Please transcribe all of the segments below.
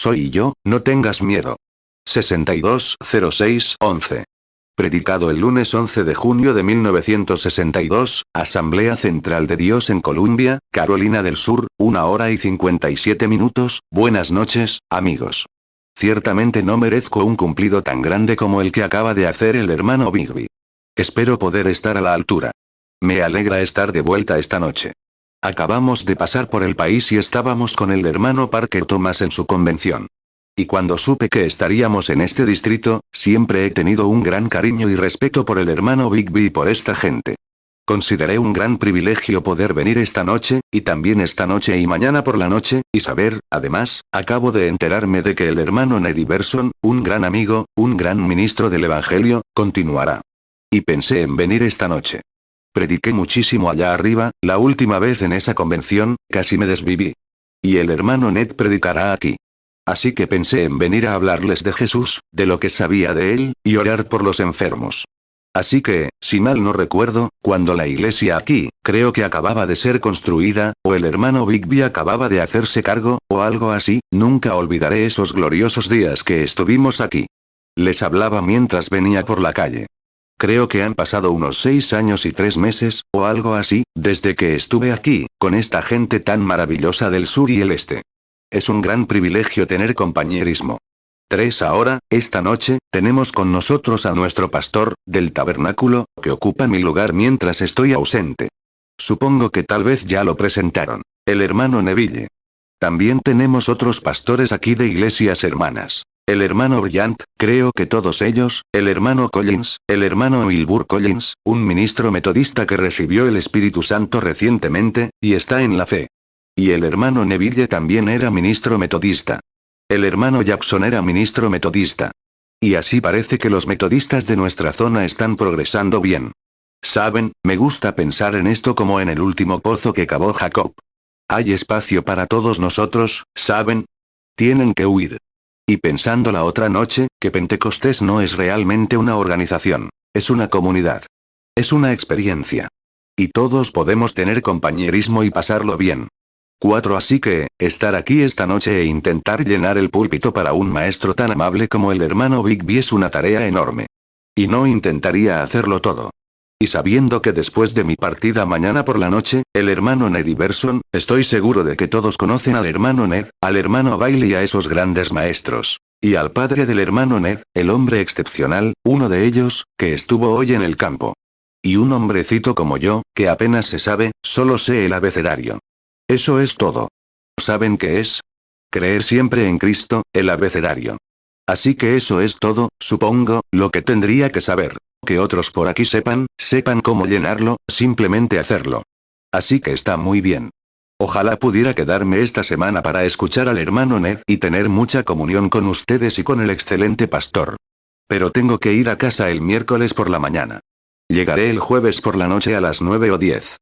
soy yo, no tengas miedo. 620611. Predicado el lunes 11 de junio de 1962, Asamblea Central de Dios en Columbia, Carolina del Sur, 1 hora y 57 minutos. Buenas noches, amigos. Ciertamente no merezco un cumplido tan grande como el que acaba de hacer el hermano Bigby. Espero poder estar a la altura. Me alegra estar de vuelta esta noche. Acabamos de pasar por el país y estábamos con el hermano Parker Thomas en su convención. Y cuando supe que estaríamos en este distrito, siempre he tenido un gran cariño y respeto por el hermano Bigby y por esta gente. Consideré un gran privilegio poder venir esta noche, y también esta noche y mañana por la noche, y saber, además, acabo de enterarme de que el hermano Ned Iverson, un gran amigo, un gran ministro del Evangelio, continuará. Y pensé en venir esta noche. Prediqué muchísimo allá arriba, la última vez en esa convención, casi me desviví. Y el hermano Ned predicará aquí. Así que pensé en venir a hablarles de Jesús, de lo que sabía de él, y orar por los enfermos. Así que, si mal no recuerdo, cuando la iglesia aquí, creo que acababa de ser construida, o el hermano Bigby acababa de hacerse cargo, o algo así, nunca olvidaré esos gloriosos días que estuvimos aquí. Les hablaba mientras venía por la calle. Creo que han pasado unos 6 años y 3 meses, o algo así, desde que estuve aquí, con esta gente tan maravillosa del sur y el este. Es un gran privilegio tener compañerismo. 3 ahora, esta noche, tenemos con nosotros a nuestro pastor, del tabernáculo, que ocupa mi lugar mientras estoy ausente. Supongo que tal vez ya lo presentaron. El hermano Neville. También tenemos otros pastores aquí de iglesias hermanas. El hermano Bryant, creo que todos ellos, el hermano Collins, el hermano Wilbur Collins, un ministro metodista que recibió el Espíritu Santo recientemente, y está en la fe. Y el hermano Neville también era ministro metodista. El hermano Jackson era ministro metodista. Y así parece que los metodistas de nuestra zona están progresando bien. Saben, me gusta pensar en esto como en el último pozo que cavó Jacob. Hay espacio para todos nosotros, ¿saben? Tienen que huir. Y pensando la otra noche, que Pentecostés no es realmente una organización. Es una comunidad. Es una experiencia. Y todos podemos tener compañerismo y pasarlo bien. 4 Así que, estar aquí esta noche e intentar llenar el púlpito para un maestro tan amable como el hermano Bigby es una tarea enorme. Y no intentaría hacerlo todo. Y sabiendo que después de mi partida mañana por la noche, el hermano Ned Iverson, estoy seguro de que todos conocen al hermano Ned, al hermano Bailey y a esos grandes maestros. Y al padre del hermano Ned, el hombre excepcional, uno de ellos, que estuvo hoy en el campo. Y un hombrecito como yo, que apenas se sabe, solo sé el abecedario. Eso es todo. ¿Saben qué es? Creer siempre en Cristo, el abecedario. Así que eso es todo, supongo, lo que tendría que saber. Que otros por aquí sepan cómo llenarlo, simplemente hacerlo. Así que está muy bien. Ojalá pudiera quedarme esta semana para escuchar al hermano Ned y tener mucha comunión con ustedes y con el excelente pastor. Pero tengo que ir a casa el miércoles por la mañana. Llegaré el jueves por la noche a las 9 o 10.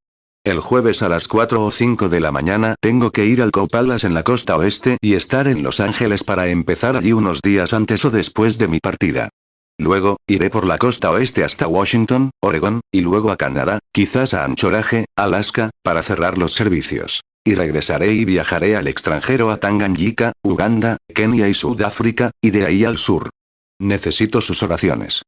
El jueves a las 4 o 5 de la mañana tengo que ir al Copalas en la costa oeste y estar en Los Ángeles para empezar allí unos días antes o después de mi partida. Luego, iré por la costa oeste hasta Washington, Oregón, y luego a Canadá, quizás a Anchorage, Alaska, para cerrar los servicios. Y regresaré y viajaré al extranjero a Tanganyika, Uganda, Kenia y Sudáfrica, y de ahí al sur. Necesito sus oraciones.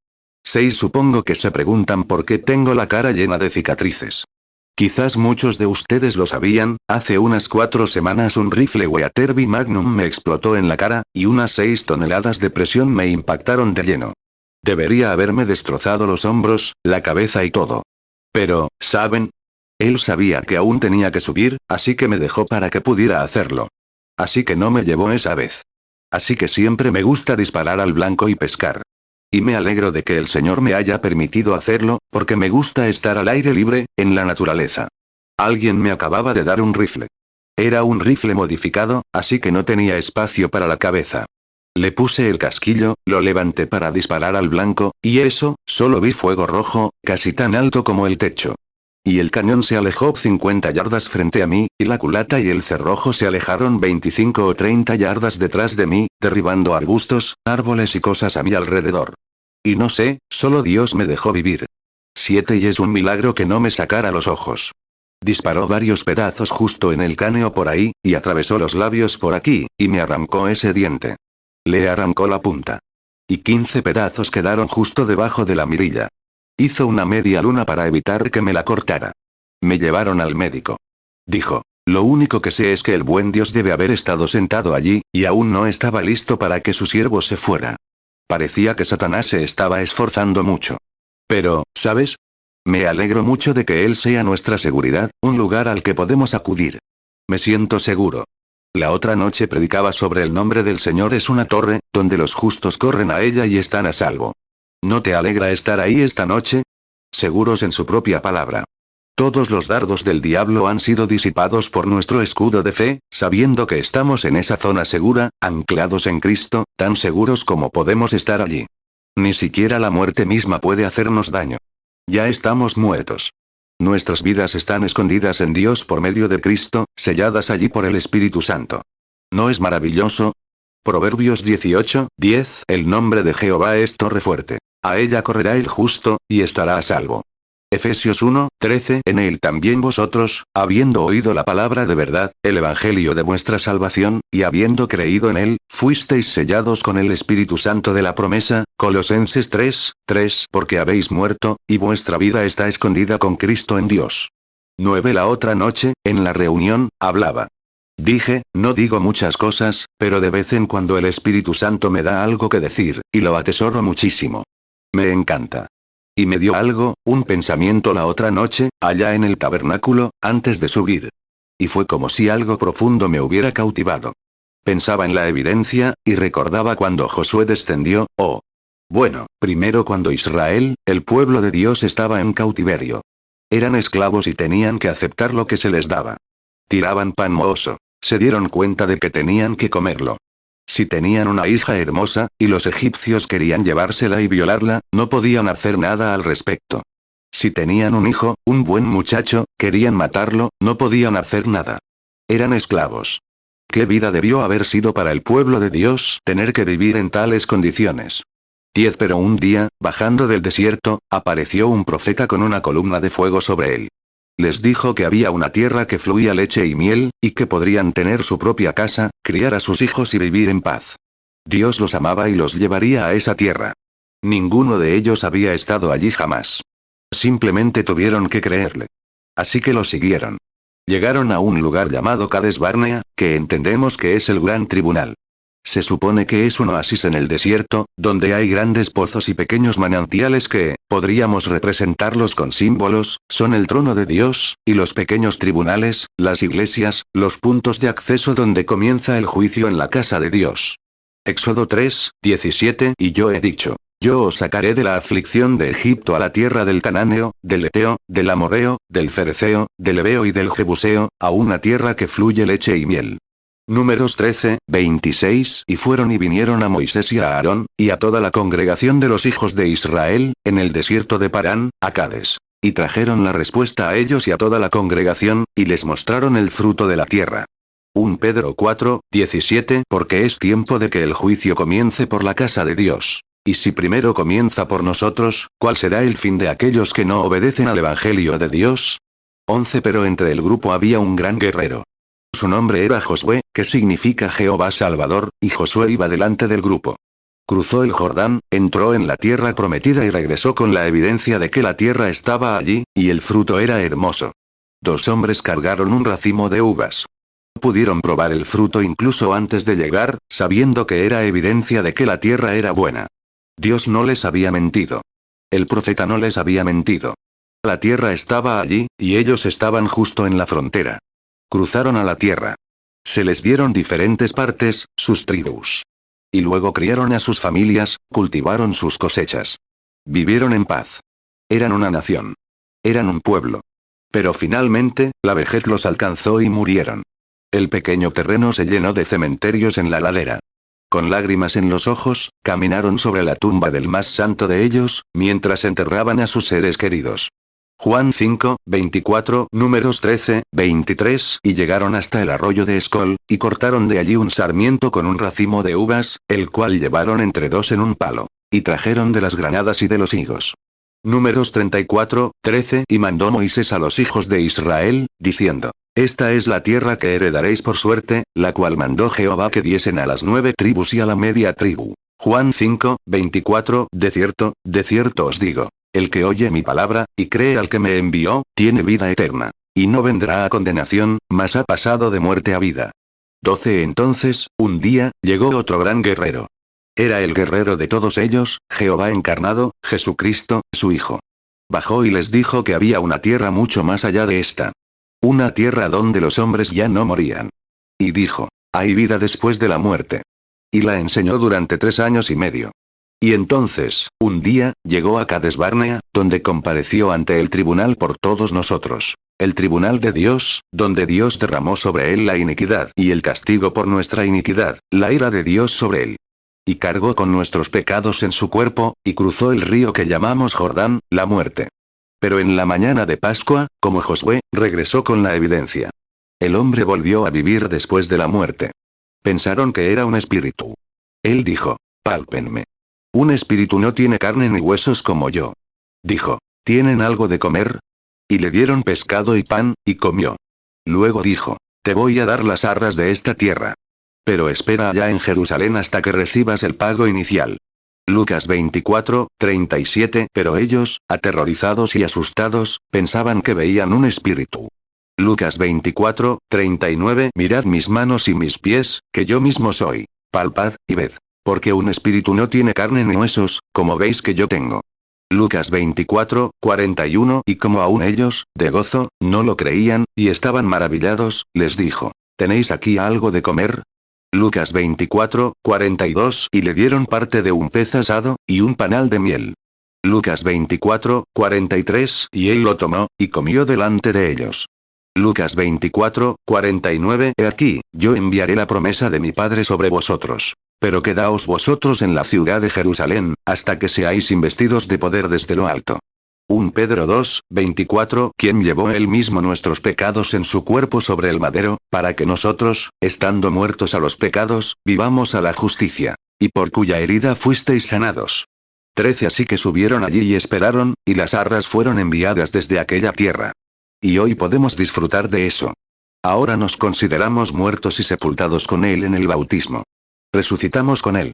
6 Supongo que se preguntan por qué tengo la cara llena de cicatrices. Quizás muchos de ustedes lo sabían, hace unas 4 semanas un rifle Weatherby Magnum me explotó en la cara, y unas 6 toneladas de presión me impactaron de lleno. Debería haberme destrozado los hombros, la cabeza y todo. Pero, ¿saben? Él sabía que aún tenía que subir, así que me dejó para que pudiera hacerlo. Así que no me llevó esa vez. Así que siempre me gusta disparar al blanco y pescar. Y me alegro de que el Señor me haya permitido hacerlo, porque me gusta estar al aire libre, en la naturaleza. Alguien me acababa de dar un rifle. Era un rifle modificado, así que no tenía espacio para la cabeza. Le puse el casquillo, lo levanté para disparar al blanco, y eso, solo vi fuego rojo, casi tan alto como el techo. Y el cañón se alejó 50 yardas frente a mí, y la culata y el cerrojo se alejaron 25 o 30 yardas detrás de mí, derribando arbustos, árboles y cosas a mi alrededor. Y no sé, solo Dios me dejó vivir. 7 Y es un milagro que no me sacara los ojos. Disparó varios pedazos justo en el cráneo por ahí, y atravesó los labios por aquí, y me arrancó ese diente. Le arrancó la punta. Y 15 pedazos quedaron justo debajo de la mirilla. Hizo una media luna para evitar que me la cortara. Me llevaron al médico. Dijo, lo único que sé es que el buen Dios debe haber estado sentado allí, y aún no estaba listo para que su siervo se fuera. Parecía que Satanás se estaba esforzando mucho. Pero, ¿sabes? Me alegro mucho de que Él sea nuestra seguridad, un lugar al que podemos acudir. Me siento seguro. La otra noche predicaba sobre el nombre del Señor es una torre, donde los justos corren a ella y están a salvo. ¿No te alegra estar ahí esta noche? Seguros en su propia palabra. Todos los dardos del diablo han sido disipados por nuestro escudo de fe, sabiendo que estamos en esa zona segura, anclados en Cristo, tan seguros como podemos estar allí. Ni siquiera la muerte misma puede hacernos daño. Ya estamos muertos. Nuestras vidas están escondidas en Dios por medio de Cristo, selladas allí por el Espíritu Santo. ¿No es maravilloso? Proverbios 18:10 El nombre de Jehová es torre fuerte. A ella correrá el justo, y estará a salvo. Efesios 1:13 En él también vosotros, habiendo oído la palabra de verdad, el evangelio de vuestra salvación, y habiendo creído en él, fuisteis sellados con el Espíritu Santo de la promesa, Colosenses 3:3 Porque habéis muerto, y vuestra vida está escondida con Cristo en Dios. 9 La otra noche, en la reunión, hablaba. Dije, no digo muchas cosas, pero de vez en cuando el Espíritu Santo me da algo que decir, y lo atesoro muchísimo. Me encanta. Y me dio algo, un pensamiento la otra noche, allá en el tabernáculo, antes de subir. Y fue como si algo profundo me hubiera cautivado. Pensaba en la evidencia, y recordaba cuando Josué descendió, bueno, primero cuando Israel, el pueblo de Dios estaba en cautiverio. Eran esclavos y tenían que aceptar lo que se les daba. Tiraban pan mohoso. Se dieron cuenta de que tenían que comerlo. Si tenían una hija hermosa, y los egipcios querían llevársela y violarla, no podían hacer nada al respecto. Si tenían un hijo, un buen muchacho, querían matarlo, no podían hacer nada. Eran esclavos. ¿Qué vida debió haber sido para el pueblo de Dios tener que vivir en tales condiciones? 10 Pero un día, bajando del desierto, apareció un profeta con una columna de fuego sobre él. Les dijo que había una tierra que fluía leche y miel, y que podrían tener su propia casa, criar a sus hijos y vivir en paz. Dios los amaba y los llevaría a esa tierra. Ninguno de ellos había estado allí jamás. Simplemente tuvieron que creerle. Así que lo siguieron. Llegaron a un lugar llamado Cades Barnea, que entendemos que es el gran tribunal. Se supone que es un oasis en el desierto, donde hay grandes pozos y pequeños manantiales que, podríamos representarlos con símbolos, son el trono de Dios, y los pequeños tribunales, las iglesias, los puntos de acceso donde comienza el juicio en la casa de Dios. Éxodo 3:17 Y yo he dicho, yo os sacaré de la aflicción de Egipto a la tierra del Cananeo, del Eteo, del Amorreo, del Fereceo, del Heveo y del Jebuseo, a una tierra que fluye leche y miel. Números 13:26 Y fueron y vinieron a Moisés y a Aarón, y a toda la congregación de los hijos de Israel, en el desierto de Parán, a Cades. Y trajeron la respuesta a ellos y a toda la congregación, y les mostraron el fruto de la tierra. 1 Pedro 4:17 Porque es tiempo de que el juicio comience por la casa de Dios. Y si primero comienza por nosotros, ¿cuál será el fin de aquellos que no obedecen al Evangelio de Dios? 11 Pero entre el grupo había un gran guerrero. Su nombre era Josué, que significa Jehová Salvador, y Josué iba delante del grupo. Cruzó el Jordán, entró en la tierra prometida y regresó con la evidencia de que la tierra estaba allí, y el fruto era hermoso. 2 hombres cargaron un racimo de uvas. Pudieron probar el fruto incluso antes de llegar, sabiendo que era evidencia de que la tierra era buena. Dios no les había mentido. El profeta no les había mentido. La tierra estaba allí, y ellos estaban justo en la frontera. Cruzaron a la tierra. Se les dieron diferentes partes, sus tribus. Y luego criaron a sus familias, cultivaron sus cosechas. Vivieron en paz. Eran una nación. Eran un pueblo. Pero finalmente, la vejez los alcanzó y murieron. El pequeño terreno se llenó de cementerios en la ladera. Con lágrimas en los ojos, caminaron sobre la tumba del más santo de ellos, mientras enterraban a sus seres queridos. Juan 5:24, Números 13:23 Y llegaron hasta el arroyo de Escol, y cortaron de allí un sarmiento con un racimo de uvas, el cual llevaron entre 2 en un palo. Y trajeron de las granadas y de los higos. Números 34, 13. Y mandó Moisés a los hijos de Israel, diciendo: Esta es la tierra que heredaréis por suerte, la cual mandó Jehová que diesen a las 9 tribus y a la media tribu. Juan 5, 24. De cierto os digo, el que oye mi palabra, y cree al que me envió, tiene vida eterna. Y no vendrá a condenación, mas ha pasado de muerte a vida. 12. Entonces, un día, llegó otro gran guerrero. Era el guerrero de todos ellos, Jehová encarnado, Jesucristo, su Hijo. Bajó y les dijo que había una tierra mucho más allá de esta. Una tierra donde los hombres ya no morían. Y dijo: hay vida después de la muerte. Y la enseñó durante 3 años y medio. Y entonces, un día, llegó a Cades Barnea, donde compareció ante el tribunal por todos nosotros. El tribunal de Dios, donde Dios derramó sobre él la iniquidad y el castigo por nuestra iniquidad, la ira de Dios sobre él. Y cargó con nuestros pecados en su cuerpo, y cruzó el río que llamamos Jordán, la muerte. Pero en la mañana de Pascua, como Josué, regresó con la evidencia. El hombre volvió a vivir después de la muerte. Pensaron que era un espíritu. Él dijo: pálpenme. Un espíritu no tiene carne ni huesos como yo. Dijo: ¿tienen algo de comer? Y le dieron pescado y pan, y comió. Luego dijo: te voy a dar las arras de esta tierra. Pero espera allá en Jerusalén hasta que recibas el pago inicial. Lucas 24, 37. Pero ellos, aterrorizados y asustados, pensaban que veían un espíritu. Lucas 24, 39. Mirad mis manos y mis pies, que yo mismo soy. Palpad, y ved. Porque un espíritu no tiene carne ni huesos, como veis que yo tengo. Lucas 24, 41. Y como aún ellos, de gozo, no lo creían, y estaban maravillados, les dijo: ¿tenéis aquí algo de comer? Lucas 24, 42. Y le dieron parte de un pez asado, y un panal de miel. Lucas 24, 43. Y él lo tomó, y comió delante de ellos. Lucas 24, 49. He aquí, yo enviaré la promesa de mi Padre sobre vosotros. Pero quedaos vosotros en la ciudad de Jerusalén, hasta que seáis investidos de poder desde lo alto. 1 Pedro 2, 24. Quien llevó él mismo nuestros pecados en su cuerpo sobre el madero, para que nosotros, estando muertos a los pecados, vivamos a la justicia. Y por cuya herida fuisteis sanados. 13. Así que subieron allí y esperaron, y las arras fueron enviadas desde aquella tierra. Y hoy podemos disfrutar de eso. Ahora nos consideramos muertos y sepultados con él en el bautismo. Resucitamos con él.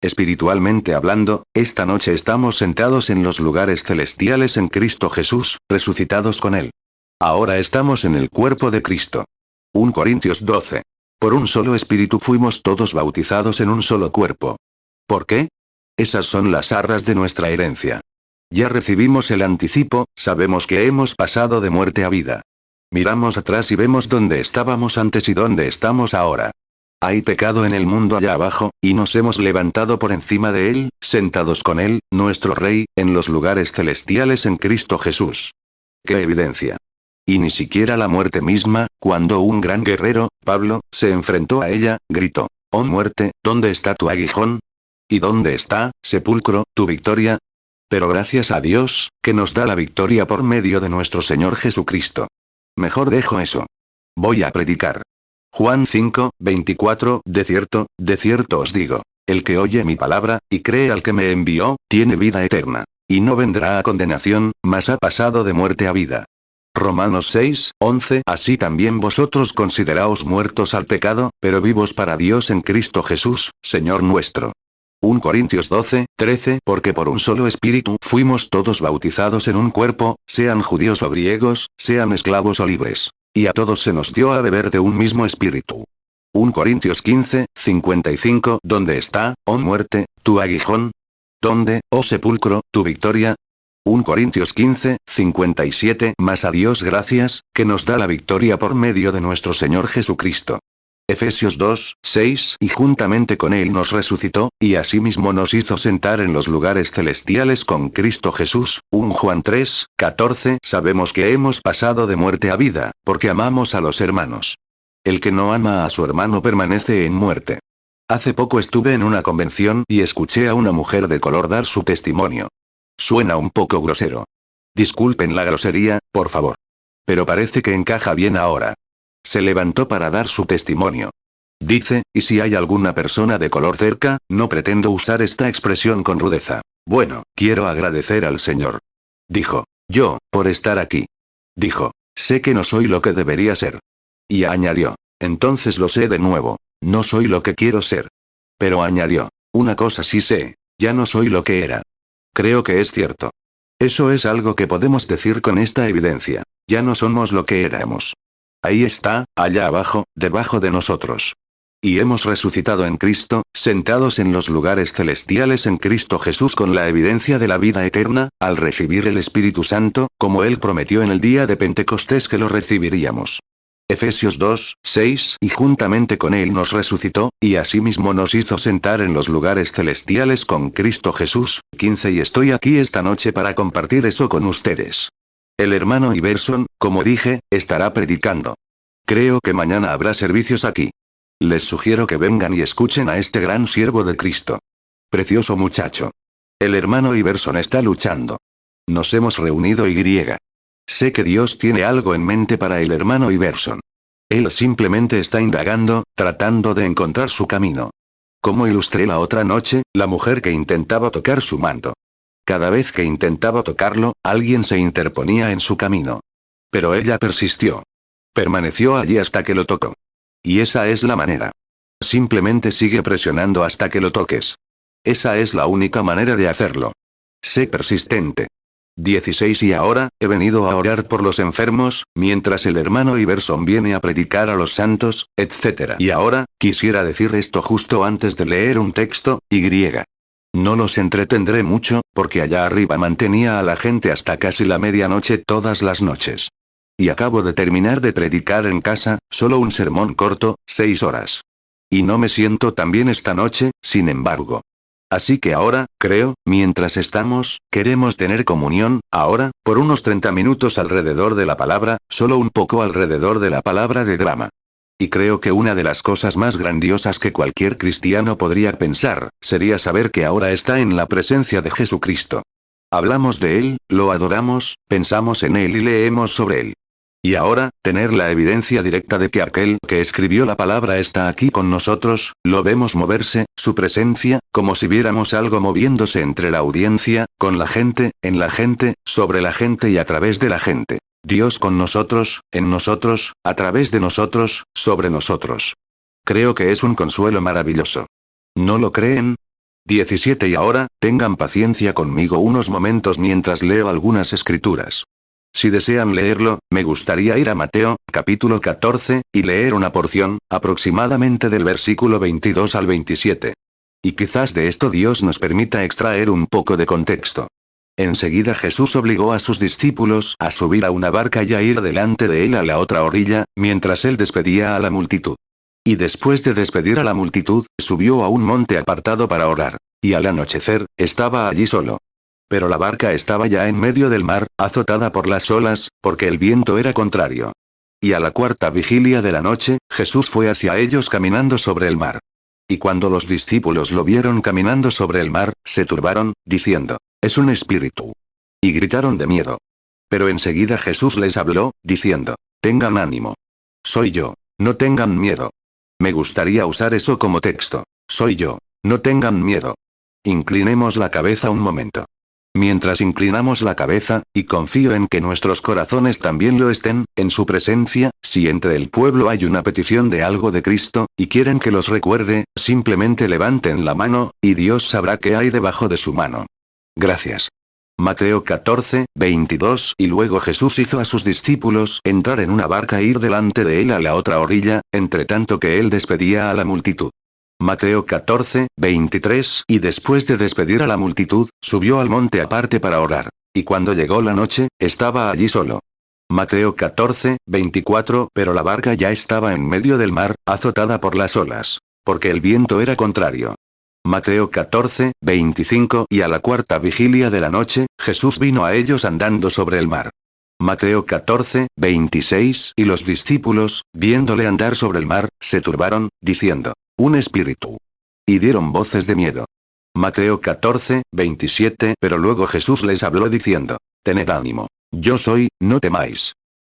Espiritualmente hablando, esta noche estamos sentados en los lugares celestiales en Cristo Jesús, resucitados con él. Ahora estamos en el cuerpo de Cristo. 1 Corintios 12. Por un solo espíritu fuimos todos bautizados en un solo cuerpo. ¿Por qué? Esas son las arras de nuestra herencia. Ya recibimos el anticipo, sabemos que hemos pasado de muerte a vida. Miramos atrás y vemos dónde estábamos antes y dónde estamos ahora. Hay pecado en el mundo allá abajo, y nos hemos levantado por encima de él, sentados con él, nuestro Rey, en los lugares celestiales en Cristo Jesús. ¡Qué evidencia! Y ni siquiera la muerte misma, cuando un gran guerrero, Pablo, se enfrentó a ella, gritó: «Oh muerte, ¿dónde está tu aguijón? ¿Y dónde está, sepulcro, tu victoria?» Pero gracias a Dios, que nos da la victoria por medio de nuestro Señor Jesucristo. Mejor dejo eso. Voy a predicar. Juan 5, 24. De cierto os digo, el que oye mi palabra, y cree al que me envió, tiene vida eterna. Y no vendrá a condenación, mas ha pasado de muerte a vida. Romanos 6, 11. Así también vosotros consideraos muertos al pecado, pero vivos para Dios en Cristo Jesús, Señor nuestro. 1 Corintios 12, 13. Porque por un solo espíritu fuimos todos bautizados en un cuerpo, sean judíos o griegos, sean esclavos o libres. Y a todos se nos dio a beber de un mismo espíritu. 1 Corintios 15, 55. ¿Dónde está, oh muerte, tu aguijón? ¿Dónde, oh sepulcro, tu victoria? 1 Corintios 15, 57. Mas a Dios gracias, que nos da la victoria por medio de nuestro Señor Jesucristo. Efesios 2, 6. Y juntamente con él nos resucitó, y asimismo nos hizo sentar en los lugares celestiales con Cristo Jesús. 1 Juan 3, 14. Sabemos que hemos pasado de muerte a vida, porque amamos a los hermanos. El que no ama a su hermano permanece en muerte. Hace poco estuve en una convención y escuché a una mujer de color dar su testimonio. Suena un poco grosero. Disculpen la grosería, por favor. Pero parece que encaja bien ahora. Se levantó para dar su testimonio. Dice: y si hay alguna persona de color cerca, no pretendo usar esta expresión con rudeza. Bueno, quiero agradecer al Señor. Dijo, yo, por estar aquí. Dijo, sé que no soy lo que debería ser. Y añadió, entonces lo sé de nuevo, no soy lo que quiero ser. Pero añadió, una cosa sí sé, ya no soy lo que era. Creo que es cierto. Eso es algo que podemos decir con esta evidencia, ya no somos lo que éramos. Ahí está, allá abajo, debajo de nosotros. Y hemos resucitado en Cristo, sentados en los lugares celestiales en Cristo Jesús con la evidencia de la vida eterna, al recibir el Espíritu Santo, como Él prometió en el día de Pentecostés que lo recibiríamos. Efesios 2, 6 y juntamente con Él nos resucitó, y asimismo nos hizo sentar en los lugares celestiales con Cristo Jesús, 15 y estoy aquí esta noche para compartir eso con ustedes. El hermano Iverson, como dije, estará predicando. Creo que mañana habrá servicios aquí. Les sugiero que vengan y escuchen a este gran siervo de Cristo. Precioso muchacho. El hermano Iverson está luchando. Nos hemos reunido y. Sé que Dios tiene algo en mente para el hermano Iverson. Él simplemente está indagando, tratando de encontrar su camino. Como ilustré la otra noche, la mujer que intentaba tocar su manto. Cada vez que intentaba tocarlo, alguien se interponía en su camino. Pero ella persistió. Permaneció allí hasta que lo tocó. Y esa es la manera. Simplemente sigue presionando hasta que lo toques. Esa es la única manera de hacerlo. Sé persistente. 16 Y ahora, he venido a orar por los enfermos, mientras el hermano Iverson viene a predicar a los santos, etc. Y ahora, quisiera decir esto justo antes de leer un texto, y. No los entretendré mucho, porque allá arriba mantenía a la gente hasta casi la medianoche todas las noches. Y acabo de terminar de predicar en casa, solo un sermón corto, 6 horas. Y no me siento tan bien esta noche, sin embargo. Así que ahora, creo, mientras queremos tener comunión, ahora, por unos 30 minutos alrededor de la palabra, solo un poco alrededor de la palabra de drama. Y creo que una de las cosas más grandiosas que cualquier cristiano podría pensar, sería saber que ahora está en la presencia de Jesucristo. Hablamos de Él, lo adoramos, pensamos en Él y leemos sobre Él. Y ahora, tener la evidencia directa de que aquel que escribió la palabra está aquí con nosotros, lo vemos moverse, su presencia, como si viéramos algo moviéndose entre la audiencia, con la gente, en la gente, sobre la gente y a través de la gente. Dios con nosotros, en nosotros, a través de nosotros, sobre nosotros. Creo que es un consuelo maravilloso. ¿No lo creen? 17 Y ahora, tengan paciencia conmigo unos momentos mientras leo algunas escrituras. Si desean leerlo, me gustaría ir a Mateo, capítulo 14, y leer una porción, aproximadamente del versículo 22 al 27. Y quizás de esto Dios nos permita extraer un poco de contexto. Enseguida Jesús obligó a sus discípulos a subir a una barca y a ir delante de él a la otra orilla, mientras él despedía a la multitud. Y después de despedir a la multitud, subió a un monte apartado para orar. Y al anochecer, estaba allí solo. Pero la barca estaba ya en medio del mar, azotada por las olas, porque el viento era contrario. Y a la cuarta vigilia de la noche, Jesús fue hacia ellos caminando sobre el mar. Y cuando los discípulos lo vieron caminando sobre el mar, se turbaron, diciendo, «Es un espíritu». Y gritaron de miedo. Pero enseguida Jesús les habló, diciendo, «Tengan ánimo. Soy yo, no tengan miedo». Me gustaría usar eso como texto. Soy yo, no tengan miedo. Inclinemos la cabeza un momento. Mientras inclinamos la cabeza, y confío en que nuestros corazones también lo estén, en su presencia, si entre el pueblo hay una petición de algo de Cristo, y quieren que los recuerde, simplemente levanten la mano, y Dios sabrá qué hay debajo de su mano. Gracias. Mateo 14, 22 Y luego Jesús hizo a sus discípulos entrar en una barca e ir delante de él a la otra orilla, entre tanto que él despedía a la multitud. Mateo 14, 23 Y después de despedir a la multitud, subió al monte aparte para orar. Y cuando llegó la noche, estaba allí solo. Mateo 14, 24 Pero la barca ya estaba en medio del mar, azotada por las olas. Porque el viento era contrario. Mateo 14, 25 Y a la cuarta vigilia de la noche, Jesús vino a ellos andando sobre el mar. Mateo 14, 26 Y los discípulos, viéndole andar sobre el mar, se turbaron, diciendo, «Un espíritu». Y dieron voces de miedo. Mateo 14, 27 Pero luego Jesús les habló diciendo, «Tened ánimo. Yo soy, no temáis».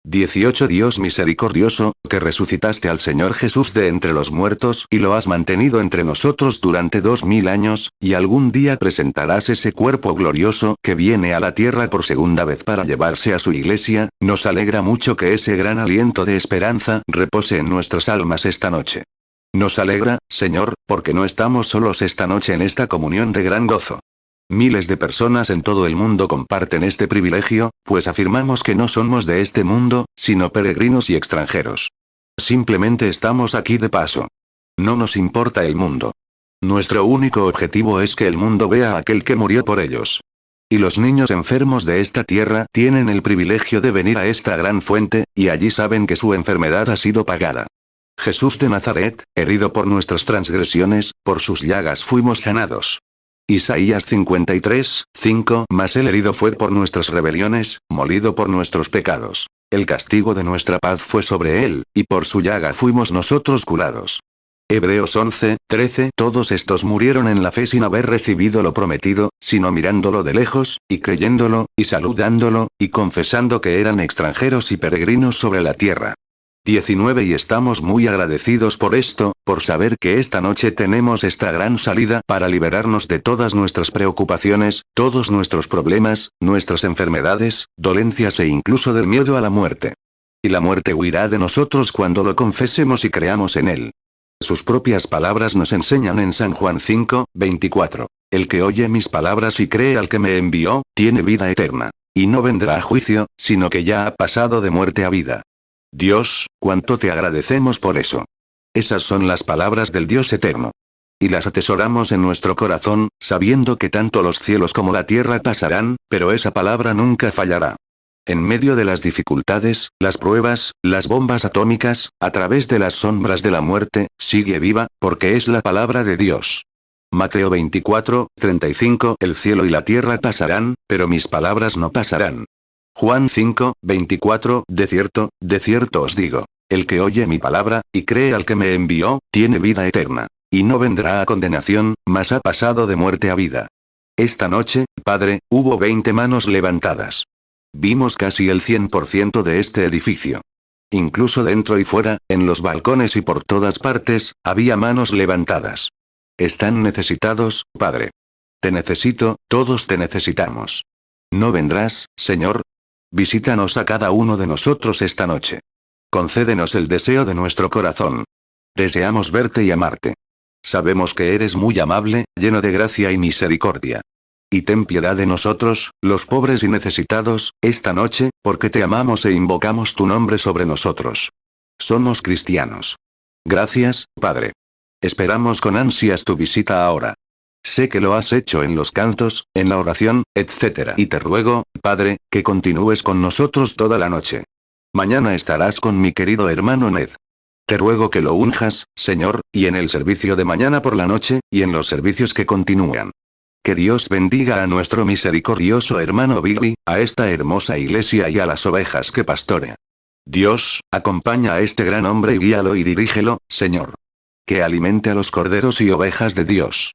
18 Dios misericordioso, que resucitaste al Señor Jesús de entre los muertos y lo has mantenido entre nosotros durante 2000 años, y algún día presentarás ese cuerpo glorioso que viene a la tierra por segunda vez para llevarse a su iglesia, nos alegra mucho que ese gran aliento de esperanza repose en nuestras almas esta noche. Nos alegra, Señor, porque no estamos solos esta noche en esta comunión de gran gozo. Miles de personas en todo el mundo comparten este privilegio, pues afirmamos que no somos de este mundo, sino peregrinos y extranjeros. Simplemente estamos aquí de paso. No nos importa el mundo. Nuestro único objetivo es que el mundo vea a aquel que murió por ellos. Y los niños enfermos de esta tierra tienen el privilegio de venir a esta gran fuente, y allí saben que su enfermedad ha sido pagada. Jesús de Nazaret, herido por nuestras transgresiones, por sus llagas fuimos sanados. Isaías 53, 5. Mas el herido fue por nuestras rebeliones, molido por nuestros pecados. El castigo de nuestra paz fue sobre él, y por su llaga fuimos nosotros curados. Hebreos 11, 13. Todos estos murieron en la fe sin haber recibido lo prometido, sino mirándolo de lejos, y creyéndolo, y saludándolo, y confesando que eran extranjeros y peregrinos sobre la tierra. 19 Y estamos muy agradecidos por esto, por saber que esta noche tenemos esta gran salida para liberarnos de todas nuestras preocupaciones, todos nuestros problemas, nuestras enfermedades, dolencias e incluso del miedo a la muerte. Y la muerte huirá de nosotros cuando lo confesemos y creamos en él. Sus propias palabras nos enseñan en San Juan 5, 24. El que oye mis palabras y cree al que me envió, tiene vida eterna. Y no vendrá a juicio, sino que ya ha pasado de muerte a vida. Dios, cuánto te agradecemos por eso. Esas son las palabras del Dios eterno. Y las atesoramos en nuestro corazón, sabiendo que tanto los cielos como la tierra pasarán, pero esa palabra nunca fallará. En medio de las dificultades, las pruebas, las bombas atómicas, a través de las sombras de la muerte, sigue viva, porque es la palabra de Dios. Mateo 24, 35. El cielo y la tierra pasarán, pero mis palabras no pasarán. Juan 5, 24. De cierto os digo, el que oye mi palabra, y cree al que me envió, tiene vida eterna. Y no vendrá a condenación, mas ha pasado de muerte a vida. Esta noche, Padre, hubo 20 manos levantadas. Vimos casi el 100% de este edificio. Incluso dentro y fuera, en los balcones y por todas partes, había manos levantadas. Están necesitados, Padre. Te necesito, todos te necesitamos. ¿No vendrás, Señor? Visítanos a cada uno de nosotros esta noche. Concédenos el deseo de nuestro corazón. Deseamos verte y amarte. Sabemos que eres muy amable, lleno de gracia y misericordia. Y ten piedad de nosotros, los pobres y necesitados, esta noche, porque te amamos e invocamos tu nombre sobre nosotros. Somos cristianos. Gracias, Padre. Esperamos con ansias tu visita ahora. Sé que lo has hecho en los cantos, en la oración, etc. Y te ruego, Padre, que continúes con nosotros toda la noche. Mañana estarás con mi querido hermano Ned. Te ruego que lo unjas, Señor, y en el servicio de mañana por la noche, y en los servicios que continúan. Que Dios bendiga a nuestro misericordioso hermano Billy, a esta hermosa iglesia y a las ovejas que pastorea. Dios, acompaña a este gran hombre y guíalo y dirígelo, Señor. Que alimente a los corderos y ovejas de Dios.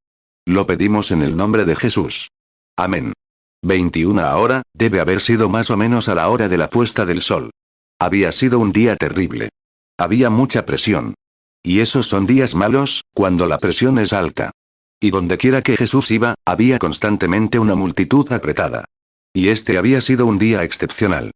Lo pedimos en el nombre de Jesús. Amén. 21 ahora, debe haber sido más o menos a la hora de la puesta del sol. Había sido un día terrible. Había mucha presión. Y esos son días malos, cuando la presión es alta. Y donde quiera que Jesús iba, había constantemente una multitud apretada. Y este había sido un día excepcional.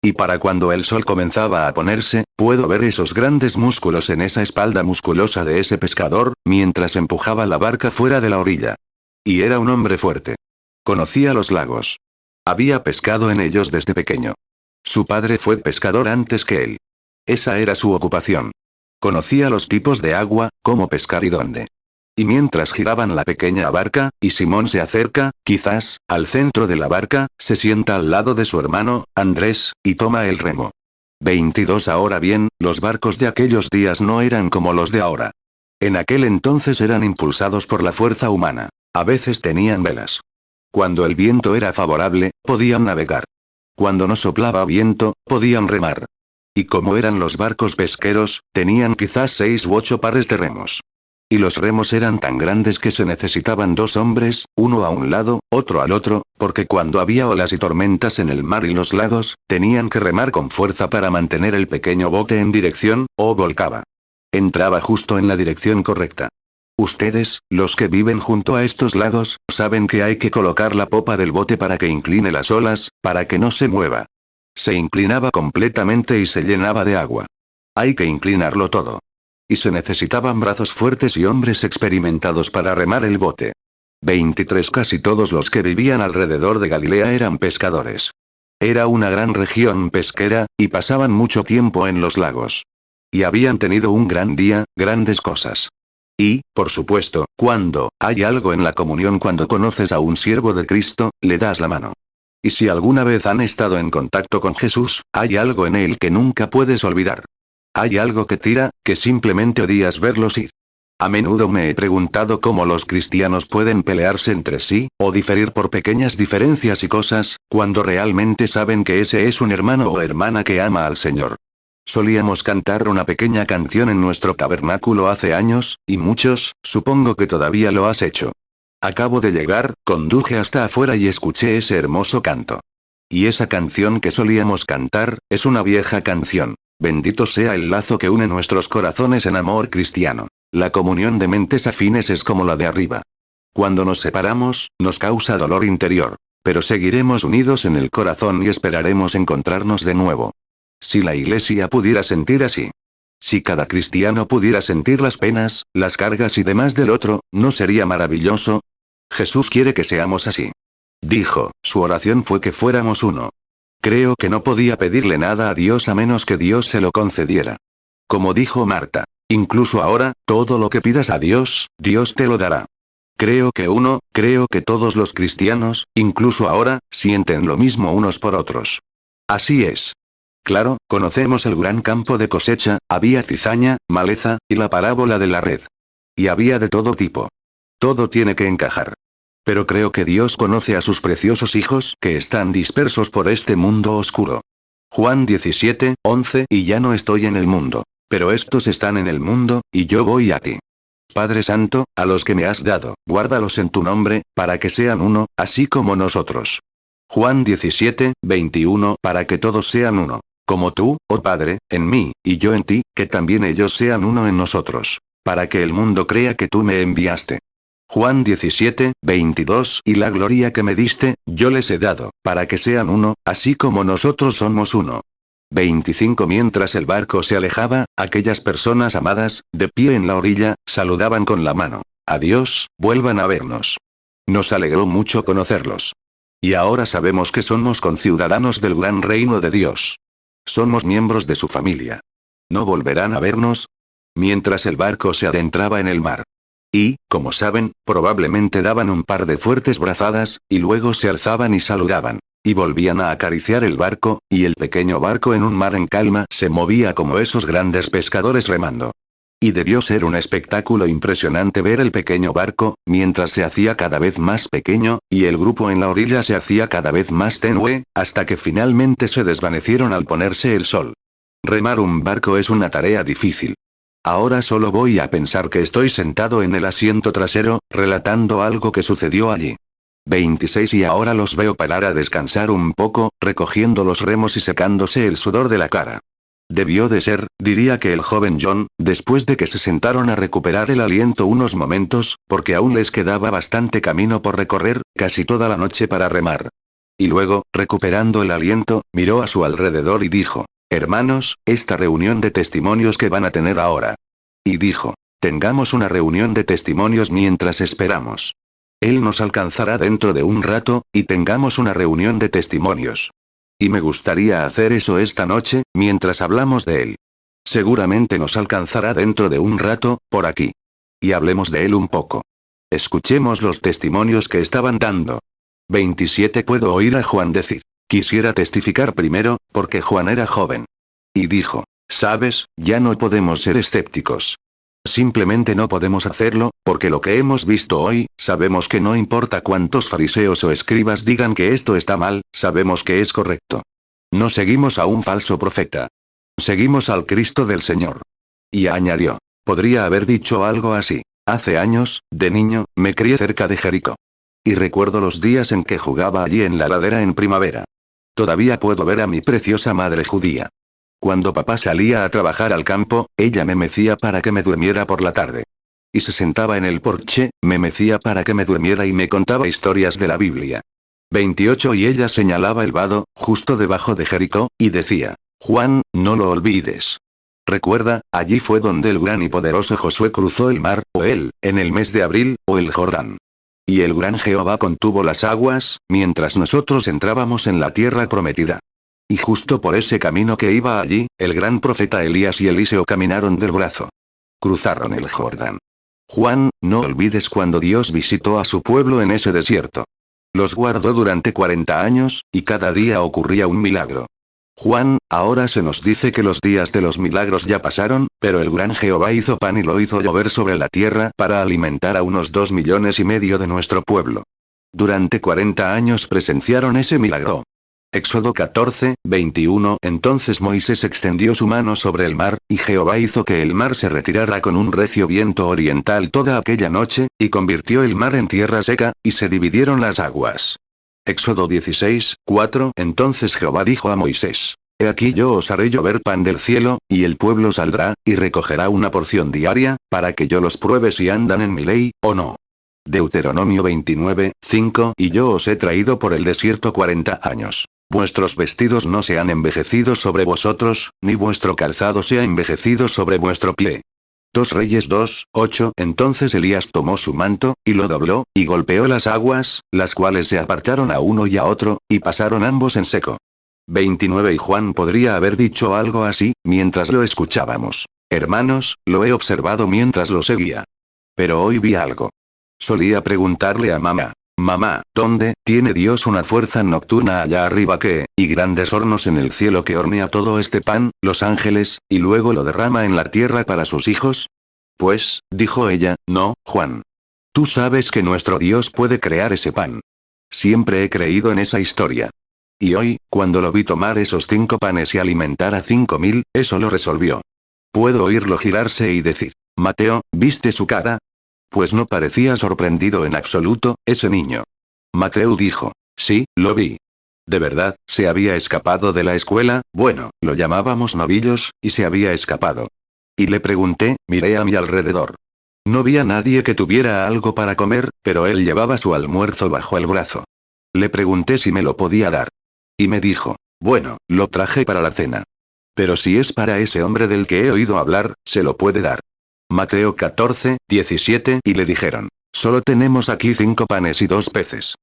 Y para cuando el sol comenzaba a ponerse, puedo ver esos grandes músculos en esa espalda musculosa de ese pescador, mientras empujaba la barca fuera de la orilla. Y era un hombre fuerte. Conocía los lagos. Había pescado en ellos desde pequeño. Su padre fue pescador antes que él. Esa era su ocupación. Conocía los tipos de agua, cómo pescar y dónde. Y mientras giraban la pequeña barca, y Simón se acerca, quizás, al centro de la barca, se sienta al lado de su hermano, Andrés, y toma el remo. 22 Ahora bien, los barcos de aquellos días no eran como los de ahora. En aquel entonces eran impulsados por la fuerza humana. A veces tenían velas. Cuando el viento era favorable, podían navegar. Cuando no soplaba viento, podían remar. Y como eran los barcos pesqueros, tenían quizás 6 u 8 pares de remos. Y los remos eran tan grandes que se necesitaban 2 hombres, uno a un lado, otro al otro, porque cuando había olas y tormentas en el mar y los lagos, tenían que remar con fuerza para mantener el pequeño bote en dirección, o volcaba. Entraba justo en la dirección correcta. Ustedes, los que viven junto a estos lagos, saben que hay que colocar la popa del bote para que incline las olas, para que no se mueva. Se inclinaba completamente y se llenaba de agua. Hay que inclinarlo todo. Y se necesitaban brazos fuertes y hombres experimentados para remar el bote. 23 Casi todos los que vivían alrededor de Galilea eran pescadores. Era una gran región pesquera, y pasaban mucho tiempo en los lagos. Y habían tenido un gran día, grandes cosas. Y, por supuesto, cuando hay algo en la comunión, cuando conoces a un siervo de Cristo, le das la mano. Y si alguna vez han estado en contacto con Jesús, hay algo en él que nunca puedes olvidar. Hay algo que tira, que simplemente odias verlos ir. A menudo me he preguntado cómo los cristianos pueden pelearse entre sí, o diferir por pequeñas diferencias y cosas, cuando realmente saben que ese es un hermano o hermana que ama al Señor. Solíamos cantar una pequeña canción en nuestro tabernáculo hace años, y muchos, supongo que todavía lo has hecho. Acabo de llegar, conduje hasta afuera y escuché ese hermoso canto. Y esa canción que solíamos cantar, es una vieja canción. Bendito sea el lazo que une nuestros corazones en amor cristiano. La comunión de mentes afines es como la de arriba. Cuando nos separamos, nos causa dolor interior. Pero seguiremos unidos en el corazón y esperaremos encontrarnos de nuevo. Si la Iglesia pudiera sentir así. Si cada cristiano pudiera sentir las penas, las cargas y demás del otro, ¿no sería maravilloso? Jesús quiere que seamos así. Dijo, su oración fue que fuéramos uno. Creo que no podía pedirle nada a Dios a menos que Dios se lo concediera. Como dijo Marta, incluso ahora, todo lo que pidas a Dios, Dios te lo dará. Creo que todos los cristianos, incluso ahora, sienten lo mismo unos por otros. Así es. Claro, conocemos el gran campo de cosecha, había cizaña, maleza, y la parábola de la red. Y había de todo tipo. Todo tiene que encajar. Pero creo que Dios conoce a sus preciosos hijos que están dispersos por este mundo oscuro. Juan 17:11 Y ya no estoy en el mundo, pero estos están en el mundo, y yo voy a ti. Padre Santo, a los que me has dado, guárdalos en tu nombre, para que sean uno, así como nosotros. Juan 17:21 Para que todos sean uno. Como tú, oh Padre, en mí, y yo en ti, que también ellos sean uno en nosotros. Para que el mundo crea que tú me enviaste. Juan 17:22 Y la gloria que me diste, yo les he dado, para que sean uno, así como nosotros somos uno. 25 Mientras el barco se alejaba, aquellas personas amadas, de pie en la orilla, saludaban con la mano. Adiós, vuelvan a vernos. Nos alegró mucho conocerlos. Y ahora sabemos que somos conciudadanos del gran reino de Dios. Somos miembros de su familia. ¿No volverán a vernos? Mientras el barco se adentraba en el mar. Y, como saben, probablemente daban un par de fuertes brazadas, y luego se alzaban y saludaban. Y volvían a acariciar el barco, y el pequeño barco en un mar en calma se movía como esos grandes pescadores remando. Y debió ser un espectáculo impresionante ver el pequeño barco, mientras se hacía cada vez más pequeño, y el grupo en la orilla se hacía cada vez más tenue, hasta que finalmente se desvanecieron al ponerse el sol. Remar un barco es una tarea difícil. Ahora solo voy a pensar que estoy sentado en el asiento trasero, relatando algo que sucedió allí. 26 Y ahora los veo parar a descansar un poco, recogiendo los remos y secándose el sudor de la cara. Debió de ser, diría que el joven John, después de que se sentaron a recuperar el aliento unos momentos, porque aún les quedaba bastante camino por recorrer, casi toda la noche para remar. Y luego, recuperando el aliento, miró a su alrededor y dijo, hermanos, esta reunión de testimonios que van a tener ahora. Y dijo, tengamos una reunión de testimonios mientras esperamos. Él nos alcanzará dentro de un rato, y tengamos una reunión de testimonios. Y me gustaría hacer eso esta noche, mientras hablamos de él. Seguramente nos alcanzará dentro de un rato, por aquí. Y hablemos de él un poco. Escuchemos los testimonios que estaban dando. 27 Puedo oír a Juan decir. Quisiera testificar primero, porque Juan era joven. Y dijo, sabes, ya no podemos ser escépticos. Simplemente no podemos hacerlo, porque lo que hemos visto hoy, sabemos que no importa cuántos fariseos o escribas digan que esto está mal, sabemos que es correcto. No seguimos a un falso profeta. Seguimos al Cristo del Señor. Y añadió, podría haber dicho algo así. Hace años, de niño, me crié cerca de Jericó. Y recuerdo los días en que jugaba allí en la ladera en primavera. Todavía puedo ver a mi preciosa madre judía. Cuando papá salía a trabajar al campo, ella me mecía para que me durmiera por la tarde. Y se sentaba en el porche, me mecía para que me durmiera y me contaba historias de la Biblia. 28 y ella señalaba el vado, justo debajo de Jericó, y decía: Juan, no lo olvides. Recuerda, allí fue donde el gran y poderoso Josué cruzó el mar, o él, en el mes de abril, o el Jordán. Y el gran Jehová contuvo las aguas, mientras nosotros entrábamos en la tierra prometida. Y justo por ese camino que iba allí, el gran profeta Elías y Eliseo caminaron del brazo. Cruzaron el Jordán. Juan, no olvides cuando Dios visitó a su pueblo en ese desierto. Los guardó durante 40 años, y cada día ocurría un milagro. Juan, ahora se nos dice que los días de los milagros ya pasaron, pero el gran Jehová hizo pan y lo hizo llover sobre la tierra para alimentar a unos 2,5 millones de nuestro pueblo. Durante 40 años presenciaron ese milagro. Éxodo 14, 21. Entonces Moisés extendió su mano sobre el mar, y Jehová hizo que el mar se retirara con un recio viento oriental toda aquella noche, y convirtió el mar en tierra seca, y se dividieron las aguas. Éxodo 16, 4. Entonces Jehová dijo a Moisés: He aquí yo os haré llover pan del cielo, y el pueblo saldrá, y recogerá una porción diaria, para que yo los pruebe si andan en mi ley, o no. Deuteronomio 29, 5. Y yo os he traído por el desierto 40 años. Vuestros vestidos no se han envejecido sobre vosotros, ni vuestro calzado se ha envejecido sobre vuestro pie. 2 Reyes 2, 8. Entonces Elías tomó su manto, y lo dobló, y golpeó las aguas, las cuales se apartaron a uno y a otro, y pasaron ambos en seco. 29. Y Juan podría haber dicho algo así, mientras lo escuchábamos. Hermanos, lo he observado mientras lo seguía. Pero hoy vi algo. Solía preguntarle a mamá: Mamá, ¿dónde tiene Dios una fuerza nocturna allá arriba y grandes hornos en el cielo que hornea todo este pan, los ángeles, y luego lo derrama en la tierra para sus hijos? Pues, dijo ella, no, Juan. Tú sabes que nuestro Dios puede crear ese pan. Siempre he creído en esa historia. Y hoy, cuando lo vi tomar esos 5 panes y alimentar a 5,000, eso lo resolvió. Puedo oírlo girarse y decir: Mateo, ¿viste su cara? Pues no parecía sorprendido en absoluto, ese niño. Mateo dijo: Sí, lo vi. De verdad, se había escapado de la escuela, bueno, lo llamábamos novillos, y se había escapado. Y le pregunté, miré a mi alrededor. No vi a nadie que tuviera algo para comer, pero él llevaba su almuerzo bajo el brazo. Le pregunté si me lo podía dar. Y me dijo: Bueno, lo traje para la cena. Pero si es para ese hombre del que he oído hablar, se lo puede dar. Mateo 14, 17. Y le dijeron: Solo tenemos aquí 5 panes y 2 peces.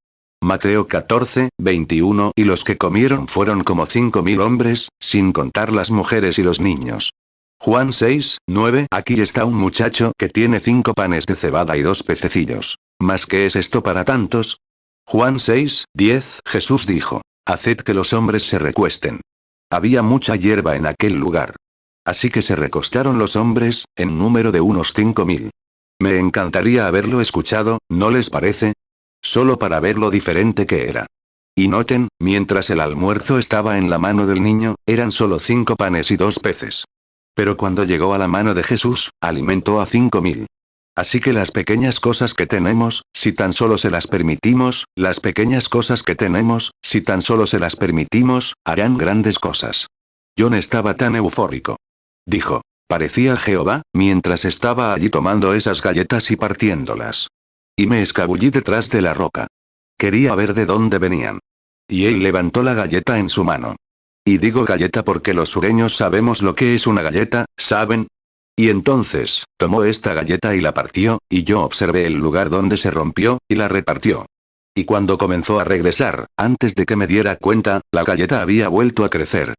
Mateo 14, 21. Y los que comieron fueron como 5,000 hombres, sin contar las mujeres y los niños. Juan 6, 9. Aquí está un muchacho que tiene 5 panes de cebada y 2 pececillos. ¿Mas qué es esto para tantos? Juan 6, 10. Jesús dijo: Haced que los hombres se recuesten. Había mucha hierba en aquel lugar. Así que se recostaron los hombres, en número de unos 5,000. Me encantaría haberlo escuchado, ¿no les parece? Solo para ver lo diferente que era. Y noten, mientras el almuerzo estaba en la mano del niño, eran solo 5 panes y 2 peces. Pero cuando llegó a la mano de Jesús, alimentó a 5,000. Así que las pequeñas cosas que tenemos, si tan solo se las permitimos, las pequeñas cosas que tenemos, si tan solo se las permitimos, harán grandes cosas. John estaba tan eufórico. Dijo: Parecía Jehová, mientras estaba allí tomando esas galletas y partiéndolas. Y me escabullí detrás de la roca. Quería ver de dónde venían. Y él levantó la galleta en su mano. Y digo galleta porque los sureños sabemos lo que es una galleta, ¿saben? Y entonces, tomó esta galleta y la partió, y yo observé el lugar donde se rompió, y la repartió. Y cuando comenzó a regresar, antes de que me diera cuenta, la galleta había vuelto a crecer.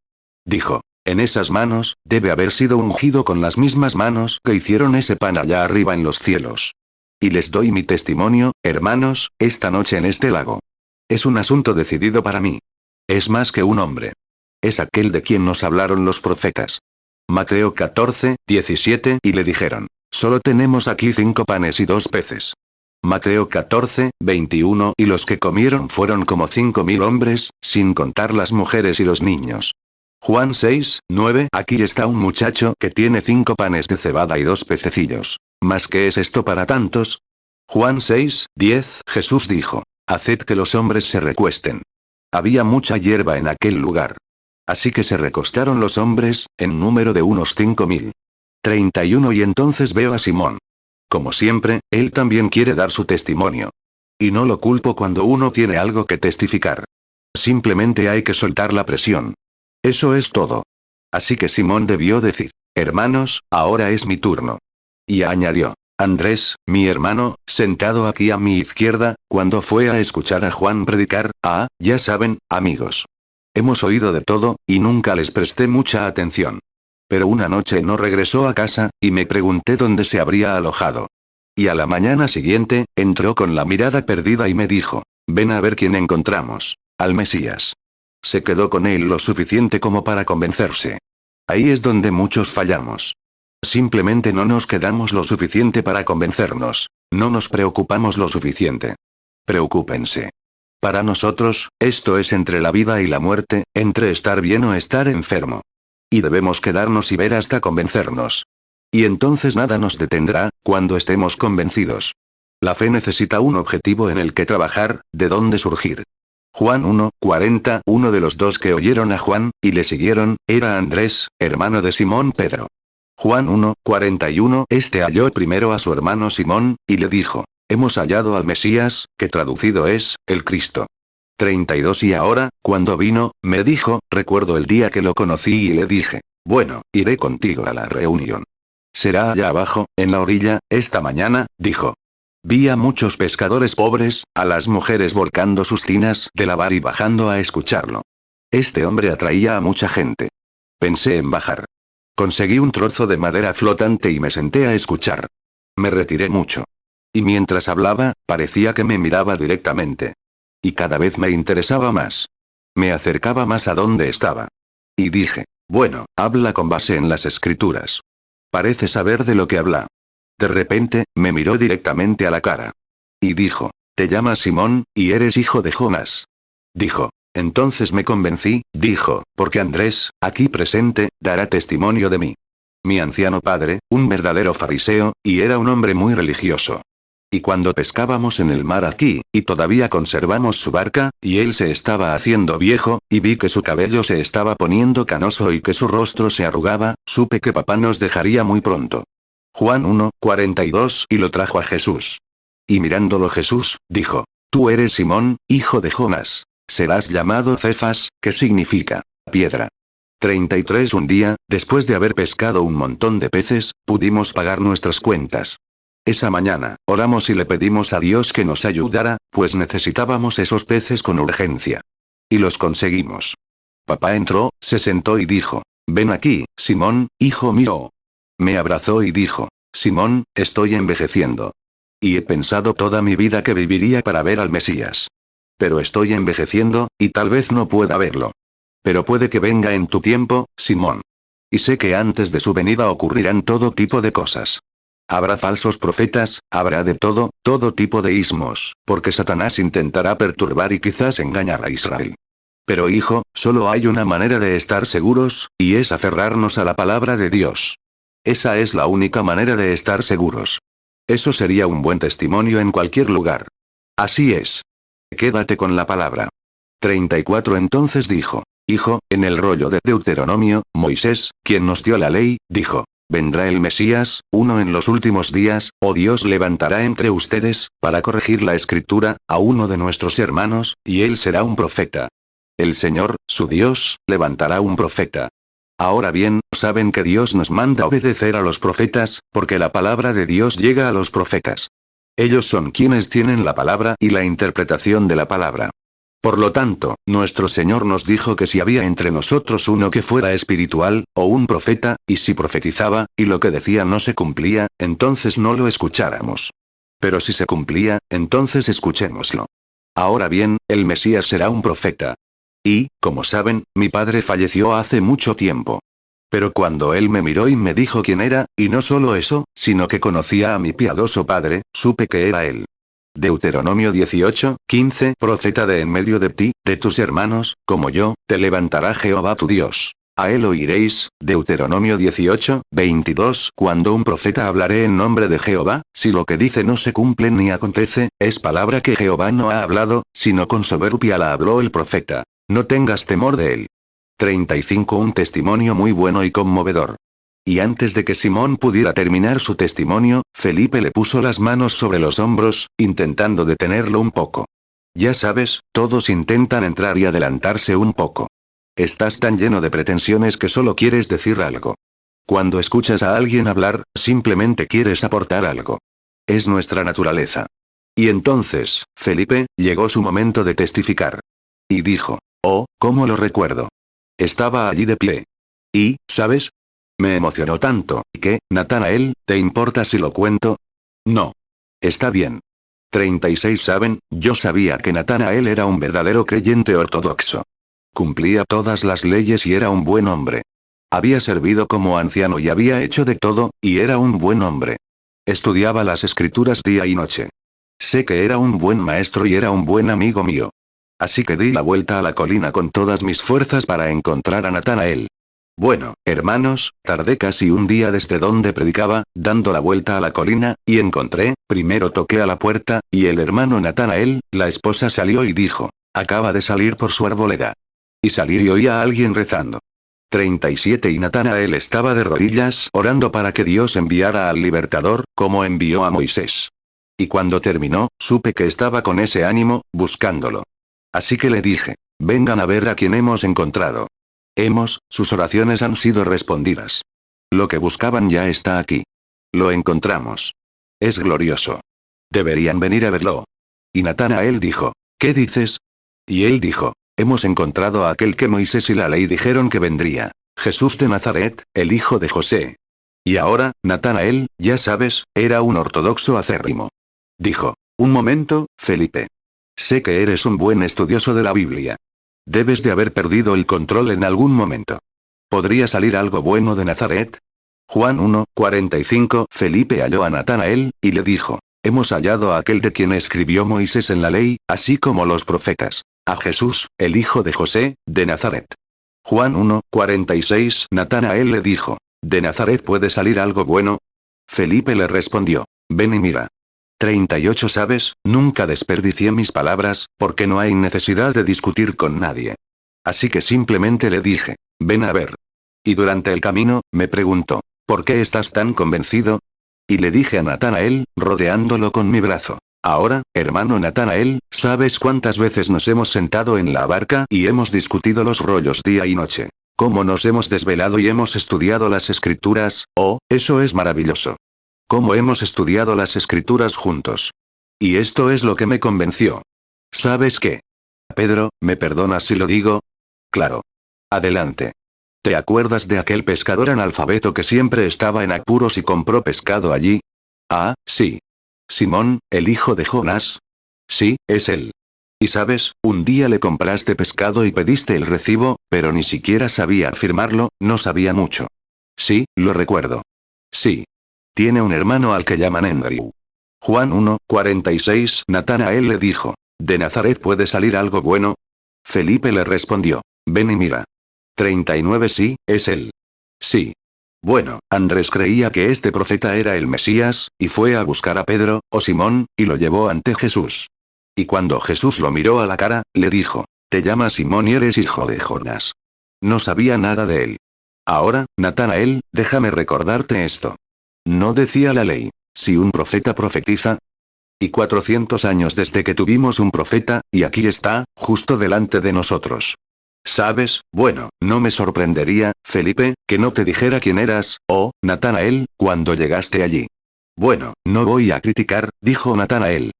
Dijo: En esas manos, debe haber sido ungido con las mismas manos que hicieron ese pan allá arriba en los cielos. Y les doy mi testimonio, hermanos, esta noche en este lago. Es un asunto decidido para mí. Es más que un hombre. Es aquel de quien nos hablaron los profetas. Mateo 14, 17. Y le dijeron: Solo tenemos aquí 5 panes y 2 peces. Mateo 14, 21. Y los que comieron fueron como 5,000 hombres, sin contar las mujeres y los niños. Juan 6, 9. Aquí está un muchacho que tiene 5 panes de cebada y 2 pececillos. ¿Mas qué es esto para tantos? Juan 6:10, Jesús dijo: Haced que los hombres se recuesten. Había mucha hierba en aquel lugar. Así que se recostaron los hombres, en número de unos 5000. 31 Y entonces veo a Simón. Como siempre, él también quiere dar su testimonio. Y no lo culpo cuando uno tiene algo que testificar. Simplemente hay que soltar la presión. Eso es todo. Así que Simón debió decir: hermanos, ahora es mi turno. Y añadió: Andrés, mi hermano, sentado aquí a mi izquierda, cuando fue a escuchar a Juan predicar, ya saben, amigos. Hemos oído de todo, y nunca les presté mucha atención. Pero una noche no regresó a casa, y me pregunté dónde se habría alojado. Y a la mañana siguiente, entró con la mirada perdida y me dijo: ven a ver quién encontramos. Al Mesías. Se quedó con él lo suficiente como para convencerse. Ahí es donde muchos fallamos. Simplemente no nos quedamos lo suficiente para convencernos. No nos preocupamos lo suficiente. Preocúpense. Para nosotros, esto es entre la vida y la muerte, entre estar bien o estar enfermo. Y debemos quedarnos y ver hasta convencernos. Y entonces nada nos detendrá, cuando estemos convencidos. La fe necesita un objetivo en el que trabajar, de dónde surgir. Juan 1:40. Uno de los dos que oyeron a Juan, y le siguieron, era Andrés, hermano de Simón Pedro. Juan 1:41. Este halló primero a su hermano Simón, y le dijo: hemos hallado al Mesías, que traducido es, el Cristo. 32 Y ahora, cuando vino, me dijo: recuerdo el día que lo conocí y le dije: bueno, iré contigo a la reunión. Será allá abajo, en la orilla, esta mañana, dijo. Vi a muchos pescadores pobres, a las mujeres volcando sus tinas de lavar y bajando a escucharlo. Este hombre atraía a mucha gente. Pensé en bajar. Conseguí un trozo de madera flotante y me senté a escuchar. Me retiré mucho. Y mientras hablaba, parecía que me miraba directamente. Y cada vez me interesaba más. Me acercaba más a donde estaba. Y dije: bueno, habla con base en las escrituras. Parece saber de lo que habla. De repente, me miró directamente a la cara. Y dijo: te llamas Simón, y eres hijo de Jonás. Dijo. Entonces me convencí, dijo, porque Andrés, aquí presente, dará testimonio de mí. Mi anciano padre, un verdadero fariseo, y era un hombre muy religioso. Y cuando pescábamos en el mar aquí, y todavía conservamos su barca, y él se estaba haciendo viejo, y vi que su cabello se estaba poniendo canoso y que su rostro se arrugaba, supe que papá nos dejaría muy pronto. Juan 1:42. Y lo trajo a Jesús. Y mirándolo Jesús, dijo: tú eres Simón, hijo de Jonás. Serás llamado Cefas, que significa piedra. 33 Un día, después de haber pescado un montón de peces, pudimos pagar nuestras cuentas. Esa mañana, oramos y le pedimos a Dios que nos ayudara, pues necesitábamos esos peces con urgencia. Y los conseguimos. Papá entró, se sentó y dijo: ven aquí, Simón, hijo mío. Me abrazó y dijo: Simón, estoy envejeciendo. Y he pensado toda mi vida que viviría para ver al Mesías. Pero estoy envejeciendo, y tal vez no pueda verlo. Pero puede que venga en tu tiempo, Simón. Y sé que antes de su venida ocurrirán todo tipo de cosas. Habrá falsos profetas, habrá de todo tipo de ismos, porque Satanás intentará perturbar y quizás engañar a Israel. Pero hijo, solo hay una manera de estar seguros, y es aferrarnos a la palabra de Dios. Esa es la única manera de estar seguros. Eso sería un buen testimonio en cualquier lugar. Así es. Quédate con la palabra. 34 Entonces dijo: hijo, en el rollo de Deuteronomio, Moisés, quien nos dio la ley, dijo: vendrá el Mesías, uno en los últimos días, o Dios levantará entre ustedes, para corregir la escritura, a uno de nuestros hermanos, y él será un profeta. El Señor, su Dios, levantará un profeta. Ahora bien, saben que Dios nos manda obedecer a los profetas, porque la palabra de Dios llega a los profetas. Ellos son quienes tienen la palabra y la interpretación de la palabra. Por lo tanto, nuestro Señor nos dijo que si había entre nosotros uno que fuera espiritual, o un profeta, y si profetizaba, y lo que decía no se cumplía, entonces no lo escucháramos. Pero si se cumplía, entonces escuchémoslo. Ahora bien, el Mesías será un profeta. Y, como saben, mi padre falleció hace mucho tiempo. Pero cuando él me miró y me dijo quién era, y no solo eso, sino que conocía a mi piadoso padre, supe que era él. Deuteronomio 18:15 Profeta de en medio de ti, de tus hermanos, como yo, te levantará Jehová tu Dios. a él oiréis, Deuteronomio 18, 22, cuando un profeta hablaré en nombre de Jehová, si lo que dice no se cumple ni acontece, es palabra que Jehová no ha hablado, sino con soberbia la habló el profeta. No tengas temor de él. 35 Un testimonio muy bueno y conmovedor. Y antes de que Simón pudiera terminar su testimonio, Felipe le puso las manos sobre los hombros, intentando detenerlo un poco. Ya sabes, todos intentan entrar y adelantarse un poco. Estás tan lleno de pretensiones que solo quieres decir algo. Cuando escuchas a alguien hablar, simplemente quieres aportar algo. Es nuestra naturaleza. Y entonces, Felipe, llegó su momento de testificar. Y dijo, oh, ¿cómo lo recuerdo? Estaba allí de pie. Y, ¿sabes? Me emocionó tanto, que, Natanael, ¿te importa si lo cuento? No. Está bien. 36 Saben, yo sabía que Natanael era un verdadero creyente ortodoxo. Cumplía todas las leyes y era un buen hombre. Había servido como anciano y había hecho de todo, y era un buen hombre. Estudiaba las escrituras día y noche. Sé que era un buen maestro y era un buen amigo mío. Así que di la vuelta a la colina con todas mis fuerzas para encontrar a Natanael. Bueno, hermanos, tardé casi un día desde donde predicaba, dando la vuelta a la colina, y encontré, primero toqué a la puerta, y el hermano Natanael, la esposa salió y dijo, acaba de salir por su arboleda. Y salí y oí a alguien rezando. 37 Y Natanael estaba de rodillas orando para que Dios enviara al libertador, como envió a Moisés. Y cuando terminó, supe que estaba con ese ánimo, buscándolo. Así que le dije, vengan a ver a quien hemos encontrado. Sus oraciones han sido respondidas. Lo que buscaban ya está aquí. Lo encontramos. Es glorioso. Deberían venir a verlo. Y Natanael dijo, ¿qué dices? Y él dijo, hemos encontrado a aquel que Moisés y la ley dijeron que vendría, Jesús de Nazaret, el hijo de José. Y ahora, Natanael, ya sabes, era un ortodoxo acérrimo. Dijo, un momento, Felipe. Sé que eres un buen estudioso de la Biblia. Debes de haber perdido el control en algún momento. ¿Podría salir algo bueno de Nazaret? Juan 1, 45 Felipe halló a Natanael, y le dijo, hemos hallado a aquel de quien escribió Moisés en la ley, así como los profetas, a Jesús, el hijo de José, de Nazaret. Juan 1, 46 Natanael le dijo, ¿de Nazaret puede salir algo bueno? Felipe le respondió, ven y mira. 38 Sabes, nunca desperdicié mis palabras, porque no hay necesidad de discutir con nadie. Así que simplemente le dije, ven a ver. Y durante el camino, me preguntó, ¿por qué estás tan convencido? Y le dije a Natanael, rodeándolo con mi brazo, ahora, hermano Natanael, ¿sabes cuántas veces nos hemos sentado en la barca y hemos discutido los rollos día y noche? ¿Cómo nos hemos desvelado y hemos estudiado las escrituras? Oh, eso es maravilloso. ¿Cómo hemos estudiado las escrituras juntos? Y esto es lo que me convenció. ¿Sabes qué? Pedro, ¿me perdonas si lo digo? Claro. Adelante. ¿Te acuerdas de aquel pescador analfabeto que siempre estaba en apuros y compró pescado allí? Ah, sí. Simón, el hijo de Jonás. Sí, es él. Y sabes, un día le compraste pescado y pediste el recibo, pero ni siquiera sabía firmarlo, no sabía mucho. Sí, lo recuerdo. Sí. Tiene un hermano al que llaman Andrew. Juan 1, 46 Natanael le dijo, ¿de Nazaret puede salir algo bueno? Felipe le respondió, ven y mira. 39 Sí, es él. Sí. Bueno, Andrés creía que este profeta era el Mesías, y fue a buscar a Pedro, o Simón, y lo llevó ante Jesús. Y cuando Jesús lo miró a la cara, le dijo, te llamas Simón y eres hijo de Jonás. No sabía nada de él. Ahora, Natanael, déjame recordarte esto. No decía la ley, si un profeta profetiza. Y 400 años desde que tuvimos un profeta, y aquí está, justo delante de nosotros. ¿Sabes? Bueno, no me sorprendería, Felipe, que no te dijera quién eras, oh, Natanael, cuando llegaste allí. Bueno, no voy a criticar, dijo Natanael.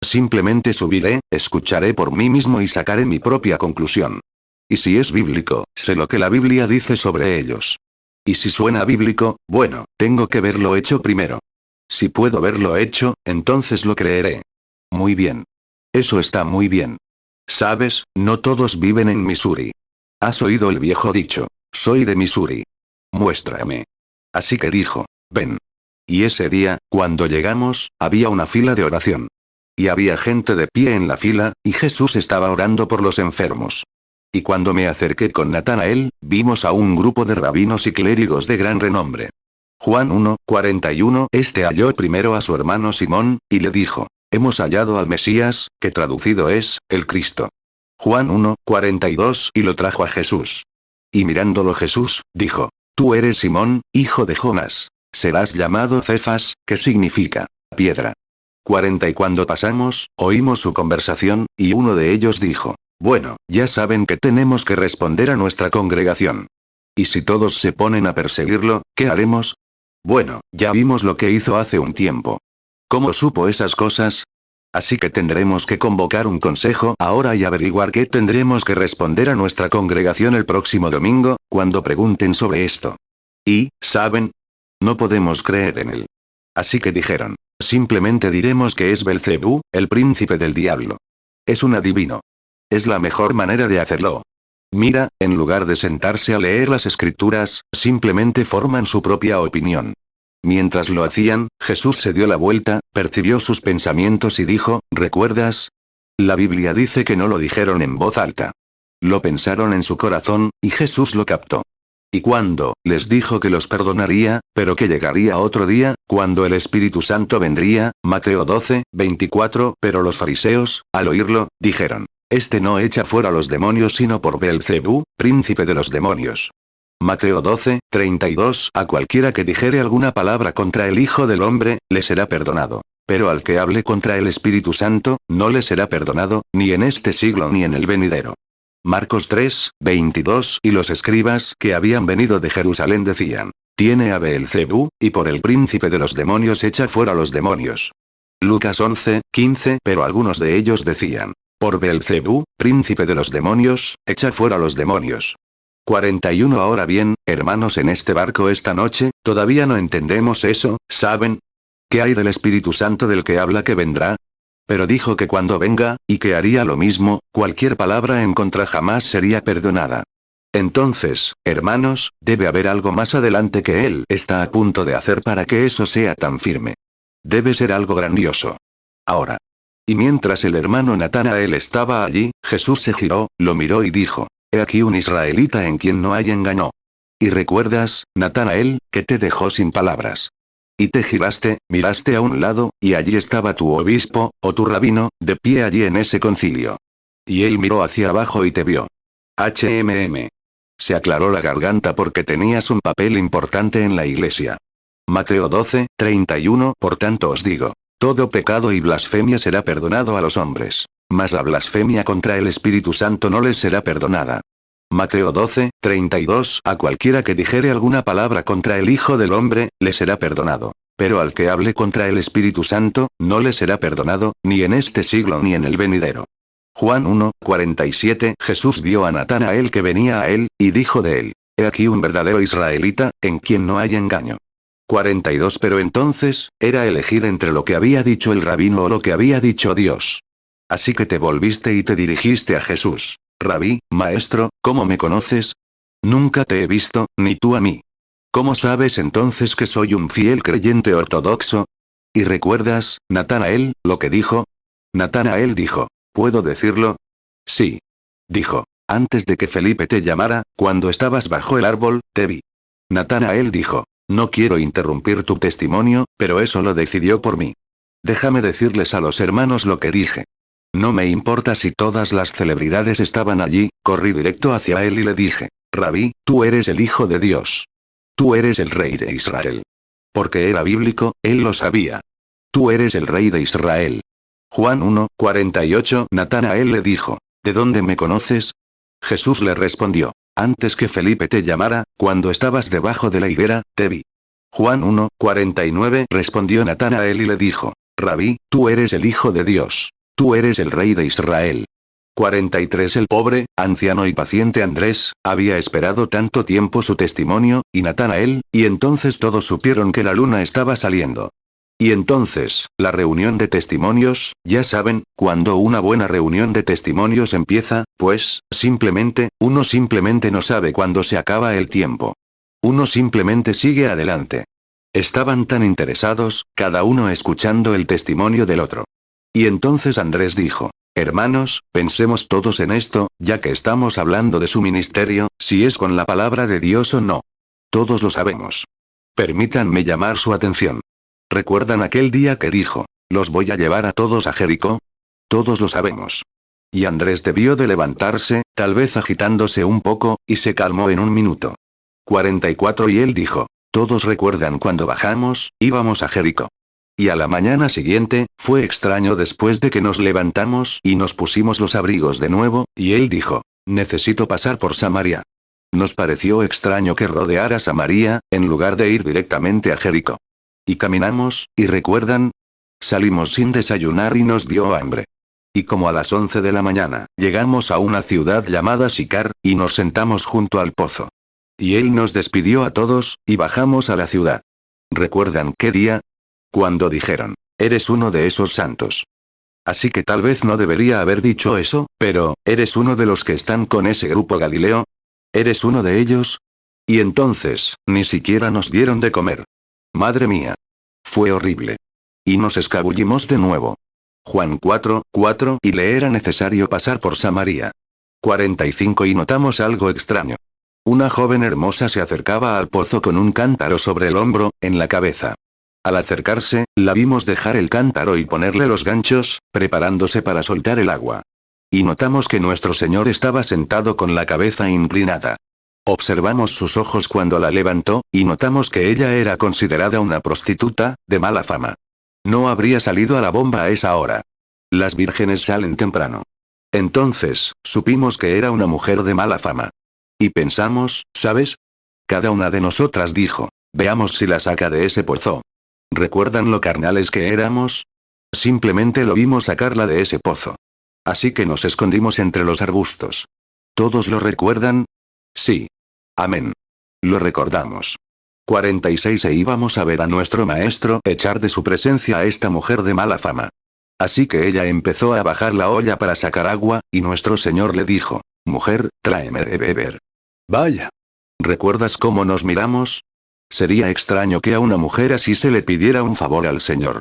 Simplemente subiré, escucharé por mí mismo y sacaré mi propia conclusión. Y si es bíblico, sé lo que la Biblia dice sobre ellos. Y si suena bíblico, bueno, tengo que verlo hecho primero. Si puedo verlo hecho, entonces lo creeré. Muy bien. Eso está muy bien. Sabes, no todos viven en Missouri. ¿Has oído el viejo dicho? Soy de Missouri. Muéstrame. Así que dijo, ven. Y ese día, cuando llegamos, había una fila de oración. Y había gente de pie en la fila, y Jesús estaba orando por los enfermos. Y cuando me acerqué con Natanael, vimos a un grupo de rabinos y clérigos de gran renombre. Juan 1:41. Este halló primero a su hermano Simón, y le dijo: hemos hallado al Mesías, que traducido es, el Cristo. Juan 1:42. Y lo trajo a Jesús. Y mirándolo Jesús, dijo: tú eres Simón, hijo de Jonás. Serás llamado Cefas, que significa piedra. 40. Y cuando pasamos, oímos su conversación, y uno de ellos dijo: bueno, ya saben que tenemos que responder a nuestra congregación. ¿Y si todos se ponen a perseguirlo, qué haremos? Bueno, ya vimos lo que hizo hace un tiempo. ¿Cómo supo esas cosas? Así que tendremos que convocar un consejo ahora y averiguar qué tendremos que responder a nuestra congregación el próximo domingo, cuando pregunten sobre esto. Y, ¿saben? No podemos creer en él. Así que dijeron: simplemente diremos que es Belcebú, el príncipe del diablo. Es un adivino. Es la mejor manera de hacerlo. Mira, en lugar de sentarse a leer las escrituras, simplemente forman su propia opinión. Mientras lo hacían, Jesús se dio la vuelta, percibió sus pensamientos y dijo: ¿recuerdas? La Biblia dice que no lo dijeron en voz alta. Lo pensaron en su corazón, y Jesús lo captó. Y cuando les dijo que los perdonaría, pero que llegaría otro día, cuando el Espíritu Santo vendría, Mateo 12:24. Pero los fariseos, al oírlo, dijeron: este no echa fuera los demonios sino por Belcebú, príncipe de los demonios. Mateo 12:32. A cualquiera que dijere alguna palabra contra el Hijo del Hombre, le será perdonado. Pero al que hable contra el Espíritu Santo, no le será perdonado, ni en este siglo ni en el venidero. Marcos 3:22. Y los escribas que habían venido de Jerusalén decían: tiene a Belcebú, y por el príncipe de los demonios echa fuera los demonios. Lucas 11:15. Pero algunos de ellos decían: por Belcebú, príncipe de los demonios, echa fuera los demonios. 41. Ahora bien, hermanos, en este barco esta noche, todavía no entendemos eso, ¿saben? ¿Qué hay del Espíritu Santo del que habla que vendrá? Pero dijo que cuando venga, y que haría lo mismo, cualquier palabra en contra jamás sería perdonada. Entonces, hermanos, debe haber algo más adelante que él está a punto de hacer para que eso sea tan firme. Debe ser algo grandioso. Ahora. Y mientras el hermano Natanael estaba allí, Jesús se giró, lo miró y dijo: he aquí un israelita en quien no hay engaño. Y recuerdas, Natanael, que te dejó sin palabras. Y te giraste, miraste a un lado, y allí estaba tu obispo, o tu rabino, de pie allí en ese concilio. Y él miró hacia abajo y te vio. Se aclaró la garganta porque tenías un papel importante en la iglesia. Mateo 12:31. Por tanto os digo: todo pecado y blasfemia será perdonado a los hombres, mas la blasfemia contra el Espíritu Santo no les será perdonada. Mateo 12:32. A cualquiera que dijere alguna palabra contra el Hijo del Hombre, le será perdonado. Pero al que hable contra el Espíritu Santo, no le será perdonado, ni en este siglo ni en el venidero. Juan 1:47. Jesús vio a Natanael que venía a él, y dijo de él: he aquí un verdadero israelita, en quien no hay engaño. 42. Pero entonces, era elegir entre lo que había dicho el rabino o lo que había dicho Dios. Así que te volviste y te dirigiste a Jesús: Rabí, maestro, ¿cómo me conoces? Nunca te he visto, ni tú a mí. ¿Cómo sabes entonces que soy un fiel creyente ortodoxo? ¿Y recuerdas, Natanael, lo que dijo? Natanael dijo: ¿puedo decirlo? Sí. Dijo: antes de que Felipe te llamara, cuando estabas bajo el árbol, te vi. Natanael dijo: no quiero interrumpir tu testimonio, pero eso lo decidió por mí. Déjame decirles a los hermanos lo que dije. No me importa si todas las celebridades estaban allí, corrí directo hacia él y le dije: Rabí, tú eres el Hijo de Dios. Tú eres el Rey de Israel. Porque era bíblico, él lo sabía. Tú eres el Rey de Israel. Juan 1:48. Natanael le dijo: ¿de dónde me conoces? Jesús le respondió: antes que Felipe te llamara, cuando estabas debajo de la higuera, te vi. Juan 1:49. Respondió Natanael y le dijo: Rabí, tú eres el Hijo de Dios. Tú eres el Rey de Israel. 43. El pobre, anciano y paciente Andrés, había esperado tanto tiempo su testimonio, y Natanael, y entonces todos supieron que la luna estaba saliendo. Y entonces, la reunión de testimonios, ya saben, cuando una buena reunión de testimonios empieza, pues, uno simplemente no sabe cuándo se acaba el tiempo. Uno simplemente sigue adelante. Estaban tan interesados, cada uno escuchando el testimonio del otro. Y entonces Andrés dijo: Hermanos, pensemos todos en esto, ya que estamos hablando de su ministerio, si es con la palabra de Dios o no. Todos lo sabemos. Permítanme llamar su atención. ¿Recuerdan aquel día que dijo, los voy a llevar a todos a Jericó? Todos lo sabemos. Y Andrés debió de levantarse, tal vez agitándose un poco, y se calmó en un minuto. 44 y él dijo, todos recuerdan cuando bajamos, íbamos a Jericó. Y a la mañana siguiente, fue extraño después de que nos levantamos y nos pusimos los abrigos de nuevo, y él dijo, necesito pasar por Samaria. Nos pareció extraño que rodeara Samaria, en lugar de ir directamente a Jericó. Y caminamos, y recuerdan, salimos sin desayunar y nos dio hambre. Y como a las 11 de la mañana, llegamos a una ciudad llamada Sicar, y nos sentamos junto al pozo. Y él nos despidió a todos, y bajamos a la ciudad. ¿Recuerdan qué día? Cuando dijeron, eres uno de esos santos. Así que tal vez no debería haber dicho eso, pero, ¿eres uno de los que están con ese grupo Galileo? ¿Eres uno de ellos? Y entonces, ni siquiera nos dieron de comer. Madre mía. Fue horrible. Y nos escabullimos de nuevo. Juan 4:4 y le era necesario pasar por Samaria. 45 y notamos algo extraño. Una joven hermosa se acercaba al pozo con un cántaro sobre el hombro, en la cabeza. Al acercarse, la vimos dejar el cántaro y ponerle los ganchos, preparándose para soltar el agua. Y notamos que nuestro Señor estaba sentado con la cabeza inclinada. Observamos sus ojos cuando la levantó, y notamos que ella era considerada una prostituta, de mala fama. No habría salido a la bomba a esa hora. Las vírgenes salen temprano. Entonces, supimos que era una mujer de mala fama. Y pensamos, ¿sabes? Cada una de nosotras dijo, veamos si la saca de ese pozo. ¿Recuerdan lo carnales que éramos? Simplemente lo vimos sacarla de ese pozo. Así que nos escondimos entre los arbustos. ¿Todos lo recuerdan? Sí. Amén. Lo recordamos. 46 e íbamos a ver a nuestro maestro echar de su presencia a esta mujer de mala fama. Así que ella empezó a bajar la olla para sacar agua, y nuestro Señor le dijo, mujer, tráeme de beber. Vaya. ¿Recuerdas cómo nos miramos? Sería extraño que a una mujer así se le pidiera un favor al Señor.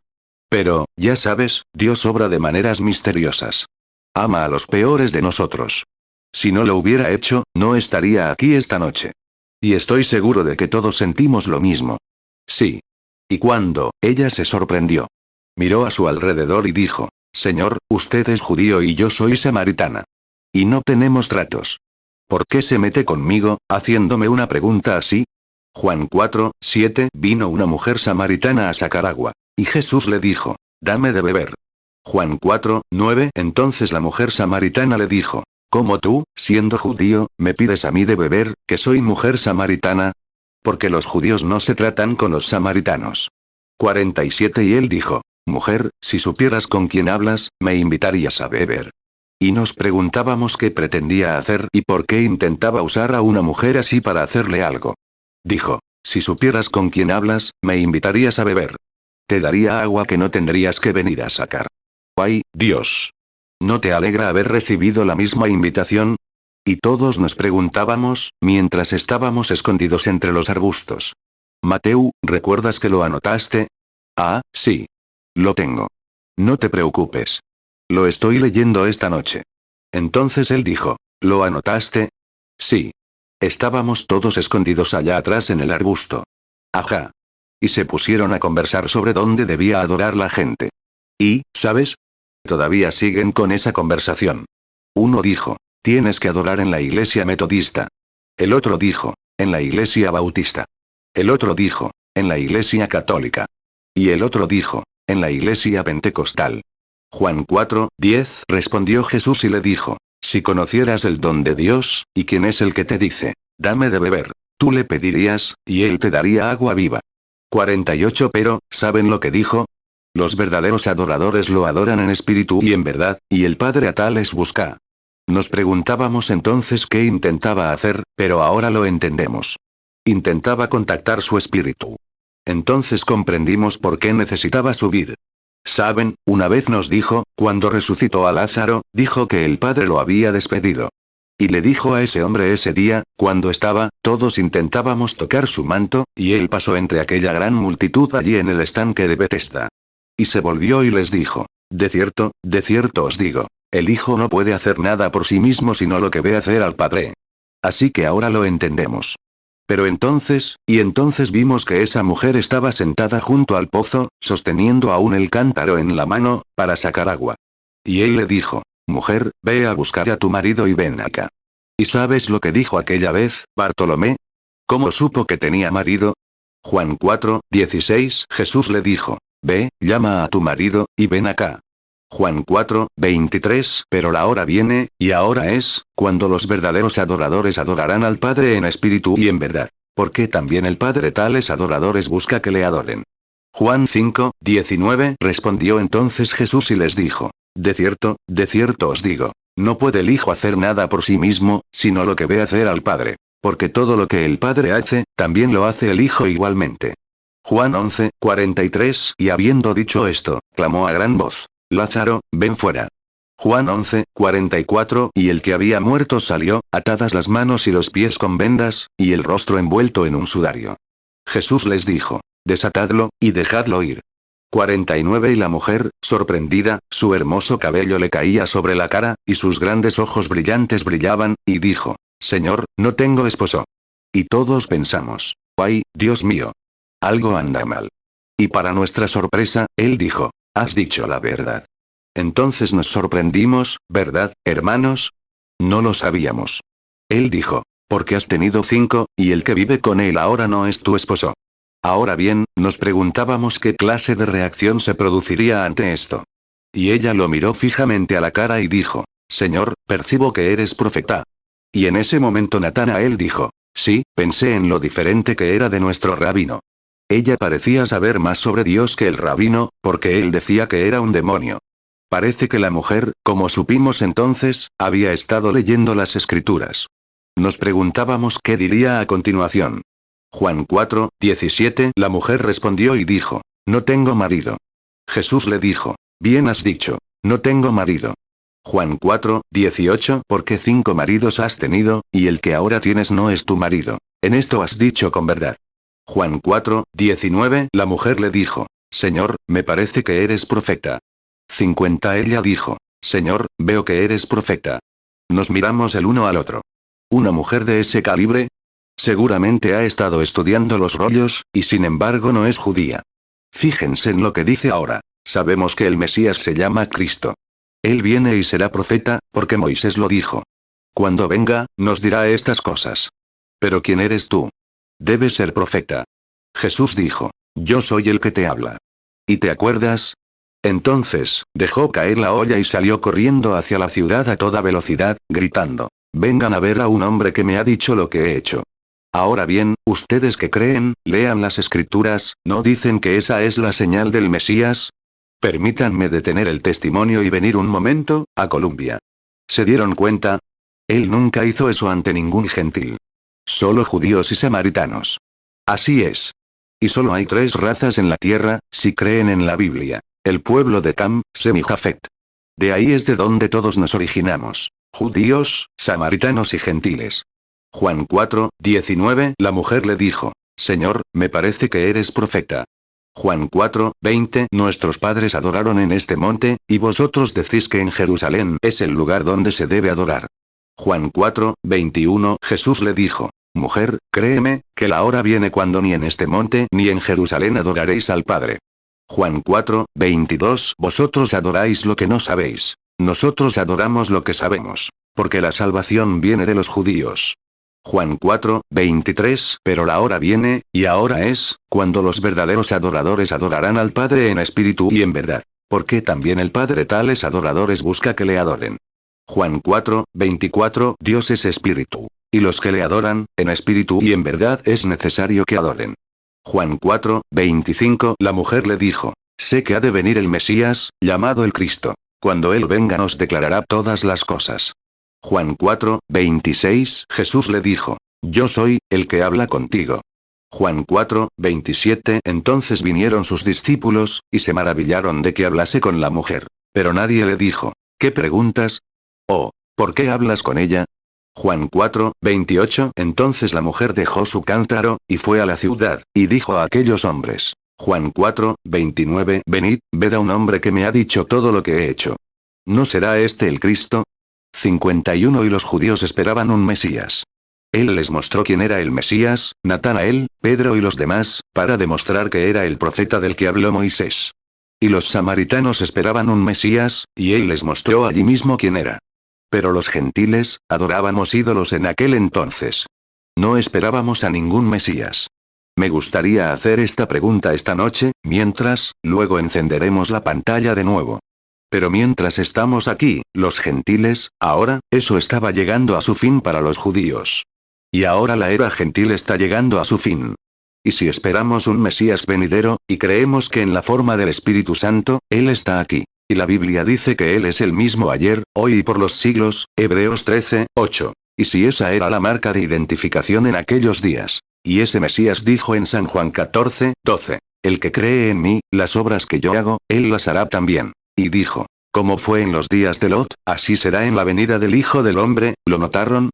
Pero, ya sabes, Dios obra de maneras misteriosas. Ama a los peores de nosotros. Si no lo hubiera hecho, no estaría aquí esta noche. Y estoy seguro de que todos sentimos lo mismo. Sí. Y cuando, ella se sorprendió. Miró a su alrededor y dijo, Señor, usted es judío y yo soy samaritana. Y no tenemos tratos. ¿Por qué se mete conmigo, haciéndome una pregunta así? Juan 4:7 vino una mujer samaritana a sacar agua. Y Jesús le dijo, dame de beber. Juan 4:9 entonces la mujer samaritana le dijo, ¿cómo tú, siendo judío, me pides a mí de beber, que soy mujer samaritana? Porque los judíos no se tratan con los samaritanos. 47 y él dijo, mujer, si supieras con quién hablas, me invitarías a beber. Y nos preguntábamos qué pretendía hacer y por qué intentaba usar a una mujer así para hacerle algo. Dijo, si supieras con quién hablas, me invitarías a beber. Te daría agua que no tendrías que venir a sacar. ¡Ay, Dios! ¿No te alegra haber recibido la misma invitación? Y todos nos preguntábamos, mientras estábamos escondidos entre los arbustos. Mateo, ¿recuerdas que lo anotaste? Ah, sí. Lo tengo. No te preocupes. Lo estoy leyendo esta noche. Entonces él dijo, ¿lo anotaste? Sí. Estábamos todos escondidos allá atrás en el arbusto. Ajá. Y se pusieron a conversar sobre dónde debía adorar la gente. Y, ¿sabes? Todavía siguen con esa conversación. Uno dijo, tienes que adorar en la iglesia metodista. El otro dijo, en la iglesia bautista. El otro dijo, en la iglesia católica. Y el otro dijo, en la iglesia pentecostal. Juan 4:10 respondió Jesús y le dijo, si conocieras el don de Dios, y quién es el que te dice, dame de beber, tú le pedirías, y él te daría agua viva. 48 pero, ¿saben lo que dijo? Los verdaderos adoradores lo adoran en espíritu y en verdad, y el Padre a tales busca. Nos preguntábamos entonces qué intentaba hacer, pero ahora lo entendemos. Intentaba contactar su espíritu. Entonces comprendimos por qué necesitaba subir. Saben, una vez nos dijo, cuando resucitó a Lázaro, dijo que el Padre lo había despedido. Y le dijo a ese hombre ese día, cuando estaba, todos intentábamos tocar su manto, y él pasó entre aquella gran multitud allí en el estanque de Betesda. Y se volvió y les dijo, de cierto os digo, El Hijo no puede hacer nada por sí mismo sino lo que ve hacer al Padre. Así que ahora lo entendemos. Pero entonces vimos que esa mujer estaba sentada junto al pozo, sosteniendo aún el cántaro en la mano, para sacar agua. Y él le dijo, mujer, ve a buscar a tu marido y ven acá. ¿Y sabes lo que dijo aquella vez, Bartolomé? ¿Cómo supo que tenía marido? Juan 4:16 Jesús le dijo, ve, llama a tu marido, y ven acá. Juan 4:23 Pero la hora viene, y ahora es, cuando los verdaderos adoradores adorarán al Padre en espíritu y en verdad. Porque también el Padre tales adoradores busca que le adoren. Juan 5:19 Respondió entonces Jesús y les dijo, de cierto os digo, no puede el Hijo hacer nada por sí mismo, sino lo que ve hacer al Padre. Porque todo lo que el Padre hace, también lo hace el Hijo igualmente. Juan 11:43 Y habiendo dicho esto, clamó a gran voz, Lázaro, ven fuera. Juan 11:44 Y el que había muerto salió, atadas las manos y los pies con vendas, y el rostro envuelto en un sudario. Jesús les dijo, desatadlo, y dejadlo ir. 49 Y la mujer, sorprendida, su hermoso cabello le caía sobre la cara, y sus grandes ojos brillantes brillaban, y dijo, Señor, no tengo esposo. Y todos pensamos, ay, Dios mío. Algo anda mal. Y para nuestra sorpresa, él dijo, has dicho la verdad. Entonces nos sorprendimos, ¿verdad, hermanos? No lo sabíamos. Él dijo, porque has tenido 5, y el que vive con él ahora no es tu esposo. Ahora bien, nos preguntábamos qué clase de reacción se produciría ante esto. Y ella lo miró fijamente a la cara y dijo, Señor, percibo que eres profeta. Y en ese momento Natanael dijo, sí, pensé en lo diferente que era de nuestro rabino. Ella parecía saber más sobre Dios que el rabino, porque él decía que era un demonio. Parece que la mujer, como supimos entonces, había estado leyendo las escrituras. Nos preguntábamos qué diría a continuación. Juan 4:17 La mujer respondió y dijo, no tengo marido. Jesús le dijo, bien has dicho, no tengo marido. Juan 4:18 Porque 5 maridos has tenido, y el que ahora tienes no es tu marido. En esto has dicho con verdad. Juan 4:19 La mujer le dijo, Señor, me parece que eres profeta. 50 Ella dijo, Señor, veo que eres profeta. Nos miramos el uno al otro. ¿Una mujer de ese calibre? Seguramente ha estado estudiando los rollos, y sin embargo no es judía. Fíjense en lo que dice ahora. Sabemos que el Mesías se llama Cristo. Él viene y será profeta, porque Moisés lo dijo. Cuando venga, nos dirá estas cosas. Pero ¿quién eres tú? Debes ser profeta. Jesús dijo, yo soy el que te habla. ¿Y te acuerdas? Entonces, dejó caer la olla y salió corriendo hacia la ciudad a toda velocidad, gritando, vengan a ver a un hombre que me ha dicho lo que he hecho. Ahora bien, ustedes que creen, lean las escrituras, ¿no dicen que esa es la señal del Mesías? Permítanme detener el testimonio y venir un momento, a Columbia. ¿Se dieron cuenta? Él nunca hizo eso ante ningún gentil. Solo judíos y samaritanos. Así es. Y solo hay 3 razas en la tierra, si creen en la Biblia. El pueblo de Cam, Sem y Jafet. De ahí es de donde todos nos originamos. Judíos, samaritanos y gentiles. Juan 4:19 La mujer le dijo, Señor, me parece que eres profeta. Juan 4:20 Nuestros padres adoraron en este monte, y vosotros decís que en Jerusalén es el lugar donde se debe adorar. Juan 4:21 Jesús le dijo, Mujer, créeme, que la hora viene cuando ni en este monte ni en Jerusalén adoraréis al Padre. Juan 4:22 Vosotros adoráis lo que no sabéis. Nosotros adoramos lo que sabemos, porque la salvación viene de los judíos. Juan 4:23 Pero la hora viene, y ahora es, cuando los verdaderos adoradores adorarán al Padre en espíritu y en verdad. Porque también el Padre tales adoradores busca que le adoren. Juan 4:24 Dios es espíritu. Y los que le adoran, en espíritu y en verdad es necesario que adoren. Juan 4:25 La mujer le dijo, sé que ha de venir el Mesías, llamado el Cristo. Cuando él venga nos declarará todas las cosas. Juan 4:26 Jesús le dijo, yo soy, el que habla contigo. Juan 4:27 Entonces vinieron sus discípulos, y se maravillaron de que hablase con la mujer. Pero nadie le dijo, ¿qué preguntas? Oh, ¿por qué hablas con ella? Juan 4:28 Entonces la mujer dejó su cántaro, y fue a la ciudad, y dijo a aquellos hombres. Juan 4:29 Venid, ved a un hombre que me ha dicho todo lo que he hecho. ¿No será este el Cristo? 51 Y los judíos esperaban un Mesías. Él les mostró quién era el Mesías, Natanael, Pedro y los demás, para demostrar que era el profeta del que habló Moisés. Y los samaritanos esperaban un Mesías, y él les mostró allí mismo quién era. Pero los gentiles, adorábamos ídolos en aquel entonces. No esperábamos a ningún Mesías. Me gustaría hacer esta pregunta esta noche, mientras, luego encenderemos la pantalla de nuevo. Pero mientras estamos aquí, los gentiles, ahora, eso estaba llegando a su fin para los judíos. Y ahora la era gentil está llegando a su fin. Y si esperamos un Mesías venidero, y creemos que en la forma del Espíritu Santo, Él está aquí. Y la Biblia dice que Él es el mismo ayer, hoy y por los siglos, Hebreos 13, 8. Y si esa era la marca de identificación en aquellos días. Y ese Mesías dijo en San Juan 14, 12. El que cree en mí, las obras que yo hago, Él las hará también. Y dijo, como fue en los días de Lot, así será en la venida del Hijo del Hombre, ¿lo notaron?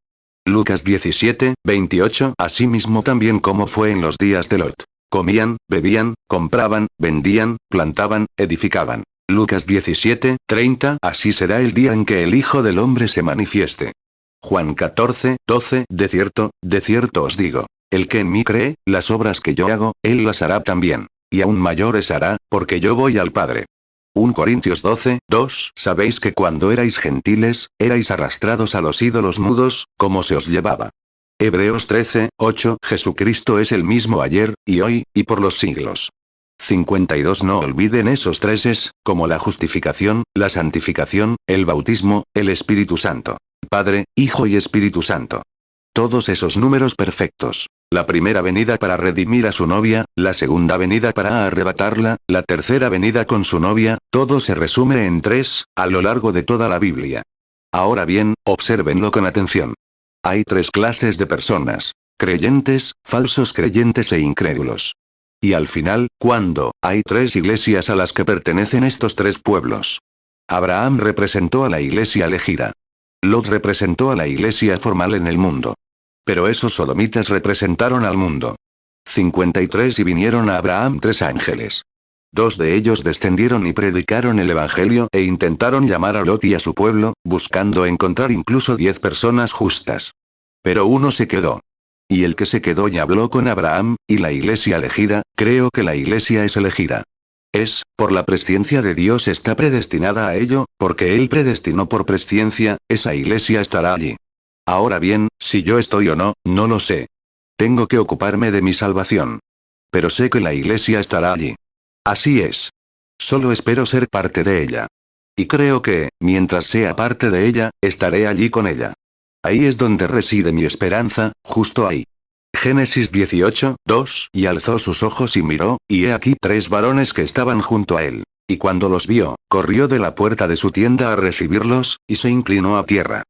Lucas 17, 28. Asimismo también como fue en los días de Lot. Comían, bebían, compraban, vendían, plantaban, edificaban. Lucas 17, 30. Así será el día en que el Hijo del Hombre se manifieste. Juan 14, 12. De cierto os digo. El que en mí cree, las obras que yo hago, él las hará también. Y aún mayores hará, porque yo voy al Padre. 1 Corintios 12, 2. Sabéis que cuando erais gentiles, erais arrastrados a los ídolos mudos, como se os llevaba. Hebreos 13, 8. Jesucristo es el mismo ayer, y hoy, y por los siglos. 52. No olviden esos treses, como la justificación, la santificación, el bautismo, el Espíritu Santo. Padre, Hijo y Espíritu Santo. Todos esos números perfectos. La primera venida para redimir a su novia, la segunda venida para arrebatarla, la tercera venida con su novia, todo se resume en 3, a lo largo de toda la Biblia. Ahora bien, obsérvenlo con atención. Hay 3 clases de personas: creyentes, falsos creyentes e incrédulos. Y al final, ¿cuándo? Hay 3 iglesias a las que pertenecen estos 3 pueblos. Abraham representó a la iglesia elegida. Lot representó a la iglesia formal en el mundo. Pero esos sodomitas representaron al mundo. 53 Y vinieron a Abraham 3 ángeles. 2 de ellos descendieron y predicaron el evangelio e intentaron llamar a Lot y a su pueblo, buscando encontrar incluso 10 personas justas. Pero uno se quedó. Y el que se quedó y habló con Abraham, y la iglesia elegida, creo que la iglesia es elegida. Por la presciencia de Dios está predestinada a ello, porque Él predestinó por presciencia, esa iglesia estará allí. Ahora bien, si yo estoy o no, no lo sé. Tengo que ocuparme de mi salvación. Pero sé que la iglesia estará allí. Así es. Solo espero ser parte de ella. Y creo que, mientras sea parte de ella, estaré allí con ella. Ahí es donde reside mi esperanza, justo ahí. Génesis 18, 2. Y alzó sus ojos y miró, y he aquí 3 varones que estaban junto a él. Y cuando los vio, corrió de la puerta de su tienda a recibirlos, y se inclinó a tierra.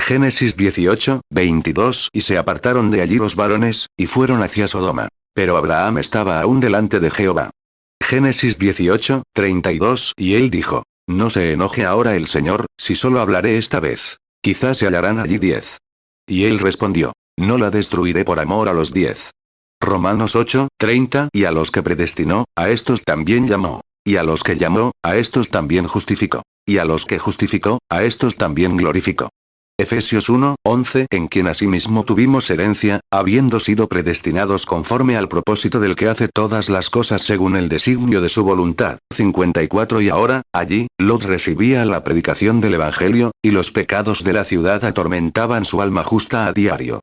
Génesis 18, 22. Y se apartaron de allí los varones, y fueron hacia Sodoma. Pero Abraham estaba aún delante de Jehová. Génesis 18, 32. Y él dijo, no se enoje ahora el Señor, si solo hablaré esta vez. Quizás se hallarán allí 10. Y él respondió, no la destruiré por amor a los 10. Romanos 8, 30. Y a los que predestinó, a estos también llamó. Y a los que llamó, a estos también justificó. Y a los que justificó, a estos también glorificó. Efesios 1, 11. En quien asimismo tuvimos herencia, habiendo sido predestinados conforme al propósito del que hace todas las cosas según el designio de su voluntad. 54. Y ahora, allí, Lot recibía la predicación del Evangelio, y los pecados de la ciudad atormentaban su alma justa a diario.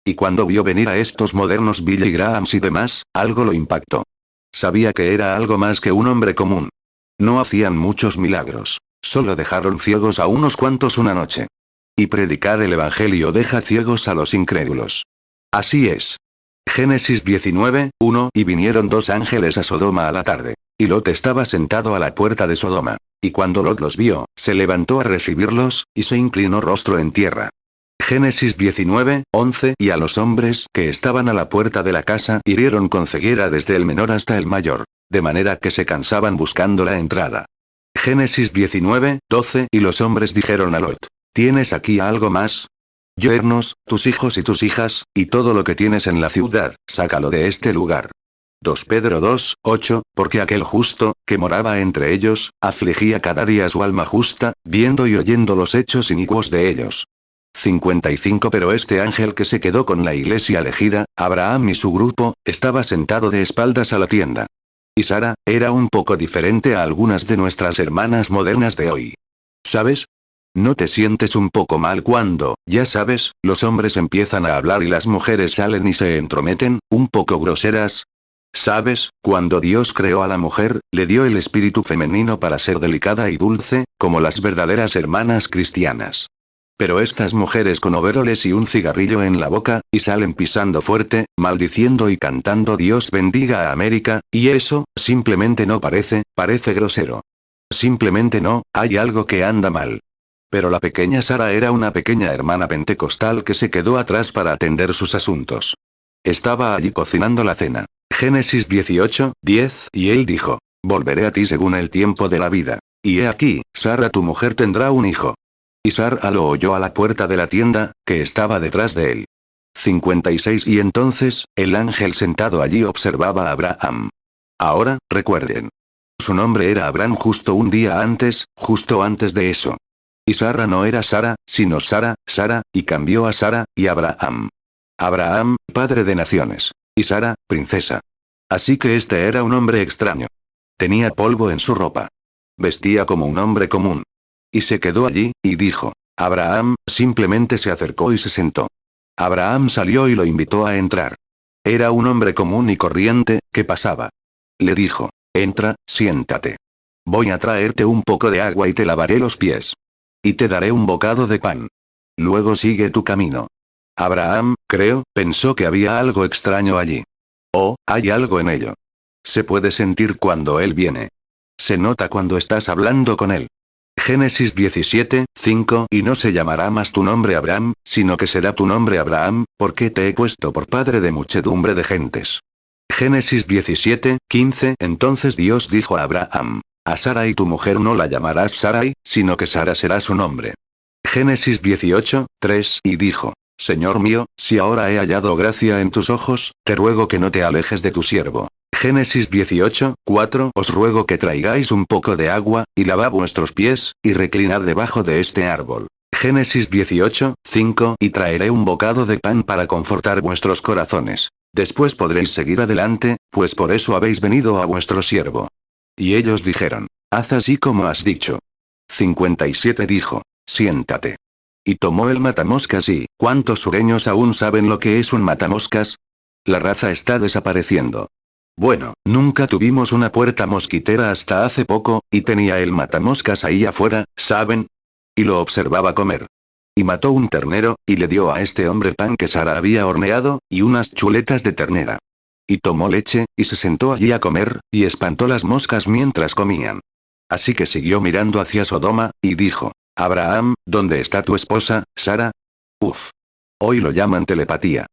Y cuando vio venir a estos modernos Billy Grahams y demás, algo lo impactó. Sabía que era algo más que un hombre común. No hacían muchos milagros. Solo dejaron ciegos a unos cuantos una noche. Y predicar el Evangelio deja ciegos a los incrédulos. Así es. Génesis 19, 1. Y vinieron 2 ángeles a Sodoma a la tarde. Y Lot estaba sentado a la puerta de Sodoma. Y cuando Lot los vio, se levantó a recibirlos, y se inclinó rostro en tierra. Génesis 19, 11. Y a los hombres que estaban a la puerta de la casa hirieron con ceguera desde el menor hasta el mayor. De manera que se cansaban buscando la entrada. Génesis 19, 12. Y los hombres dijeron a Lot, ¿tienes aquí algo más? Yernos, tus hijos y tus hijas, y todo lo que tienes en la ciudad, sácalo de este lugar. 2 Pedro 2, 8, porque aquel justo, que moraba entre ellos, afligía cada día su alma justa, viendo y oyendo los hechos inicuos de ellos. 55 Pero este ángel que se quedó con la iglesia elegida, Abraham y su grupo, estaba sentado de espaldas a la tienda. Y Sara, era un poco diferente a algunas de nuestras hermanas modernas de hoy. ¿Sabes? ¿No te sientes un poco mal cuando, ya sabes, los hombres empiezan a hablar y las mujeres salen y se entrometen, un poco groseras? ¿Sabes? Cuando Dios creó a la mujer, le dio el espíritu femenino para ser delicada y dulce, como las verdaderas hermanas cristianas. Pero estas mujeres con overoles y un cigarrillo en la boca, y salen pisando fuerte, maldiciendo y cantando Dios bendiga a América, y eso, simplemente no parece grosero. Simplemente no, hay algo que anda mal. Pero la pequeña Sara era una pequeña hermana pentecostal que se quedó atrás para atender sus asuntos. Estaba allí cocinando la cena. Génesis 18, 10, y él dijo: Volveré a ti según el tiempo de la vida. Y he aquí, Sara tu mujer tendrá un hijo. Y Sara lo oyó a la puerta de la tienda, que estaba detrás de él. 56 Y entonces, el ángel sentado allí observaba a Abraham. Ahora, recuerden. Su nombre era Abraham justo antes de eso. Y Sara no era Sara, sino Sara, y cambió a Sara, y Abraham. Abraham, padre de naciones. Y Sara, princesa. Así que este era un hombre extraño. Tenía polvo en su ropa. Vestía como un hombre común. Y se quedó allí, y dijo: Abraham, simplemente se acercó y se sentó. Abraham salió y lo invitó a entrar. Era un hombre común y corriente, que pasaba. Le dijo: Entra, siéntate. Voy a traerte un poco de agua y te lavaré los pies. Y te daré un bocado de pan. Luego sigue tu camino. Abraham, pensó que había algo extraño allí. Oh, hay algo en ello. Se puede sentir cuando él viene. Se nota cuando estás hablando con él. Génesis 17, 5 Y no se llamará más tu nombre Abraham, sino que será tu nombre Abraham, porque te he puesto por padre de muchedumbre de gentes. Génesis 17, 15 Entonces Dios dijo a Abraham: A Sarai tu mujer no la llamarás Sarai, sino que Sara será su nombre. Génesis 18, 3 Y dijo: Señor mío, si ahora he hallado gracia en tus ojos, te ruego que no te alejes de tu siervo. Génesis 18, 4 Os ruego que traigáis un poco de agua, y lavad vuestros pies, y reclinad debajo de este árbol. Génesis 18, 5 Y traeré un bocado de pan para confortar vuestros corazones. Después podréis seguir adelante, pues por eso habéis venido a vuestro siervo. Y ellos dijeron: Haz así como has dicho. 57 Dijo: Siéntate. Y tomó el matamoscas y, ¿cuántos sureños aún saben lo que es un matamoscas? La raza está desapareciendo. Bueno, nunca tuvimos una puerta mosquitera hasta hace poco, y tenía el matamoscas ahí afuera, ¿saben? Y lo observaba comer. Y mató un ternero, y le dio a este hombre pan que Sara había horneado, y unas chuletas de ternera. Y tomó leche, y se sentó allí a comer, y espantó las moscas mientras comían. Así que siguió mirando hacia Sodoma, y dijo: Abraham, ¿dónde está tu esposa, Sara? Uf. Hoy lo llaman telepatía.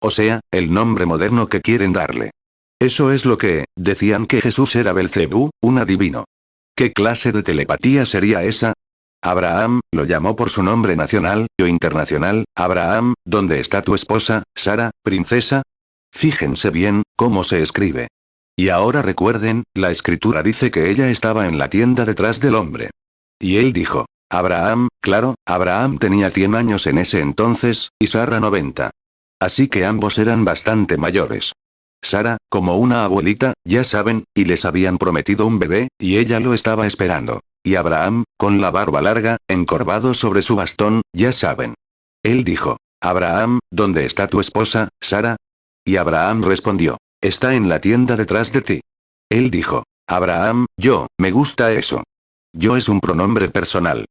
O sea, el nombre moderno que quieren darle. Eso es lo que, decían que Jesús era Belcebú, un adivino. ¿Qué clase de telepatía sería esa? Abraham, lo llamó por su nombre nacional, o internacional: Abraham, ¿dónde está tu esposa, Sara, princesa? Fíjense bien, cómo se escribe. Y ahora recuerden, la escritura dice que ella estaba en la tienda detrás del hombre. Y él dijo: Abraham, claro, Abraham tenía 100 años en ese entonces, y Sara 90. Así que ambos eran bastante mayores. Sara, como una abuelita, ya saben, y les habían prometido un bebé, y ella lo estaba esperando. Y Abraham, con la barba larga, encorvado sobre su bastón, ya saben. Él dijo: Abraham, ¿dónde está tu esposa, Sara? Y Abraham respondió: Está en la tienda detrás de ti. Él dijo: Abraham, me gusta eso. Yo es un pronombre personal.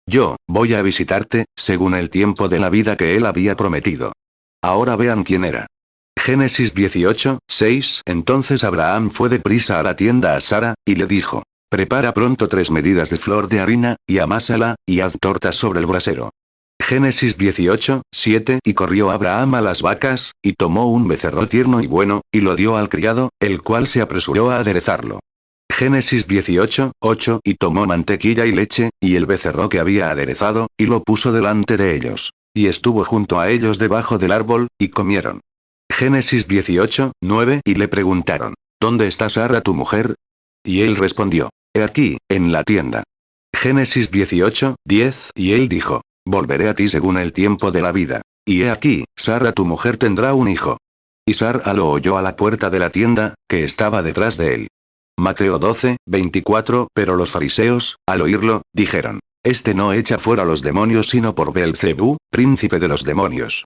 Yo, voy a visitarte, según el tiempo de la vida que él había prometido. Ahora vean quién era. Génesis 18, 6 Entonces Abraham fue deprisa a la tienda a Sara, y le dijo: Prepara pronto 3 medidas de flor de harina, y amásala, y haz tortas sobre el brasero. Génesis 18, 7 Y corrió Abraham a las vacas, y tomó un becerro tierno y bueno, y lo dio al criado, el cual se apresuró a aderezarlo. Génesis 18, 8 Y tomó mantequilla y leche, y el becerro que había aderezado, y lo puso delante de ellos. Y estuvo junto a ellos debajo del árbol, y comieron. Génesis 18, 9 Y le preguntaron: ¿dónde está Sara tu mujer? Y él respondió, he aquí, en la tienda. Génesis 18, 10, y él dijo, volveré a ti según el tiempo de la vida. Y he aquí, Sara tu mujer tendrá un hijo. Y Sara lo oyó a la puerta de la tienda, que estaba detrás de él. Mateo 12, 24, pero los fariseos, al oírlo, dijeron, este no echa fuera los demonios sino por Beelzebú, príncipe de los demonios.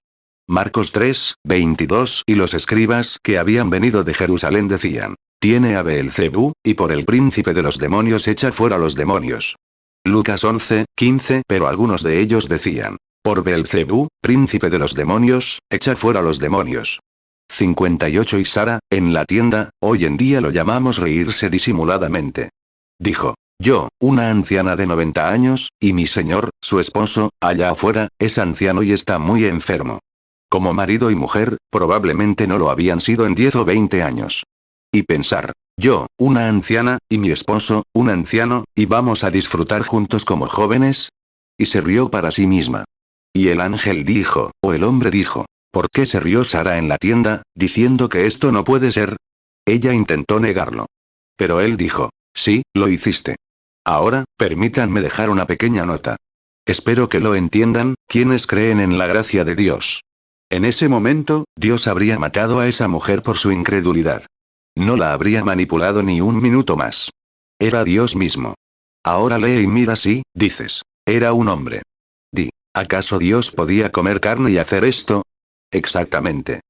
Marcos 3, 22, y los escribas que habían venido de Jerusalén decían, tiene a Beelzebú, y por el príncipe de los demonios echa fuera los demonios. Lucas 11, 15, pero algunos de ellos decían, por Beelzebú, príncipe de los demonios, echa fuera los demonios. 58 Y Sara, en la tienda, hoy en día lo llamamos reírse disimuladamente. Dijo, yo, una anciana de 90 años, y mi señor, su esposo, allá afuera, es anciano y está muy enfermo. Como marido y mujer, probablemente no lo habían sido en 10 o 20 años. Y pensar, yo, una anciana, y mi esposo, un anciano, y vamos a disfrutar juntos como jóvenes. Y se rió para sí misma. Y el ángel dijo, o el hombre dijo, ¿por qué se rió Sara en la tienda, diciendo que esto no puede ser? Ella intentó negarlo. Pero él dijo, sí, lo hiciste. Ahora, permítanme dejar una pequeña nota. Espero que lo entiendan, quienes creen en la gracia de Dios. En ese momento, Dios habría matado a esa mujer por su incredulidad. No la habría manipulado ni un minuto más. Era Dios mismo. Ahora lee y mira si, dices, era un hombre. Di, ¿acaso Dios podía comer carne y hacer esto? Exactamente.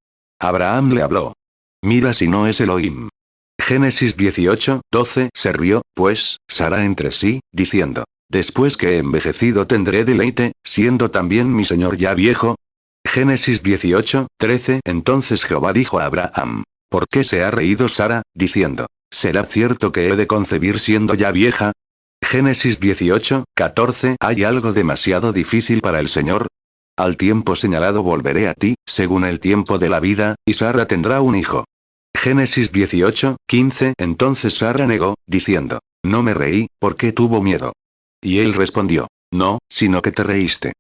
Abraham le habló. Mira si no es Elohim. Génesis 18, 12, se rió, pues, Sara entre sí, diciendo, después que he envejecido tendré deleite, siendo también mi señor ya viejo. Génesis 18, 13, entonces Jehová dijo a Abraham, ¿por qué se ha reído Sara, diciendo, ¿será cierto que he de concebir siendo ya vieja? Génesis 18, 14, ¿hay algo demasiado difícil para el Señor? Al tiempo señalado volveré a ti, según el tiempo de la vida, y Sara tendrá un hijo. Génesis 18, 15, entonces Sara negó, diciendo, no me reí, porque tuvo miedo. Y él respondió, no, sino que te reíste.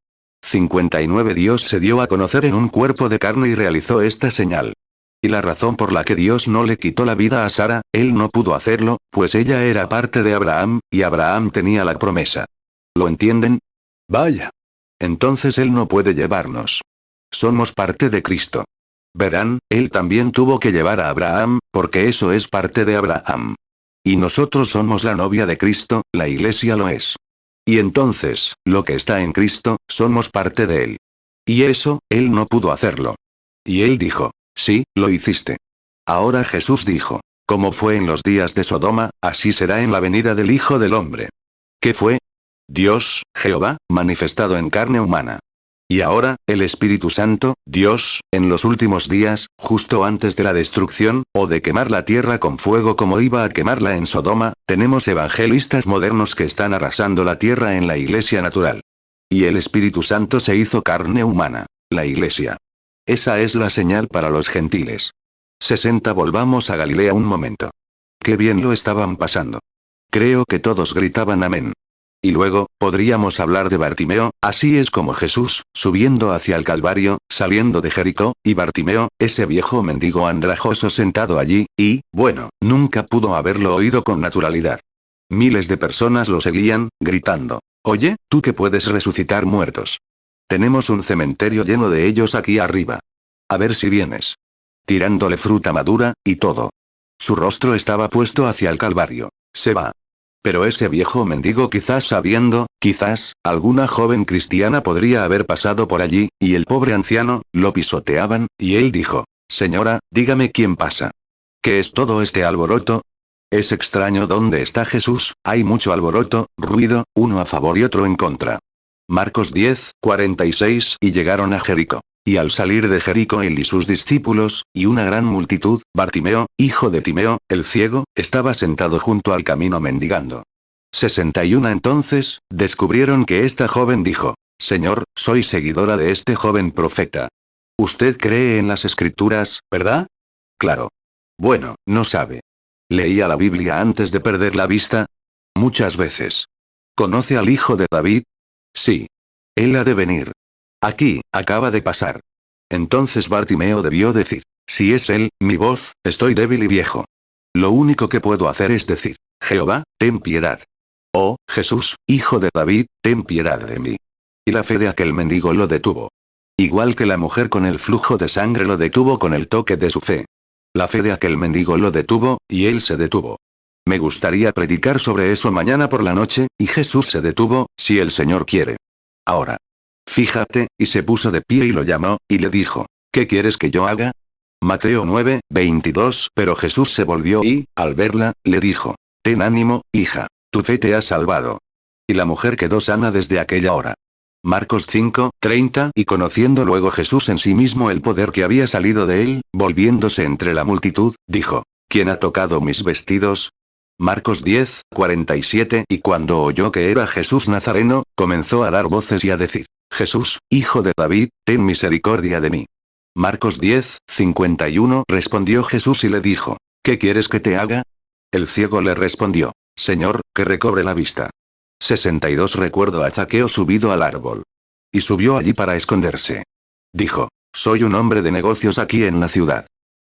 59 Dios se dio a conocer en un cuerpo de carne y realizó esta señal. Y la razón por la que Dios no le quitó la vida a Sara, él no pudo hacerlo, pues ella era parte de Abraham, y Abraham tenía la promesa. ¿Lo entienden? Vaya. Entonces él no puede llevarnos. Somos parte de Cristo. Verán, él también tuvo que llevar a Abraham, porque eso es parte de Abraham. Y nosotros somos la novia de Cristo, la iglesia lo es. Y entonces, lo que está en Cristo, somos parte de él. Y eso, él no pudo hacerlo. Y él dijo, sí, lo hiciste. Ahora Jesús dijo, como fue en los días de Sodoma, así será en la venida del Hijo del Hombre. ¿Qué fue? Dios, Jehová, manifestado en carne humana. Y ahora, el Espíritu Santo, Dios, en los últimos días, justo antes de la destrucción, o de quemar la tierra con fuego como iba a quemarla en Sodoma, tenemos evangelistas modernos que están arrasando la tierra en la iglesia natural. Y el Espíritu Santo se hizo carne humana, la iglesia. Esa es la señal para los gentiles. 60 Volvamos a Galilea un momento. Qué bien lo estaban pasando. Creo que todos gritaban amén. Y luego, podríamos hablar de Bartimeo, así es como Jesús, subiendo hacia el Calvario, saliendo de Jericó, y Bartimeo, ese viejo mendigo andrajoso sentado allí, y, bueno, nunca pudo haberlo oído con naturalidad. Miles de personas lo seguían, gritando, oye, tú que puedes resucitar muertos. Tenemos un cementerio lleno de ellos aquí arriba. A ver si vienes. Tirándole fruta madura, y todo. Su rostro estaba puesto hacia el Calvario. Se va. Pero ese viejo mendigo quizás sabiendo, quizás, alguna joven cristiana podría haber pasado por allí, y el pobre anciano, lo pisoteaban, y él dijo, señora, dígame quién pasa. ¿Qué es todo este alboroto? Es extraño dónde está Jesús, hay mucho alboroto, ruido, uno a favor y otro en contra. Marcos 10, 46 y llegaron a Jericó. Y al salir de Jericó él y sus discípulos, y una gran multitud, Bartimeo, hijo de Timeo, el ciego, estaba sentado junto al camino mendigando. 61 Entonces, descubrieron que esta joven dijo, Señor, soy seguidora de este joven profeta. Usted cree en las escrituras, ¿verdad? Claro. Bueno, no sabe. ¿Leía la Biblia antes de perder la vista? Muchas veces. ¿Conoce al hijo de David? Sí. Él ha de venir. Aquí, acaba de pasar. Entonces Bartimeo debió decir, si es él, mi voz, estoy débil y viejo. Lo único que puedo hacer es decir, Jehová, ten piedad. Oh, Jesús, hijo de David, ten piedad de mí. Y la fe de aquel mendigo lo detuvo. Igual que la mujer con el flujo de sangre lo detuvo con el toque de su fe. La fe de aquel mendigo lo detuvo, y él se detuvo. Me gustaría predicar sobre eso mañana por la noche, y Jesús se detuvo, si el Señor quiere. Ahora. Fíjate, y se puso de pie y lo llamó, y le dijo, ¿qué quieres que yo haga? Mateo 9, 22. Pero Jesús se volvió y, al verla, le dijo, ten ánimo, hija, tu fe te ha salvado. Y la mujer quedó sana desde aquella hora. Marcos 5, 30. Y conociendo luego Jesús en sí mismo el poder que había salido de él, volviéndose entre la multitud, dijo, ¿quién ha tocado mis vestidos? Marcos 10, 47. Y cuando oyó que era Jesús Nazareno, comenzó a dar voces y a decir, Jesús, hijo de David, ten misericordia de mí. Marcos 10, 51. Respondió Jesús y le dijo, ¿qué quieres que te haga? El ciego le respondió, Señor, que recobre la vista. 62. Recuerdo a Zaqueo subido al árbol. Y subió allí para esconderse. Dijo, soy un hombre de negocios aquí en la ciudad.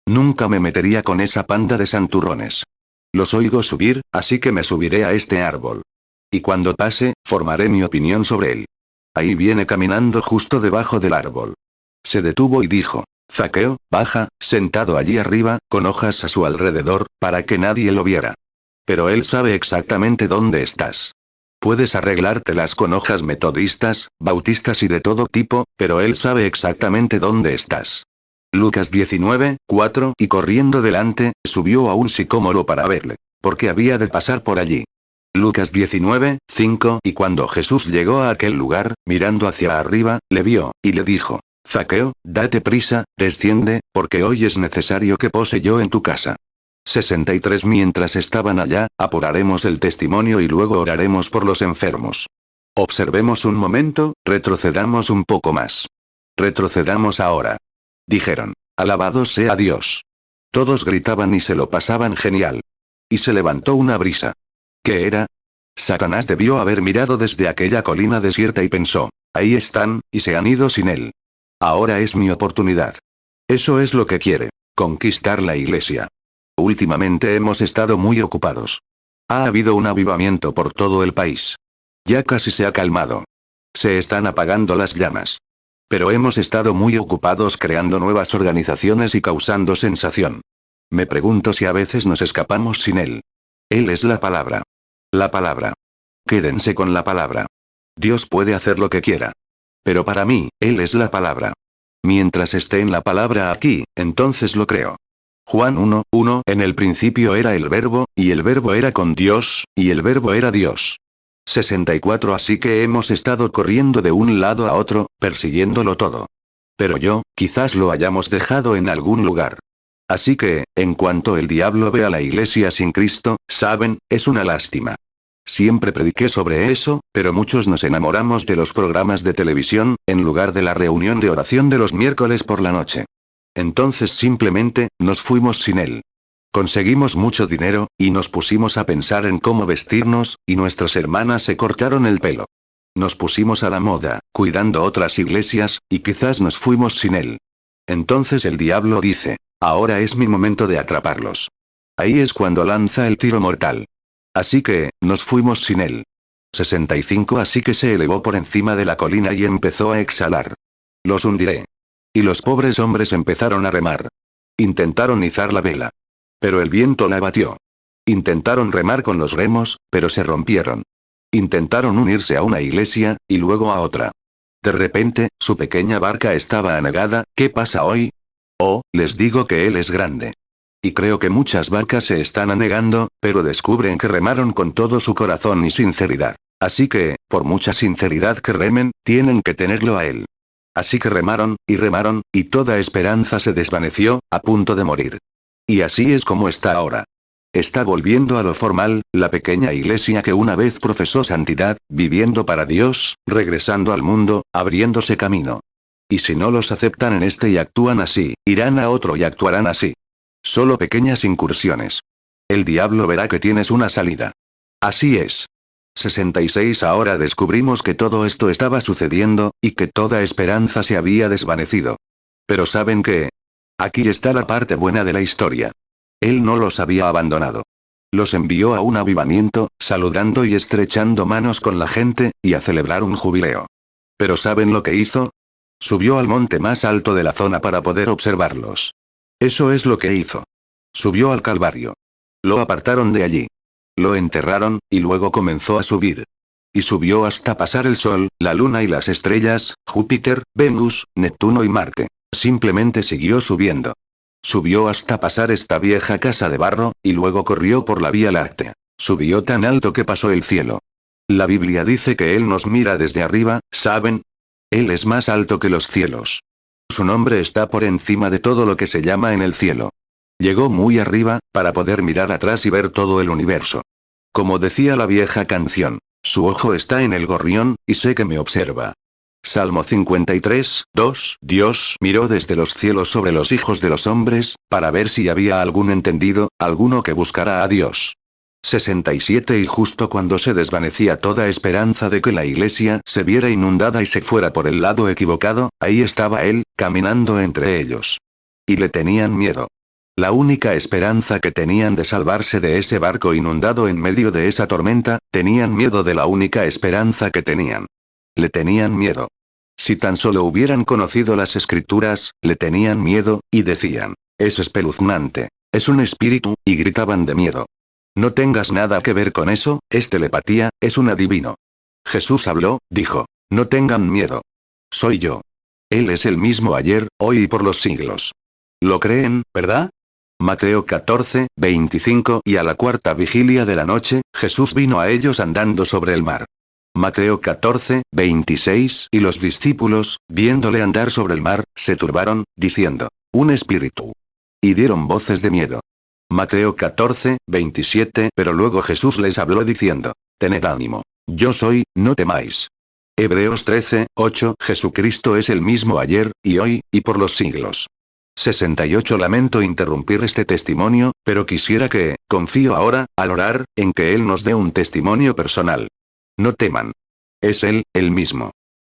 Nunca me metería con esa panda de santurrones. Los oigo subir, así que me subiré a este árbol. Y cuando pase, formaré mi opinión sobre él. Ahí viene caminando justo debajo del árbol. Se detuvo y dijo, Zaqueo, baja, sentado allí arriba, con hojas a su alrededor, para que nadie lo viera. Pero él sabe exactamente dónde estás. Puedes arreglártelas con hojas metodistas, bautistas y de todo tipo, pero él sabe exactamente dónde estás. Lucas 19, 4. Y corriendo delante, subió a un sicómoro para verle, porque había de pasar por allí. Lucas 19, 5. Y cuando Jesús llegó a aquel lugar, mirando hacia arriba, le vio, y le dijo, Zaqueo, date prisa, desciende, porque hoy es necesario que pose yo en tu casa. 63. Mientras estaban allá, apuraremos el testimonio y luego oraremos por los enfermos. Observemos un momento, retrocedamos un poco más. Retrocedamos ahora. Dijeron, alabado sea Dios. Todos gritaban y se lo pasaban genial. Y se levantó una brisa. ¿Qué era? Satanás debió haber mirado desde aquella colina desierta y pensó, ahí están, y se han ido sin él. Ahora es mi oportunidad. Eso es lo que quiere, conquistar la iglesia. Últimamente hemos estado muy ocupados. Ha habido un avivamiento por todo el país. Ya casi se ha calmado. Se están apagando las llamas. Pero hemos estado muy ocupados creando nuevas organizaciones y causando sensación. Me pregunto si a veces nos escapamos sin él. Él es la palabra. La palabra. Quédense con la palabra. Dios puede hacer lo que quiera. Pero para mí, Él es la palabra. Mientras esté en la palabra aquí, entonces lo creo. Juan 1, 1. En el principio era el Verbo, y el Verbo era con Dios, y el Verbo era Dios. 64. Así que hemos estado corriendo de un lado a otro, persiguiéndolo todo. Pero quizás lo hayamos dejado en algún lugar. Así que, en cuanto el diablo ve a la iglesia sin Cristo, saben, es una lástima. Siempre prediqué sobre eso, pero muchos nos enamoramos de los programas de televisión, en lugar de la reunión de oración de los miércoles por la noche. Entonces simplemente, nos fuimos sin él. Conseguimos mucho dinero, y nos pusimos a pensar en cómo vestirnos, y nuestras hermanas se cortaron el pelo. Nos pusimos a la moda, cuidando otras iglesias, y quizás nos fuimos sin él. Entonces el diablo dice, ahora es mi momento de atraparlos. Ahí es cuando lanza el tiro mortal. Así que, nos fuimos sin él. 65. Así que se elevó por encima de la colina y empezó a exhalar. Los hundiré. Y los pobres hombres empezaron a remar. Intentaron izar la vela. Pero el viento la batió. Intentaron remar con los remos, pero se rompieron. Intentaron unirse a una iglesia, y luego a otra. De repente, su pequeña barca estaba anegada. ¿Qué pasa hoy? Oh, les digo que él es grande. Y creo que muchas barcas se están anegando, pero descubren que remaron con todo su corazón y sinceridad. Así que, por mucha sinceridad que remen, tienen que tenerlo a él. Así que remaron, y toda esperanza se desvaneció, a punto de morir. Y así es como está ahora. Está volviendo a lo formal, la pequeña iglesia que una vez profesó santidad, viviendo para Dios, regresando al mundo, abriéndose camino. Y si no los aceptan en este y actúan así, irán a otro y actuarán así. Solo pequeñas incursiones. El diablo verá que tienes una salida. Así es. 66. Ahora descubrimos que todo esto estaba sucediendo, y que toda esperanza se había desvanecido. Pero ¿saben qué? Aquí está la parte buena de la historia. Él no los había abandonado. Los envió a un avivamiento, saludando y estrechando manos con la gente, y a celebrar un jubileo. ¿Pero saben lo que hizo? Subió al monte más alto de la zona para poder observarlos. Eso es lo que hizo. Subió al Calvario. Lo apartaron de allí. Lo enterraron, y luego comenzó a subir. Y subió hasta pasar el Sol, la Luna y las estrellas, Júpiter, Venus, Neptuno y Marte. Simplemente siguió subiendo. Subió hasta pasar esta vieja casa de barro, y luego corrió por la Vía Láctea. Subió tan alto que pasó el cielo. La Biblia dice que Él nos mira desde arriba, ¿saben? Él es más alto que los cielos. Su nombre está por encima de todo lo que se llama en el cielo. Llegó muy arriba, para poder mirar atrás y ver todo el universo. Como decía la vieja canción, su ojo está en el gorrión, y sé que me observa. Salmo 53, 2. Dios miró desde los cielos sobre los hijos de los hombres, para ver si había algún entendido, alguno que buscara a Dios. 67. Y justo cuando se desvanecía toda esperanza de que la iglesia se viera inundada y se fuera por el lado equivocado, ahí estaba él, caminando entre ellos. Y le tenían miedo. La única esperanza que tenían de salvarse de ese barco inundado en medio de esa tormenta, tenían miedo de la única esperanza que tenían. Le tenían miedo. Si tan solo hubieran conocido las escrituras, le tenían miedo, y decían, es espeluznante, es un espíritu, y gritaban de miedo. No tengas nada que ver con eso, es telepatía, es un adivino. Jesús habló, dijo, no tengan miedo. Soy yo. Él es el mismo ayer, hoy y por los siglos. ¿Lo creen, verdad? Mateo 14, 25. Y a la cuarta vigilia de la noche, Jesús vino a ellos andando sobre el mar. Mateo 14, 26. Y los discípulos, viéndole andar sobre el mar, se turbaron, diciendo, un espíritu. Y dieron voces de miedo. Mateo 14, 27. Pero luego Jesús les habló diciendo, tened ánimo. Yo soy, no temáis. Hebreos 13, 8. Jesucristo es el mismo ayer, y hoy, y por los siglos. 68. Lamento interrumpir este testimonio, pero quisiera que, confío ahora, al orar, en que Él nos dé un testimonio personal. No teman. Es Él, el mismo.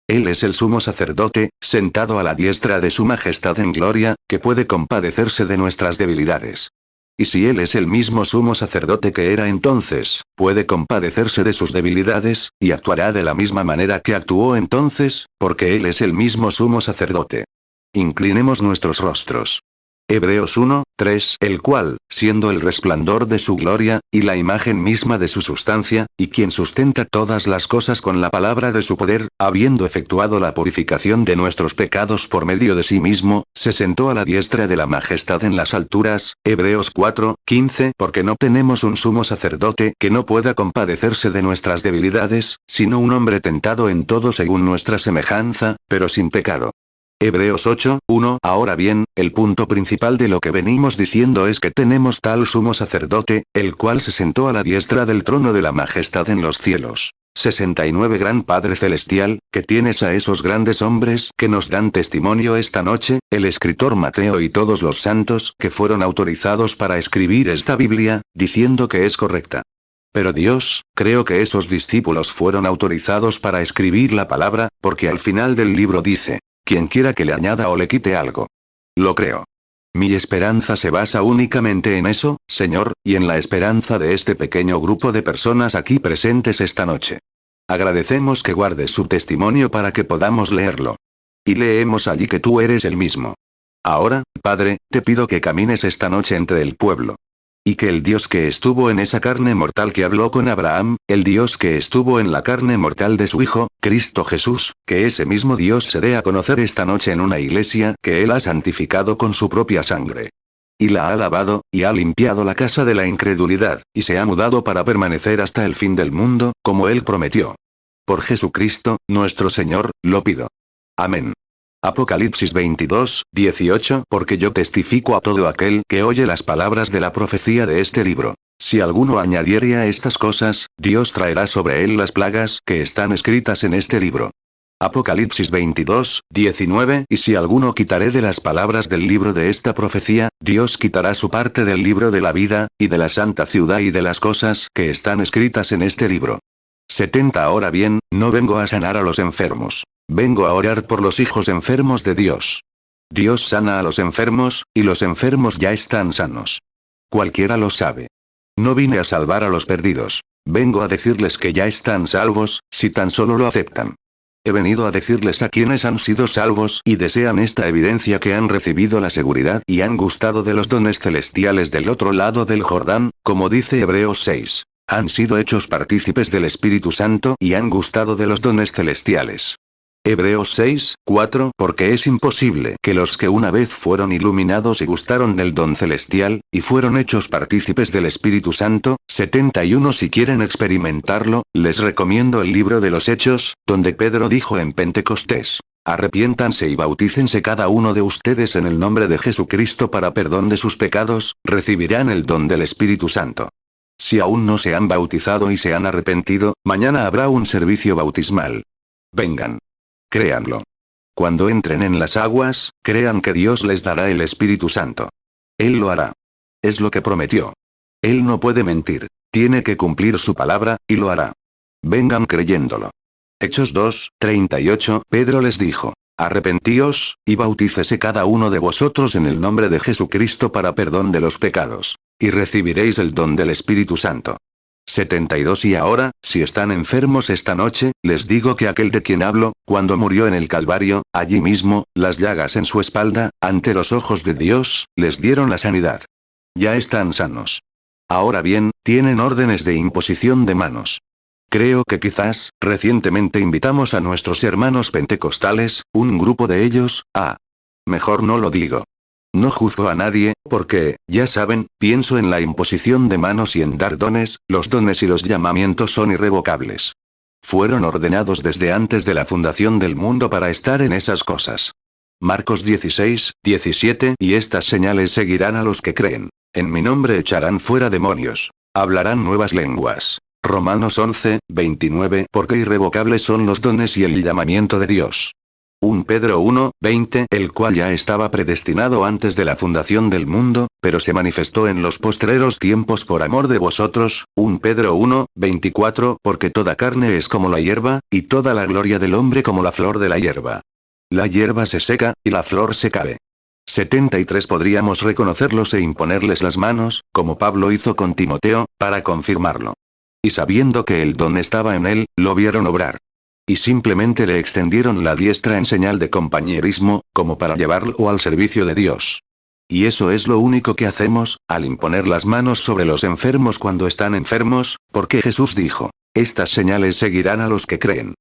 Él es el sumo sacerdote, sentado a la diestra de su majestad en gloria, que puede compadecerse de nuestras debilidades. Y si Él es el mismo sumo sacerdote que era entonces, puede compadecerse de sus debilidades, y actuará de la misma manera que actuó entonces, porque Él es el mismo sumo sacerdote. Inclinemos nuestros rostros. Hebreos 1, 3. El cual, siendo el resplandor de su gloria, y la imagen misma de su sustancia, y quien sustenta todas las cosas con la palabra de su poder, habiendo efectuado la purificación de nuestros pecados por medio de sí mismo, se sentó a la diestra de la majestad en las alturas. Hebreos 4, 15. Porque no tenemos un sumo sacerdote que no pueda compadecerse de nuestras debilidades, sino un hombre tentado en todo según nuestra semejanza, pero sin pecado. Hebreos 8, 1. Ahora bien, el punto principal de lo que venimos diciendo es que tenemos tal sumo sacerdote, el cual se sentó a la diestra del trono de la majestad en los cielos. 69. Gran Padre Celestial, que tienes a esos grandes hombres que nos dan testimonio esta noche, el escritor Mateo y todos los santos que fueron autorizados para escribir esta Biblia, diciendo que es correcta. Pero Dios, creo que esos discípulos fueron autorizados para escribir la palabra, porque al final del libro dice, quien quiera que le añada o le quite algo. Lo creo. Mi esperanza se basa únicamente en eso, Señor, y en la esperanza de este pequeño grupo de personas aquí presentes esta noche. Agradecemos que guardes su testimonio para que podamos leerlo. Y leemos allí que tú eres el mismo. Ahora, Padre, te pido que camines esta noche entre el pueblo. Y que el Dios que estuvo en esa carne mortal que habló con Abraham, el Dios que estuvo en la carne mortal de su Hijo, Cristo Jesús, que ese mismo Dios se dé a conocer esta noche en una iglesia que Él ha santificado con su propia sangre. Y la ha lavado, y ha limpiado la casa de la incredulidad, y se ha mudado para permanecer hasta el fin del mundo, como Él prometió. Por Jesucristo, nuestro Señor, lo pido. Amén. Apocalipsis 22, 18. Porque yo testifico a todo aquel que oye las palabras de la profecía de este libro. Si alguno añadiere a estas cosas, Dios traerá sobre él las plagas que están escritas en este libro. Apocalipsis 22, 19. Y si alguno quitaré de las palabras del libro de esta profecía, Dios quitará su parte del libro de la vida, y de la santa ciudad y de las cosas que están escritas en este libro. 70. Ahora bien, no vengo a sanar a los enfermos. Vengo a orar por los hijos enfermos de Dios. Dios sana a los enfermos, y los enfermos ya están sanos. Cualquiera lo sabe. No vine a salvar a los perdidos. Vengo a decirles que ya están salvos, si tan solo lo aceptan. He venido a decirles a quienes han sido salvos y desean esta evidencia que han recibido la seguridad y han gustado de los dones celestiales del otro lado del Jordán, como dice Hebreos 6. Han sido hechos partícipes del Espíritu Santo y han gustado de los dones celestiales. Hebreos 6, 4. Porque es imposible que los que una vez fueron iluminados y gustaron del don celestial, y fueron hechos partícipes del Espíritu Santo, 71. Si quieren experimentarlo, les recomiendo el libro de los Hechos, donde Pedro dijo en Pentecostés: arrepiéntanse y bautícense cada uno de ustedes en el nombre de Jesucristo para perdón de sus pecados, recibirán el don del Espíritu Santo. Si aún no se han bautizado y se han arrepentido, mañana habrá un servicio bautismal. Vengan. Créanlo. Cuando entren en las aguas, crean que Dios les dará el Espíritu Santo. Él lo hará. Es lo que prometió. Él no puede mentir. Tiene que cumplir su palabra, y lo hará. Vengan creyéndolo. Hechos 2, 38. Pedro les dijo: arrepentíos, y bautícese cada uno de vosotros en el nombre de Jesucristo para perdón de los pecados, y recibiréis el don del Espíritu Santo. 72. Y ahora, si están enfermos esta noche, les digo que aquel de quien hablo, cuando murió en el Calvario, allí mismo, las llagas en su espalda, ante los ojos de Dios, les dieron la sanidad. Ya están sanos. Ahora bien, tienen órdenes de imposición de manos. Creo que quizás, recientemente invitamos a nuestros hermanos pentecostales, un grupo de ellos, mejor no lo digo. No juzgo a nadie, porque, ya saben, pienso en la imposición de manos y en dar dones, los dones y los llamamientos son irrevocables. Fueron ordenados desde antes de la fundación del mundo para estar en esas cosas. Marcos 16, 17. Y estas señales seguirán a los que creen. En mi nombre echarán fuera demonios. Hablarán nuevas lenguas. Romanos 11, 29. Porque irrevocables son los dones y el llamamiento de Dios. 1 Pedro 1, 20. El cual ya estaba predestinado antes de la fundación del mundo, pero se manifestó en los postreros tiempos por amor de vosotros. 1 Pedro 1, 24. Porque toda carne es como la hierba, y toda la gloria del hombre como la flor de la hierba. La hierba se seca, y la flor se cae. 73. Podríamos reconocerlos e imponerles las manos, como Pablo hizo con Timoteo, para confirmarlo. Y sabiendo que el don estaba en él, lo vieron obrar. Y simplemente le extendieron la diestra en señal de compañerismo, como para llevarlo al servicio de Dios. Y eso es lo único que hacemos, al imponer las manos sobre los enfermos cuando están enfermos, porque Jesús dijo: estas señales seguirán a los que creen.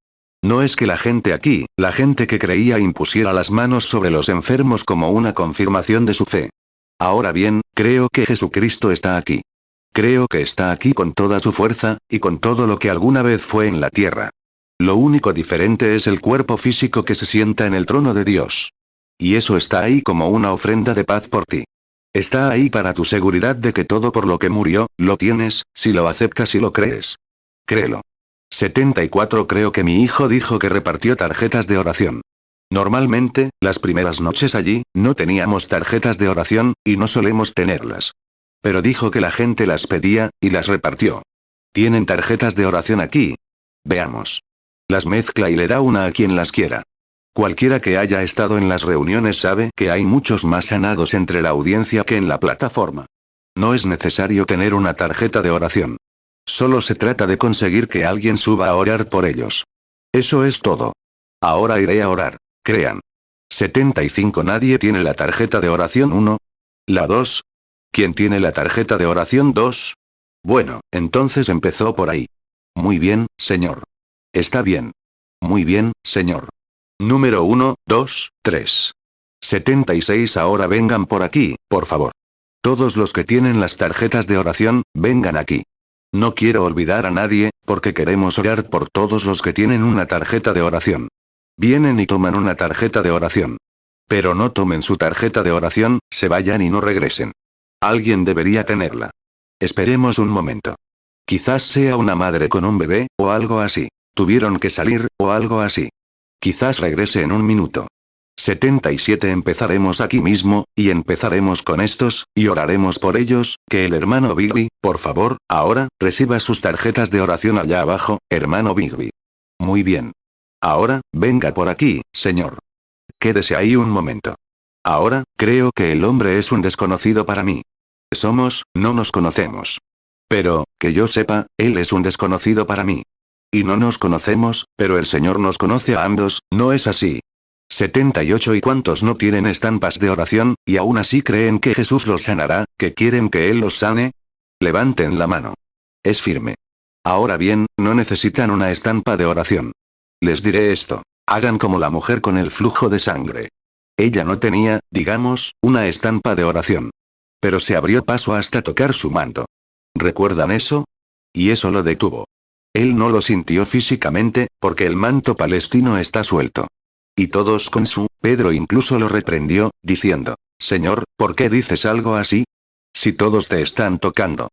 No es que la gente aquí, la gente que creía, impusiera las manos sobre los enfermos como una confirmación de su fe. Ahora bien, creo que Jesucristo está aquí. Creo que está aquí con toda su fuerza, y con todo lo que alguna vez fue en la tierra. Lo único diferente es el cuerpo físico que se sienta en el trono de Dios. Y eso está ahí como una ofrenda de paz por ti. Está ahí para tu seguridad de que todo por lo que murió, lo tienes, si lo aceptas y lo crees. Créelo. 74. Creo que mi hijo dijo que repartió tarjetas de oración. Normalmente, las primeras noches allí, no teníamos tarjetas de oración, y no solemos tenerlas. Pero dijo que la gente las pedía, y las repartió. ¿Tienen tarjetas de oración aquí? Veamos. Las mezcla y le da una a quien las quiera. Cualquiera que haya estado en las reuniones sabe que hay muchos más sanados entre la audiencia que en la plataforma. No es necesario tener una tarjeta de oración. Solo se trata de conseguir que alguien suba a orar por ellos. Eso es todo. Ahora iré a orar, crean. 75. Nadie tiene la tarjeta de oración 1. La 2. ¿Quién tiene la tarjeta de oración 2? Bueno, entonces empezó por ahí. Muy bien, señor. Está bien. Muy bien, señor. Número 1, 2, 3. 76. Ahora vengan por aquí, por favor. Todos los que tienen las tarjetas de oración, vengan aquí. No quiero olvidar a nadie, porque queremos orar por todos los que tienen una tarjeta de oración. Vienen y toman una tarjeta de oración. Pero no tomen su tarjeta de oración, se vayan y no regresen. Alguien debería tenerla. Esperemos un momento. Quizás sea una madre con un bebé, o algo así. Tuvieron que salir, o algo así. Quizás regrese en un minuto. 77. Empezaremos aquí mismo, y empezaremos con estos, y oraremos por ellos, que el hermano Bigby, por favor, ahora, reciba sus tarjetas de oración allá abajo, hermano Bigby. Muy bien. Ahora, venga por aquí, señor. Quédese ahí un momento. Ahora, creo que el hombre es un desconocido para mí. somos, no nos conocemos. Pero, que yo sepa, él es un desconocido para mí. Y no nos conocemos, pero el Señor nos conoce a ambos, ¿no es así? 78 ¿Y cuántos no tienen estampas de oración, y aún así creen que Jesús los sanará, que quieren que Él los sane? Levanten la mano. Es firme. Ahora bien, no necesitan una estampa de oración. Les diré esto. Hagan como la mujer con el flujo de sangre. Ella no tenía, digamos, una estampa de oración. Pero se abrió paso hasta tocar su manto. ¿Recuerdan eso? Y eso lo detuvo. Él no lo sintió físicamente, porque el manto palestino está suelto. Y todos con Pedro incluso lo reprendió, diciendo, Señor, ¿por qué dices algo así? Si todos te están tocando.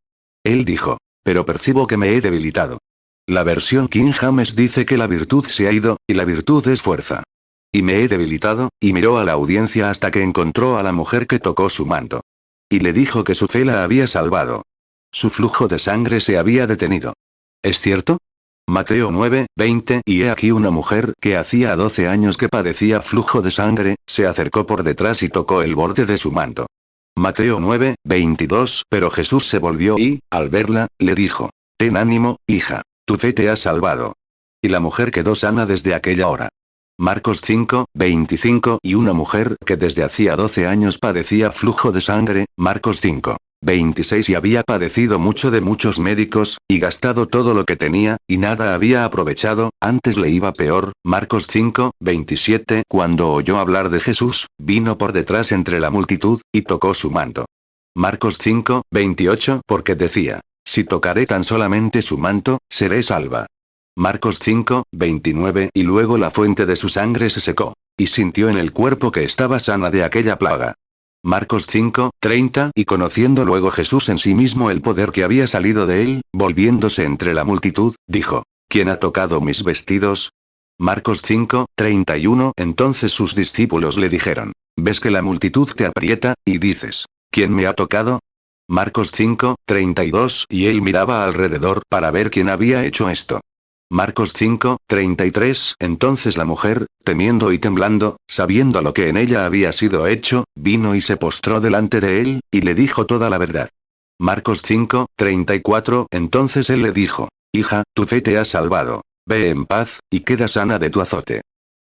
Él dijo, pero percibo que me he debilitado. La versión King James dice que la virtud se ha ido, y la virtud es fuerza. Y me he debilitado, y miró a la audiencia hasta que encontró a la mujer que tocó su manto. Y le dijo que su fe la había salvado. Su flujo de sangre se había detenido. ¿Es cierto? Mateo 9, 20 Y he aquí una mujer que hacía 12 años que padecía flujo de sangre, se acercó por detrás y tocó el borde de su manto. Mateo 9, 22 Pero Jesús se volvió y, al verla, le dijo, ten ánimo, hija, tu fe te ha salvado. Y la mujer quedó sana desde aquella hora. Marcos 5, 25 Y una mujer que desde hacía 12 años padecía flujo de sangre, Marcos 5, 26 Y había padecido mucho de muchos médicos, y gastado todo lo que tenía, y nada había aprovechado, antes le iba peor, Marcos 5, 27 Cuando oyó hablar de Jesús, vino por detrás entre la multitud, y tocó su manto. Marcos 5, 28 Porque decía, si tocaré tan solamente su manto, seré salva. Marcos 5, 29 Y luego la fuente de su sangre se secó, y sintió en el cuerpo que estaba sana de aquella plaga. Marcos 5, 30 Y conociendo luego Jesús en sí mismo el poder que había salido de él, volviéndose entre la multitud, dijo, ¿quién ha tocado mis vestidos? Marcos 5, 31 Entonces sus discípulos le dijeron, ¿ves que la multitud te aprieta, y dices, ¿quién me ha tocado? Marcos 5, 32 Y él miraba alrededor para ver quién había hecho esto. Marcos 5, 33 Entonces la mujer, temiendo y temblando, sabiendo lo que en ella había sido hecho, vino y se postró delante de él, y le dijo toda la verdad. Marcos 5, 34 Entonces él le dijo, hija, tu fe te ha salvado. Ve en paz, y queda sana de tu azote.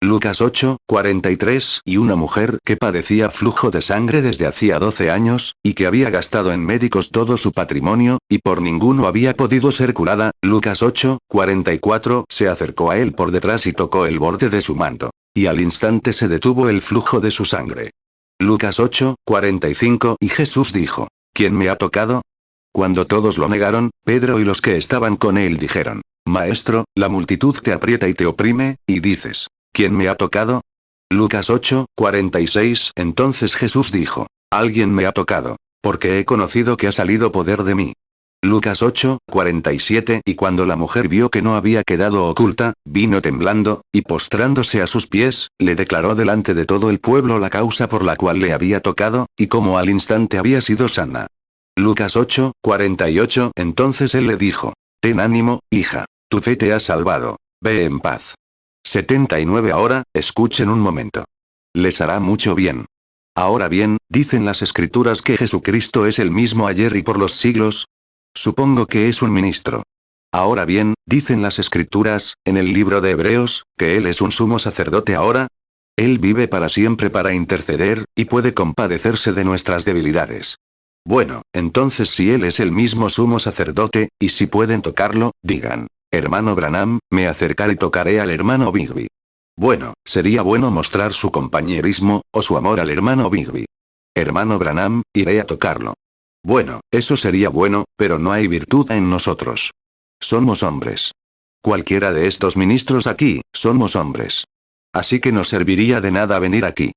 Lucas 8, 43 Y una mujer que padecía flujo de sangre desde hacía 12 años, y que había gastado en médicos todo su patrimonio, y por ninguno había podido ser curada, Lucas 8, 44 se acercó a él por detrás y tocó el borde de su manto. Y al instante se detuvo el flujo de su sangre. Lucas 8, 45 Y Jesús dijo, ¿quién me ha tocado? Cuando todos lo negaron, Pedro y los que estaban con él dijeron, Maestro, la multitud te aprieta y te oprime, y dices, ¿quién me ha tocado? Lucas 8, 46 Entonces Jesús dijo, alguien me ha tocado, porque he conocido que ha salido poder de mí. Lucas 8, 47 Y cuando la mujer vio que no había quedado oculta, vino temblando, y postrándose a sus pies, le declaró delante de todo el pueblo la causa por la cual le había tocado, y cómo al instante había sido sana. Lucas 8, 48 Entonces él le dijo, ten ánimo, hija, tu fe te ha salvado, ve en paz. 79 Ahora, escuchen un momento. Les hará mucho bien. Ahora bien, dicen las escrituras que Jesucristo es el mismo ayer y por los siglos. Supongo que es un ministro. Ahora bien, dicen las escrituras, en el libro de Hebreos, que Él es un sumo sacerdote ahora. Él vive para siempre para interceder, y puede compadecerse de nuestras debilidades. Bueno, entonces si Él es el mismo sumo sacerdote, y si pueden tocarlo, digan, hermano Branham, me acercaré y tocaré al hermano Bigby. Bueno, sería bueno mostrar su compañerismo, o su amor al hermano Bigby. Hermano Branham, iré a tocarlo. Bueno, eso sería bueno, pero no hay virtud en nosotros. Somos hombres. Cualquiera de estos ministros aquí, somos hombres. Así que no serviría de nada venir aquí.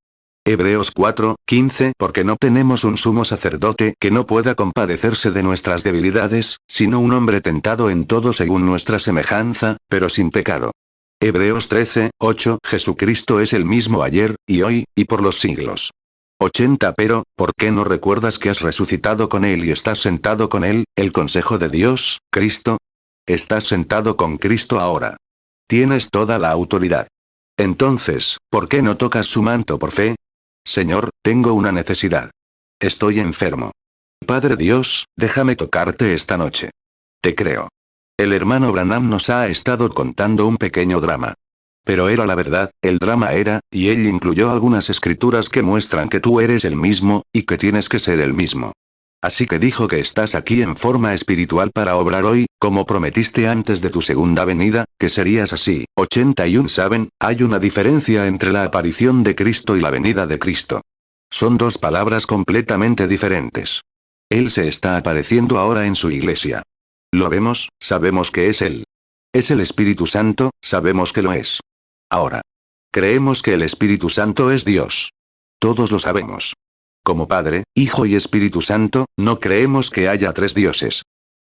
Hebreos 4, 15 Porque no tenemos un sumo sacerdote que no pueda compadecerse de nuestras debilidades, sino un hombre tentado en todo según nuestra semejanza, pero sin pecado. Hebreos 13, 8 Jesucristo es el mismo ayer, y hoy, y por los siglos. 80 Pero, ¿por qué no recuerdas que has resucitado con Él y estás sentado con Él, el consejo de Dios, Cristo? Estás sentado con Cristo ahora. Tienes toda la autoridad. Entonces, ¿por qué no tocas su manto por fe? Señor, tengo una necesidad. Estoy enfermo. Padre Dios, déjame tocarte esta noche. Te creo. El hermano Branham nos ha estado contando un pequeño drama. Pero era la verdad, el drama era, y él incluyó algunas escrituras que muestran que tú eres el mismo, y que tienes que ser el mismo. Así que dijo que estás aquí en forma espiritual para obrar hoy, como prometiste antes de tu segunda venida, que serías así. 81 Saben, hay una diferencia entre la aparición de Cristo y la venida de Cristo. Son dos palabras completamente diferentes. Él se está apareciendo ahora en su iglesia. Lo vemos, sabemos que es Él. Es el Espíritu Santo, sabemos que lo es. Ahora. Creemos que el Espíritu Santo es Dios. Todos lo sabemos. Como Padre, Hijo y Espíritu Santo, no creemos que haya tres dioses.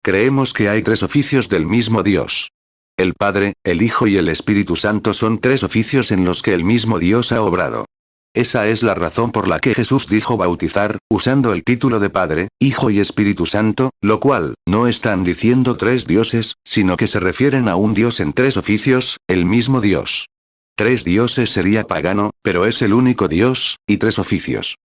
Creemos que hay tres oficios del mismo Dios. El Padre, el Hijo y el Espíritu Santo son tres oficios en los que el mismo Dios ha obrado. Esa es la razón por la que Jesús dijo bautizar, usando el título de Padre, Hijo y Espíritu Santo, lo cual, no están diciendo tres dioses, sino que se refieren a un Dios en tres oficios, el mismo Dios. Tres dioses sería pagano, pero es el único Dios, y tres oficios.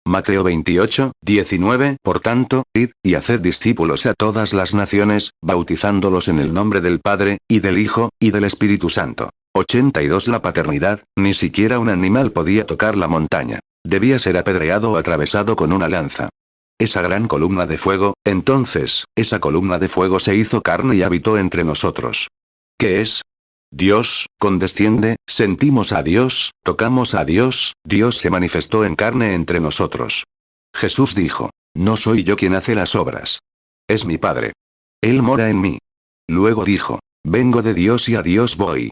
Mateo 28, 19, por tanto, id, y haced discípulos a todas las naciones, bautizándolos en el nombre del Padre, y del Hijo, y del Espíritu Santo. 82 La paternidad, ni siquiera un animal podía tocar la montaña. Debía ser apedreado o atravesado con una lanza. Esa gran columna de fuego, entonces, esa columna de fuego se hizo carne y habitó entre nosotros. ¿Qué es? Dios, condesciende, sentimos a Dios, tocamos a Dios, Dios se manifestó en carne entre nosotros. Jesús dijo, no soy yo quien hace las obras. Es mi Padre. Él mora en mí. Luego dijo, vengo de Dios y a Dios voy.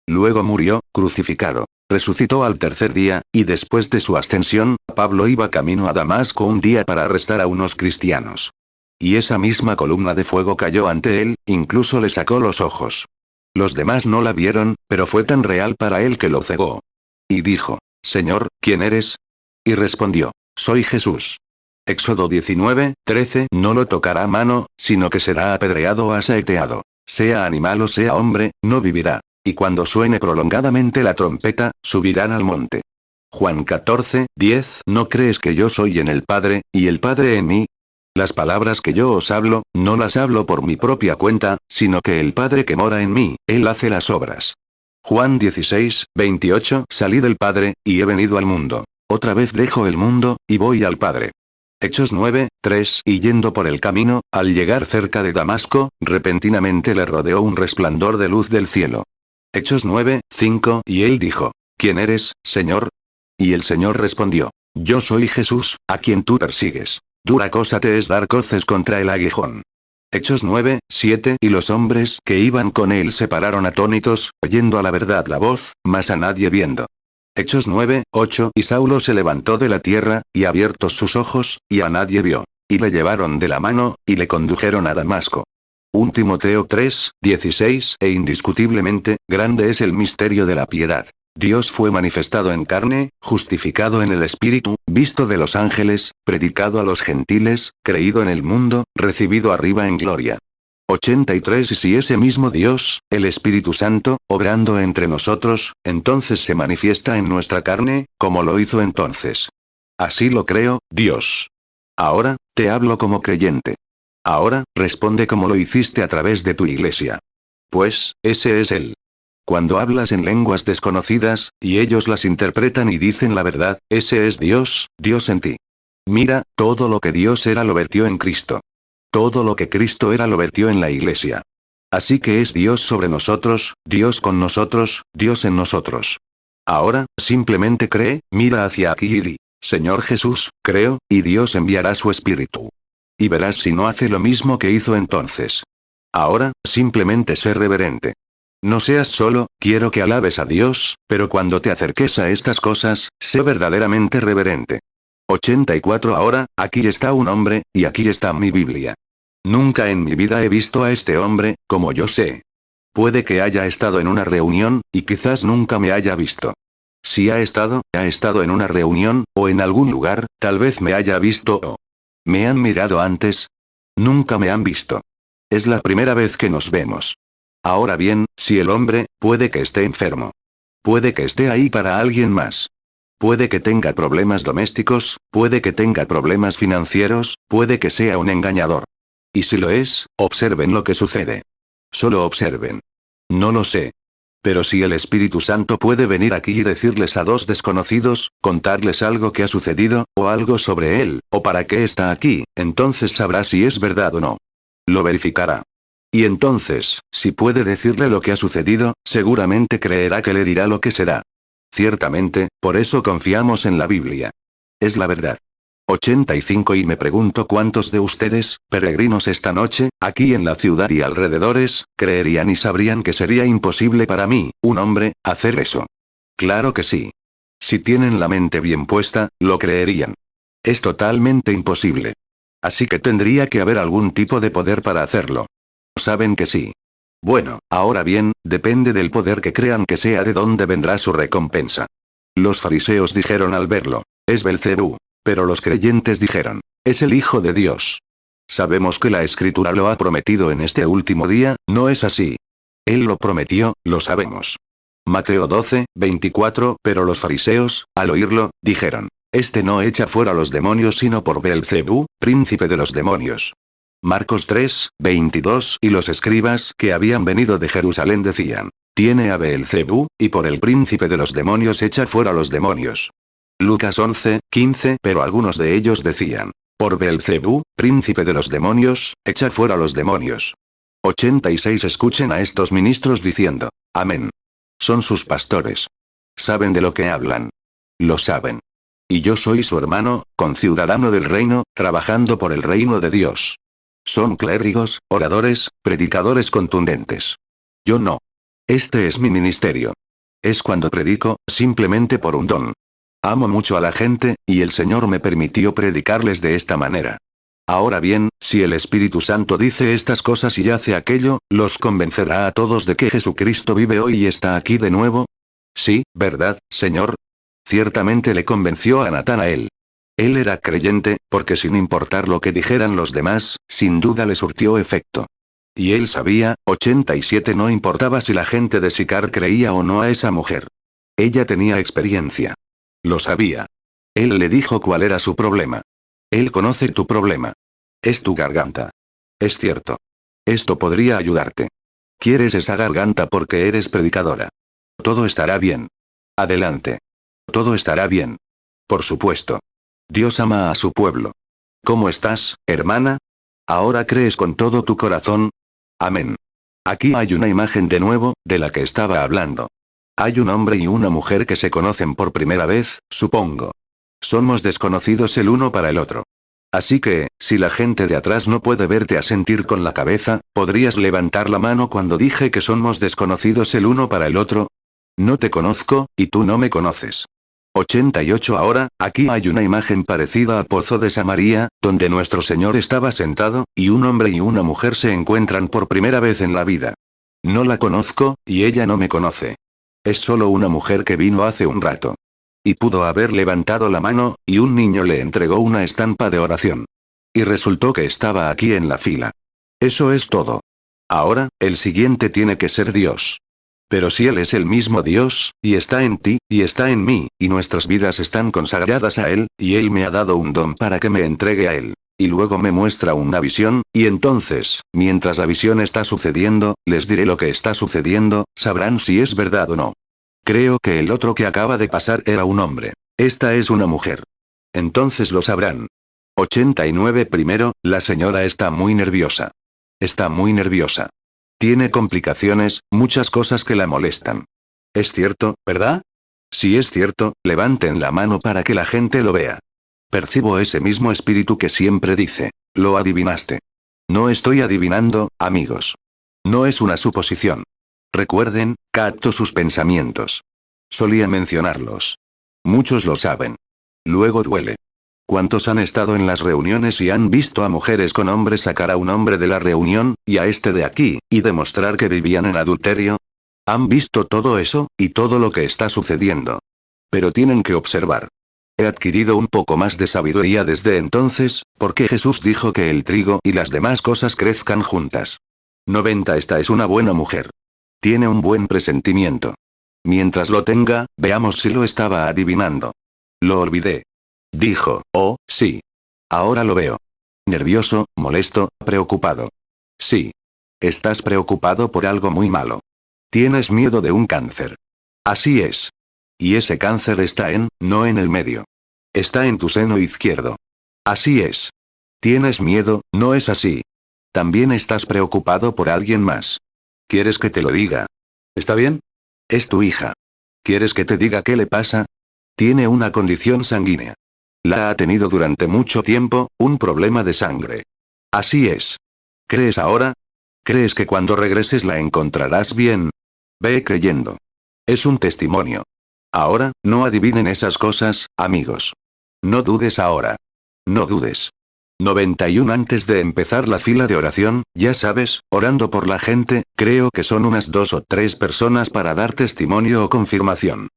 Luego murió, crucificado. Resucitó al tercer día, y después de su ascensión, Pablo iba camino a Damasco un día para arrestar a unos cristianos. Y esa misma columna de fuego cayó ante él, incluso le sacó los ojos. Los demás no la vieron, pero fue tan real para él que lo cegó. Y dijo, Señor, ¿quién eres? Y respondió, soy Jesús. Éxodo 19, 13 No lo tocará a mano, sino que será apedreado o asaeteado. Sea animal o sea hombre, no vivirá. Y cuando suene prolongadamente la trompeta, subirán al monte. Juan 14, 10 ¿No crees que yo soy en el Padre, y el Padre en mí? Las palabras que yo os hablo, no las hablo por mi propia cuenta, sino que el Padre que mora en mí, Él hace las obras. Juan 16, 28 Salí del Padre, y he venido al mundo. Otra vez dejo el mundo, y voy al Padre. Hechos 9, 3 Y yendo por el camino, al llegar cerca de Damasco, repentinamente le rodeó un resplandor de luz del cielo. Hechos 9, 5 Y él dijo, ¿quién eres, Señor? Y el Señor respondió, yo soy Jesús, a quien tú persigues. Dura cosa te es dar coces contra el aguijón. Hechos 9, 7 Y los hombres que iban con él se pararon atónitos, oyendo a la verdad la voz, mas a nadie viendo. Hechos 9, 8 Y Saulo se levantó de la tierra, y abiertos sus ojos, y a nadie vio. Y le llevaron de la mano, y le condujeron a Damasco. 1 Timoteo 3, 16 E indiscutiblemente, grande es el misterio de la piedad. Dios fue manifestado en carne, justificado en el Espíritu, visto de los ángeles, predicado a los gentiles, creído en el mundo, recibido arriba en gloria. 83 Y si ese mismo Dios, el Espíritu Santo, obrando entre nosotros, entonces se manifiesta en nuestra carne, como lo hizo entonces. Así lo creo, Dios. Ahora, te hablo como creyente. Ahora, responde como lo hiciste a través de tu iglesia. Pues, ese es Él. Cuando hablas en lenguas desconocidas, y ellos las interpretan y dicen la verdad, ese es Dios, Dios en ti. Mira, todo lo que Dios era lo vertió en Cristo. Todo lo que Cristo era lo vertió en la iglesia. Así que es Dios sobre nosotros, Dios con nosotros, Dios en nosotros. Ahora, simplemente cree, mira hacia aquí y di, Señor Jesús, creo, y Dios enviará su Espíritu. Y verás si no hace lo mismo que hizo entonces. Ahora, simplemente sé reverente. No seas solo, quiero que alabes a Dios, pero cuando te acerques a estas cosas, sé verdaderamente reverente. 84 Ahora, aquí está un hombre, y aquí está mi Biblia. Nunca en mi vida he visto a este hombre, como yo sé. Puede que haya estado en una reunión, y quizás nunca me haya visto. Si ha estado en una reunión, o en algún lugar, tal vez me haya visto o... ¿Me han mirado antes? Nunca me han visto. Es la primera vez que nos vemos. Ahora bien, si el hombre, puede que esté enfermo. Puede que esté ahí para alguien más. Puede que tenga problemas domésticos, puede que tenga problemas financieros, puede que sea un engañador. Y si lo es, observen lo que sucede. Solo observen. No lo sé. Pero si el Espíritu Santo puede venir aquí y decirles a dos desconocidos, contarles algo que ha sucedido, o algo sobre él, o para qué está aquí, entonces sabrá si es verdad o no. Lo verificará. Y entonces, si puede decirle lo que ha sucedido, seguramente creerá que le dirá lo que será. Ciertamente, por eso confiamos en la Biblia. Es la verdad. 85. Y me pregunto cuántos de ustedes, peregrinos esta noche, aquí en la ciudad y alrededores, creerían y sabrían que sería imposible para mí, un hombre, hacer eso. Claro que sí. Si tienen la mente bien puesta, lo creerían. Es totalmente imposible. Así que tendría que haber algún tipo de poder para hacerlo. Saben que sí. Bueno, ahora bien, depende del poder que crean que sea de dónde vendrá su recompensa. Los fariseos dijeron al verlo, es Belcebú. Pero los creyentes dijeron, es el Hijo de Dios. Sabemos que la Escritura lo ha prometido en este último día, ¿no es así? Él lo prometió, lo sabemos. Mateo 12, 24. Pero los fariseos, al oírlo, dijeron, este no echa fuera los demonios sino por Beelzebú, príncipe de los demonios. Marcos 3, 22. Y los escribas que habían venido de Jerusalén decían, tiene a Beelzebú, y por el príncipe de los demonios echa fuera los demonios. Lucas 11, 15. Pero algunos de ellos decían, por Beelzebú, príncipe de los demonios, echa fuera los demonios. 86. Escuchen a estos ministros diciendo, amén. Son sus pastores. Saben de lo que hablan. Lo saben. Y yo soy su hermano, conciudadano del reino, trabajando por el reino de Dios. Son clérigos, oradores, predicadores contundentes. Yo no. Este es mi ministerio. Es cuando predico, simplemente por un don. Amo mucho a la gente, y el Señor me permitió predicarles de esta manera. Ahora bien, si el Espíritu Santo dice estas cosas y hace aquello, ¿los convencerá a todos de que Jesucristo vive hoy y está aquí de nuevo? Sí, ¿verdad, Señor? Ciertamente le convenció a Natanael. Él era creyente, porque sin importar lo que dijeran los demás, sin duda le surtió efecto. Y él sabía, 87. No importaba si la gente de Sicar creía o no a esa mujer. Ella tenía experiencia. Lo sabía. Él le dijo cuál era su problema. Él conoce tu problema. Es tu garganta. Es cierto. Esto podría ayudarte. Quieres esa garganta porque eres predicadora. Todo estará bien. Adelante. Todo estará bien. Por supuesto. Dios ama a su pueblo. ¿Cómo estás, hermana? ¿Ahora crees con todo tu corazón? Amén. Aquí hay una imagen de nuevo, de la que estaba hablando. Hay un hombre y una mujer que se conocen por primera vez, supongo. Somos desconocidos el uno para el otro. Así que, si la gente de atrás no puede verte asentir con la cabeza, ¿podrías levantar la mano cuando dije que somos desconocidos el uno para el otro? No te conozco, y tú no me conoces. 88. Ahora, aquí hay una imagen parecida al pozo de Samaria, donde nuestro Señor estaba sentado, y un hombre y una mujer se encuentran por primera vez en la vida. No la conozco, y ella no me conoce. Es solo una mujer que vino hace un rato. Y pudo haber levantado la mano, y un niño le entregó una estampa de oración. Y resultó que estaba aquí en la fila. Eso es todo. Ahora, el siguiente tiene que ser Dios. Pero si Él es el mismo Dios, y está en ti, y está en mí, y nuestras vidas están consagradas a Él, y Él me ha dado un don para que me entregue a Él, y luego me muestra una visión, y entonces, mientras la visión está sucediendo, les diré lo que está sucediendo, sabrán si es verdad o no. Creo que el otro que acaba de pasar era un hombre. Esta es una mujer. Entonces lo sabrán. 89. Primero, la señora está muy nerviosa. Está muy nerviosa. Tiene complicaciones, muchas cosas que la molestan. Es cierto, ¿verdad? Si es cierto, levanten la mano para que la gente lo vea. Percibo ese mismo espíritu que siempre dice, lo adivinaste. No estoy adivinando, amigos. No es una suposición. Recuerden, capto sus pensamientos. Solía mencionarlos. Muchos lo saben. Luego duele. ¿Cuántos han estado en las reuniones y han visto a mujeres con hombres sacar a un hombre de la reunión, y a este de aquí, y demostrar que vivían en adulterio? Han visto todo eso, y todo lo que está sucediendo. Pero tienen que observar. He adquirido un poco más de sabiduría desde entonces, porque Jesús dijo que el trigo y las demás cosas crezcan juntas. 90. Esta es una buena mujer. Tiene un buen presentimiento. Mientras lo tenga, veamos si lo estaba adivinando. Lo olvidé. Dijo, oh, sí. Ahora lo veo. Nervioso, molesto, preocupado. Sí. Estás preocupado por algo muy malo. Tienes miedo de un cáncer. Así es. Y ese cáncer está no en el medio. Está en tu seno izquierdo. Así es. Tienes miedo, ¿no es así? También estás preocupado por alguien más. ¿Quieres que te lo diga? ¿Está bien? Es tu hija. ¿Quieres que te diga qué le pasa? Tiene una condición sanguínea. La ha tenido durante mucho tiempo, un problema de sangre. Así es. ¿Crees ahora? ¿Crees que cuando regreses la encontrarás bien? Ve creyendo. Es un testimonio. Ahora, no adivinen esas cosas, amigos. No dudes ahora. No dudes. 91 Antes de empezar la fila de oración, ya sabes, orando por la gente, creo que son unas 2 o 3 personas para dar testimonio o confirmación.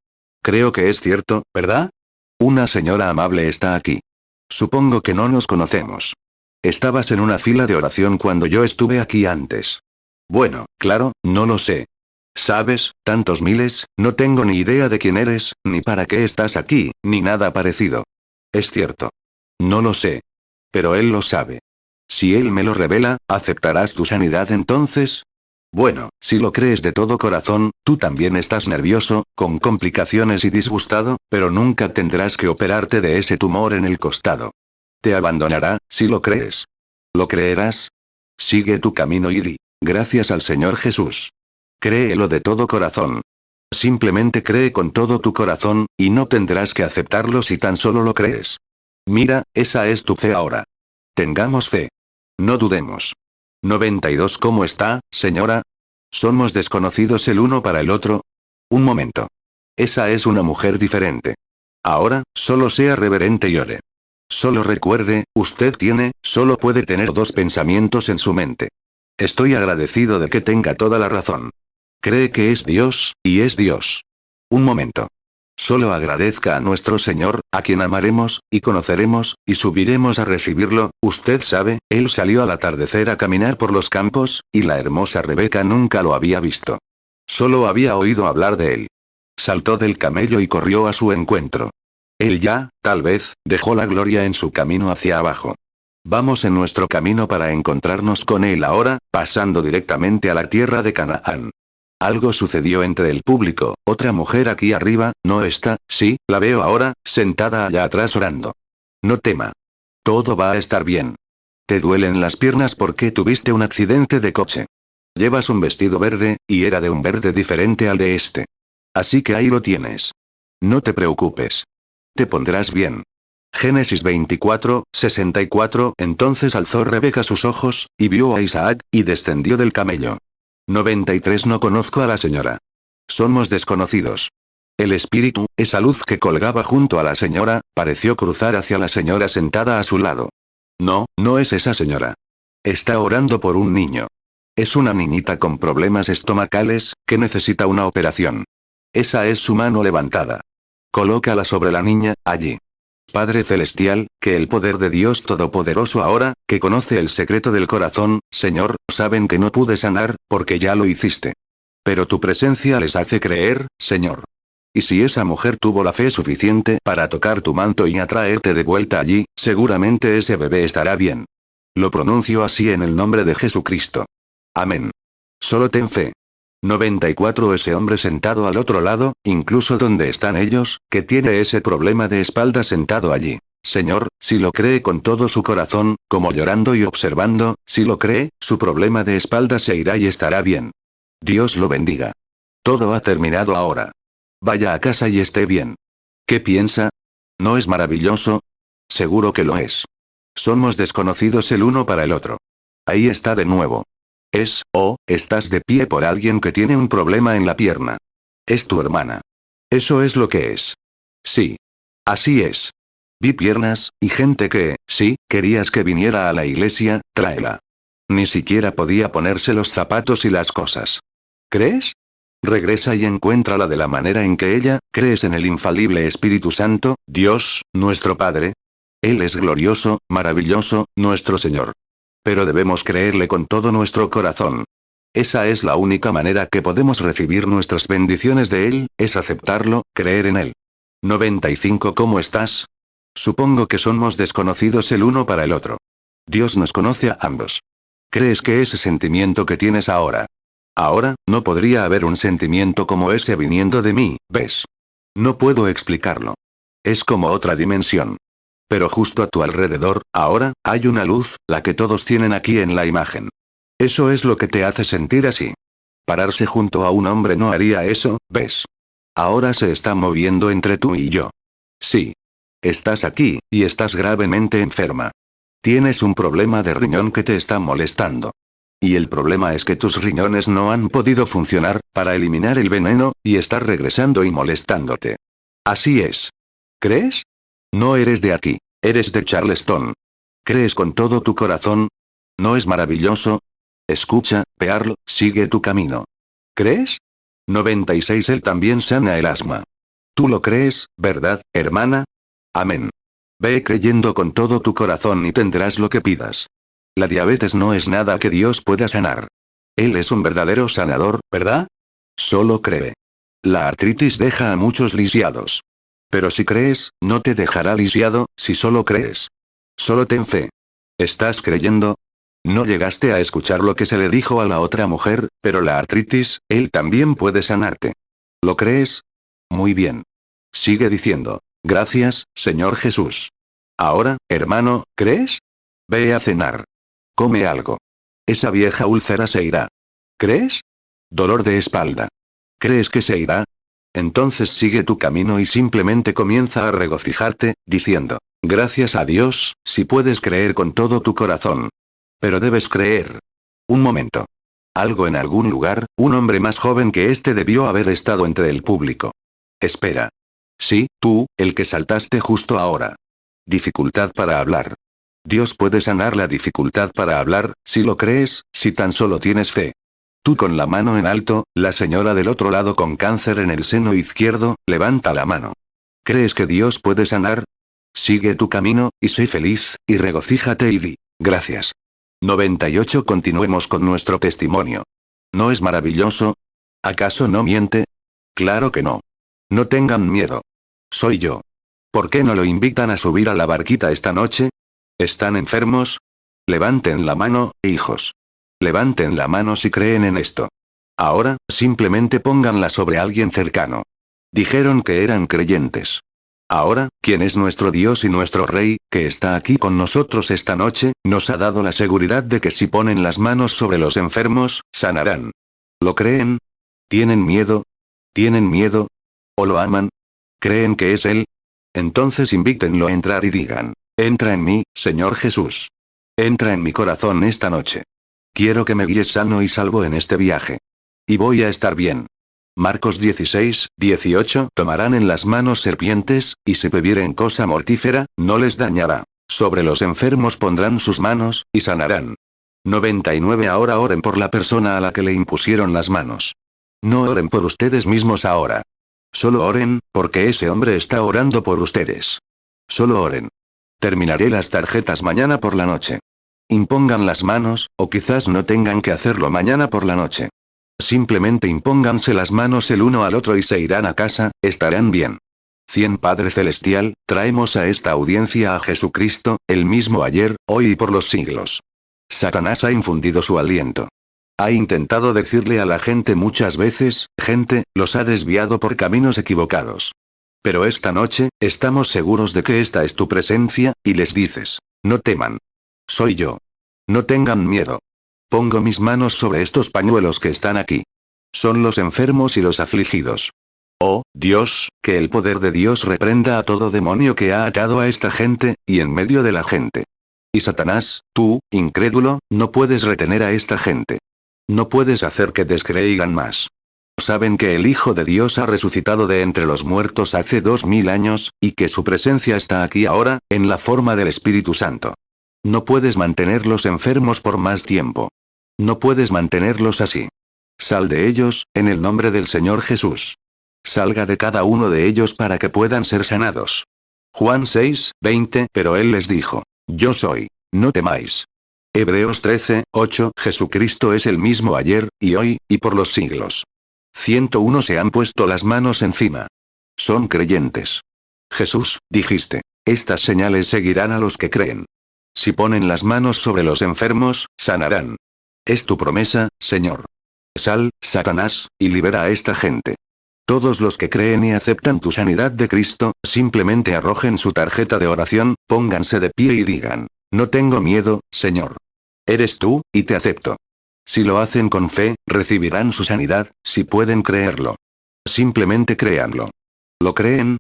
Creo que es cierto, ¿verdad? Una señora amable está aquí. Supongo que no nos conocemos. Estabas en una fila de oración cuando yo estuve aquí antes. Bueno, claro, no lo sé. ¿Sabes? Tantos miles, no tengo ni idea de quién eres, ni para qué estás aquí, ni nada parecido. Es cierto. No lo sé. Pero él lo sabe. Si él me lo revela, ¿aceptarás tu sanidad entonces? Bueno, si lo crees de todo corazón, tú también estás nervioso, con complicaciones y disgustado, pero nunca tendrás que operarte de ese tumor en el costado. Te abandonará, si lo crees. ¿Lo creerás? Sigue tu camino y di, gracias al Señor Jesús. Créelo de todo corazón. Simplemente cree con todo tu corazón, y no tendrás que aceptarlo si tan solo lo crees. Mira, esa es tu fe ahora. Tengamos fe. No dudemos. 92 ¿Cómo está, señora? ¿Somos desconocidos el uno para el otro? Un momento. Esa es una mujer diferente. Ahora, solo sea reverente y ore. Solo recuerde, usted solo puede tener 2 pensamientos en su mente. Estoy agradecido de que tenga toda la razón. Cree que es Dios, y es Dios. Un momento. Solo agradezca a nuestro Señor, a quien amaremos, y conoceremos, y subiremos a recibirlo. Usted sabe, él salió al atardecer a caminar por los campos, y la hermosa Rebeca nunca lo había visto. Solo había oído hablar de él. Saltó del camello y corrió a su encuentro. Él ya, tal vez, dejó la gloria en su camino hacia abajo. Vamos en nuestro camino para encontrarnos con él ahora, pasando directamente a la tierra de Canaán. Algo sucedió entre el público, otra mujer aquí arriba, ¿no está? Sí, la veo ahora, sentada allá atrás orando. No tema. Todo va a estar bien. Te duelen las piernas porque tuviste un accidente de coche. Llevas un vestido verde, y era de un verde diferente al de este. Así que ahí lo tienes. No te preocupes. Te pondrás bien. Génesis 24, 64 Entonces alzó Rebeca sus ojos, y vio a Isaac, y descendió del camello. 93 No conozco a la señora. Somos desconocidos. El espíritu, esa luz que colgaba junto a la señora, pareció cruzar hacia la señora sentada a su lado. No, no es esa señora. Está orando por un niño. Es una niñita con problemas estomacales, que necesita una operación. Esa es su mano levantada. Colócala sobre la niña, allí. Padre Celestial, que el poder de Dios Todopoderoso ahora, que conoce el secreto del corazón, Señor, saben que no pude sanar, porque ya lo hiciste. Pero tu presencia les hace creer, Señor. Y si esa mujer tuvo la fe suficiente para tocar tu manto y atraerte de vuelta allí, seguramente ese bebé estará bien. Lo pronuncio así en el nombre de Jesucristo. Amén. Solo ten fe. 94 Ese hombre sentado al otro lado, incluso donde están ellos, que tiene ese problema de espalda sentado allí. Señor, si lo cree con todo su corazón, como llorando y observando, si lo cree, su problema de espalda se irá y estará bien. Dios lo bendiga. Todo ha terminado ahora. Vaya a casa y esté bien. ¿Qué piensa? ¿No es maravilloso? Seguro que lo es. Somos desconocidos el uno para el otro. Ahí está de nuevo. Estás de pie por alguien que tiene un problema en la pierna. Es tu hermana. Eso es lo que es. Sí. Así es. Vi piernas, y gente que, sí, querías que viniera a la iglesia, tráela. Ni siquiera podía ponerse los zapatos y las cosas. ¿Crees? Regresa y encuéntrala de la manera en que ella, ¿crees en el infalible Espíritu Santo, Dios, nuestro Padre? Él es glorioso, maravilloso, nuestro Señor. Pero debemos creerle con todo nuestro corazón. Esa es la única manera que podemos recibir nuestras bendiciones de Él, es aceptarlo, creer en Él. 95. ¿Cómo estás? Supongo que somos desconocidos el uno para el otro. Dios nos conoce a ambos. ¿Crees que ese sentimiento que tienes ahora? Ahora, no podría haber un sentimiento como ese viniendo de mí, ¿ves? No puedo explicarlo. Es como otra dimensión. Pero justo a tu alrededor, ahora, hay una luz, la que todos tienen aquí en la imagen. Eso es lo que te hace sentir así. Pararse junto a un hombre no haría eso, ¿ves? Ahora se está moviendo entre tú y yo. Sí. Estás aquí, y estás gravemente enferma. Tienes un problema de riñón que te está molestando. Y el problema es que tus riñones no han podido funcionar, para eliminar el veneno, y estás regresando y molestándote. Así es. ¿Crees? No eres de aquí, eres de Charleston. ¿Crees con todo tu corazón? ¿No es maravilloso? Escucha, Pearl, sigue tu camino. ¿Crees? 96. Él también sana el asma. Tú lo crees, ¿verdad, hermana? Amén. Ve creyendo con todo tu corazón y tendrás lo que pidas. La diabetes no es nada que Dios pueda sanar. Él es un verdadero sanador, ¿verdad? Solo cree. La artritis deja a muchos lisiados. Pero si crees, no te dejará lisiado, si solo crees. Solo ten fe. ¿Estás creyendo? No llegaste a escuchar lo que se le dijo a la otra mujer, pero la artritis, Él también puede sanarte. ¿Lo crees? Muy bien. Sigue diciendo. Gracias, Señor Jesús. Ahora, hermano, ¿crees? Ve a cenar. Come algo. Esa vieja úlcera se irá. ¿Crees? Dolor de espalda. ¿Crees que se irá? Entonces sigue tu camino y simplemente comienza a regocijarte, diciendo, gracias a Dios, si puedes creer con todo tu corazón. Pero debes creer. Un momento. Algo en algún lugar, un hombre más joven que este debió haber estado entre el público. Espera. Sí, tú, el que saltaste justo ahora. Dificultad para hablar. Dios puede sanar la dificultad para hablar, si lo crees, si tan solo tienes fe. Tú con la mano en alto, la señora del otro lado con cáncer en el seno izquierdo, levanta la mano. ¿Crees que Dios puede sanar? Sigue tu camino, y sé feliz, y regocíjate y di, gracias. 98. Continuemos con nuestro testimonio. ¿No es maravilloso? ¿Acaso no miente? Claro que no. No tengan miedo. Soy yo. ¿Por qué no lo invitan a subir a la barquita esta noche? ¿Están enfermos? Levanten la mano, hijos. Levanten la mano si creen en esto. Ahora, simplemente pónganla sobre alguien cercano. Dijeron que eran creyentes. Ahora, quien es nuestro Dios y nuestro Rey, que está aquí con nosotros esta noche, nos ha dado la seguridad de que si ponen las manos sobre los enfermos, sanarán. ¿Lo creen? ¿Tienen miedo? ¿Tienen miedo? ¿O lo aman? ¿Creen que es Él? Entonces invítenlo a entrar y digan, entra en mí, Señor Jesús. Entra en mi corazón esta noche. Quiero que me guíes sano y salvo en este viaje. Y voy a estar bien. Marcos 16, 18. Tomarán en las manos serpientes, y si bebieren cosa mortífera, no les dañará. Sobre los enfermos pondrán sus manos, y sanarán. 99. Ahora oren por la persona a la que le impusieron las manos. No oren por ustedes mismos ahora. Solo oren, porque ese hombre está orando por ustedes. Solo oren. Terminaré las tarjetas mañana por la noche. Impongan las manos, o quizás no tengan que hacerlo mañana por la noche. Simplemente impónganse las manos el uno al otro y se irán a casa, estarán bien. 100. Padre Celestial, traemos a esta audiencia a Jesucristo, el mismo ayer, hoy y por los siglos. Satanás ha infundido su aliento. Ha intentado decirle a la gente muchas veces, gente, los ha desviado por caminos equivocados. Pero esta noche, estamos seguros de que esta es tu presencia, y les dices, no teman. Soy yo. No tengan miedo. Pongo mis manos sobre estos pañuelos que están aquí. Son los enfermos y los afligidos. Oh, Dios, que el poder de Dios reprenda a todo demonio que ha atado a esta gente, y en medio de la gente. Y Satanás, tú, incrédulo, no puedes retener a esta gente. No puedes hacer que descreigan más. Saben que el Hijo de Dios ha resucitado de entre los muertos hace 2000 años, y que su presencia está aquí ahora, en la forma del Espíritu Santo. No puedes mantenerlos enfermos por más tiempo. No puedes mantenerlos así. Sal de ellos, en el nombre del Señor Jesús. Salga de cada uno de ellos para que puedan ser sanados. Juan 6, 20. Pero él les dijo, yo soy. No temáis. Hebreos 13, 8. Jesucristo es el mismo ayer, y hoy, y por los siglos. 101. Se han puesto las manos encima. Son creyentes. Jesús, dijiste, estas señales seguirán a los que creen. Si ponen las manos sobre los enfermos, sanarán. Es tu promesa, Señor. Sal, Satanás, y libera a esta gente. Todos los que creen y aceptan tu sanidad de Cristo, simplemente arrojen su tarjeta de oración, pónganse de pie y digan, no tengo miedo, Señor. Eres tú, y te acepto. Si lo hacen con fe, recibirán su sanidad, si pueden creerlo. Simplemente créanlo. ¿Lo creen?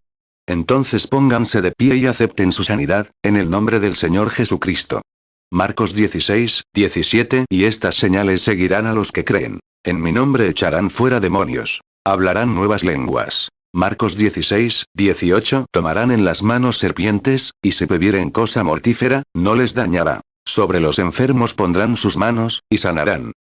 Entonces pónganse de pie y acepten su sanidad, en el nombre del Señor Jesucristo. Marcos 16, 17 Y estas señales seguirán a los que creen. En mi nombre echarán fuera demonios. Hablarán nuevas lenguas. Marcos 16, 18 Tomarán en las manos serpientes, y si bebieren cosa mortífera, no les dañará. Sobre los enfermos pondrán sus manos, y sanarán.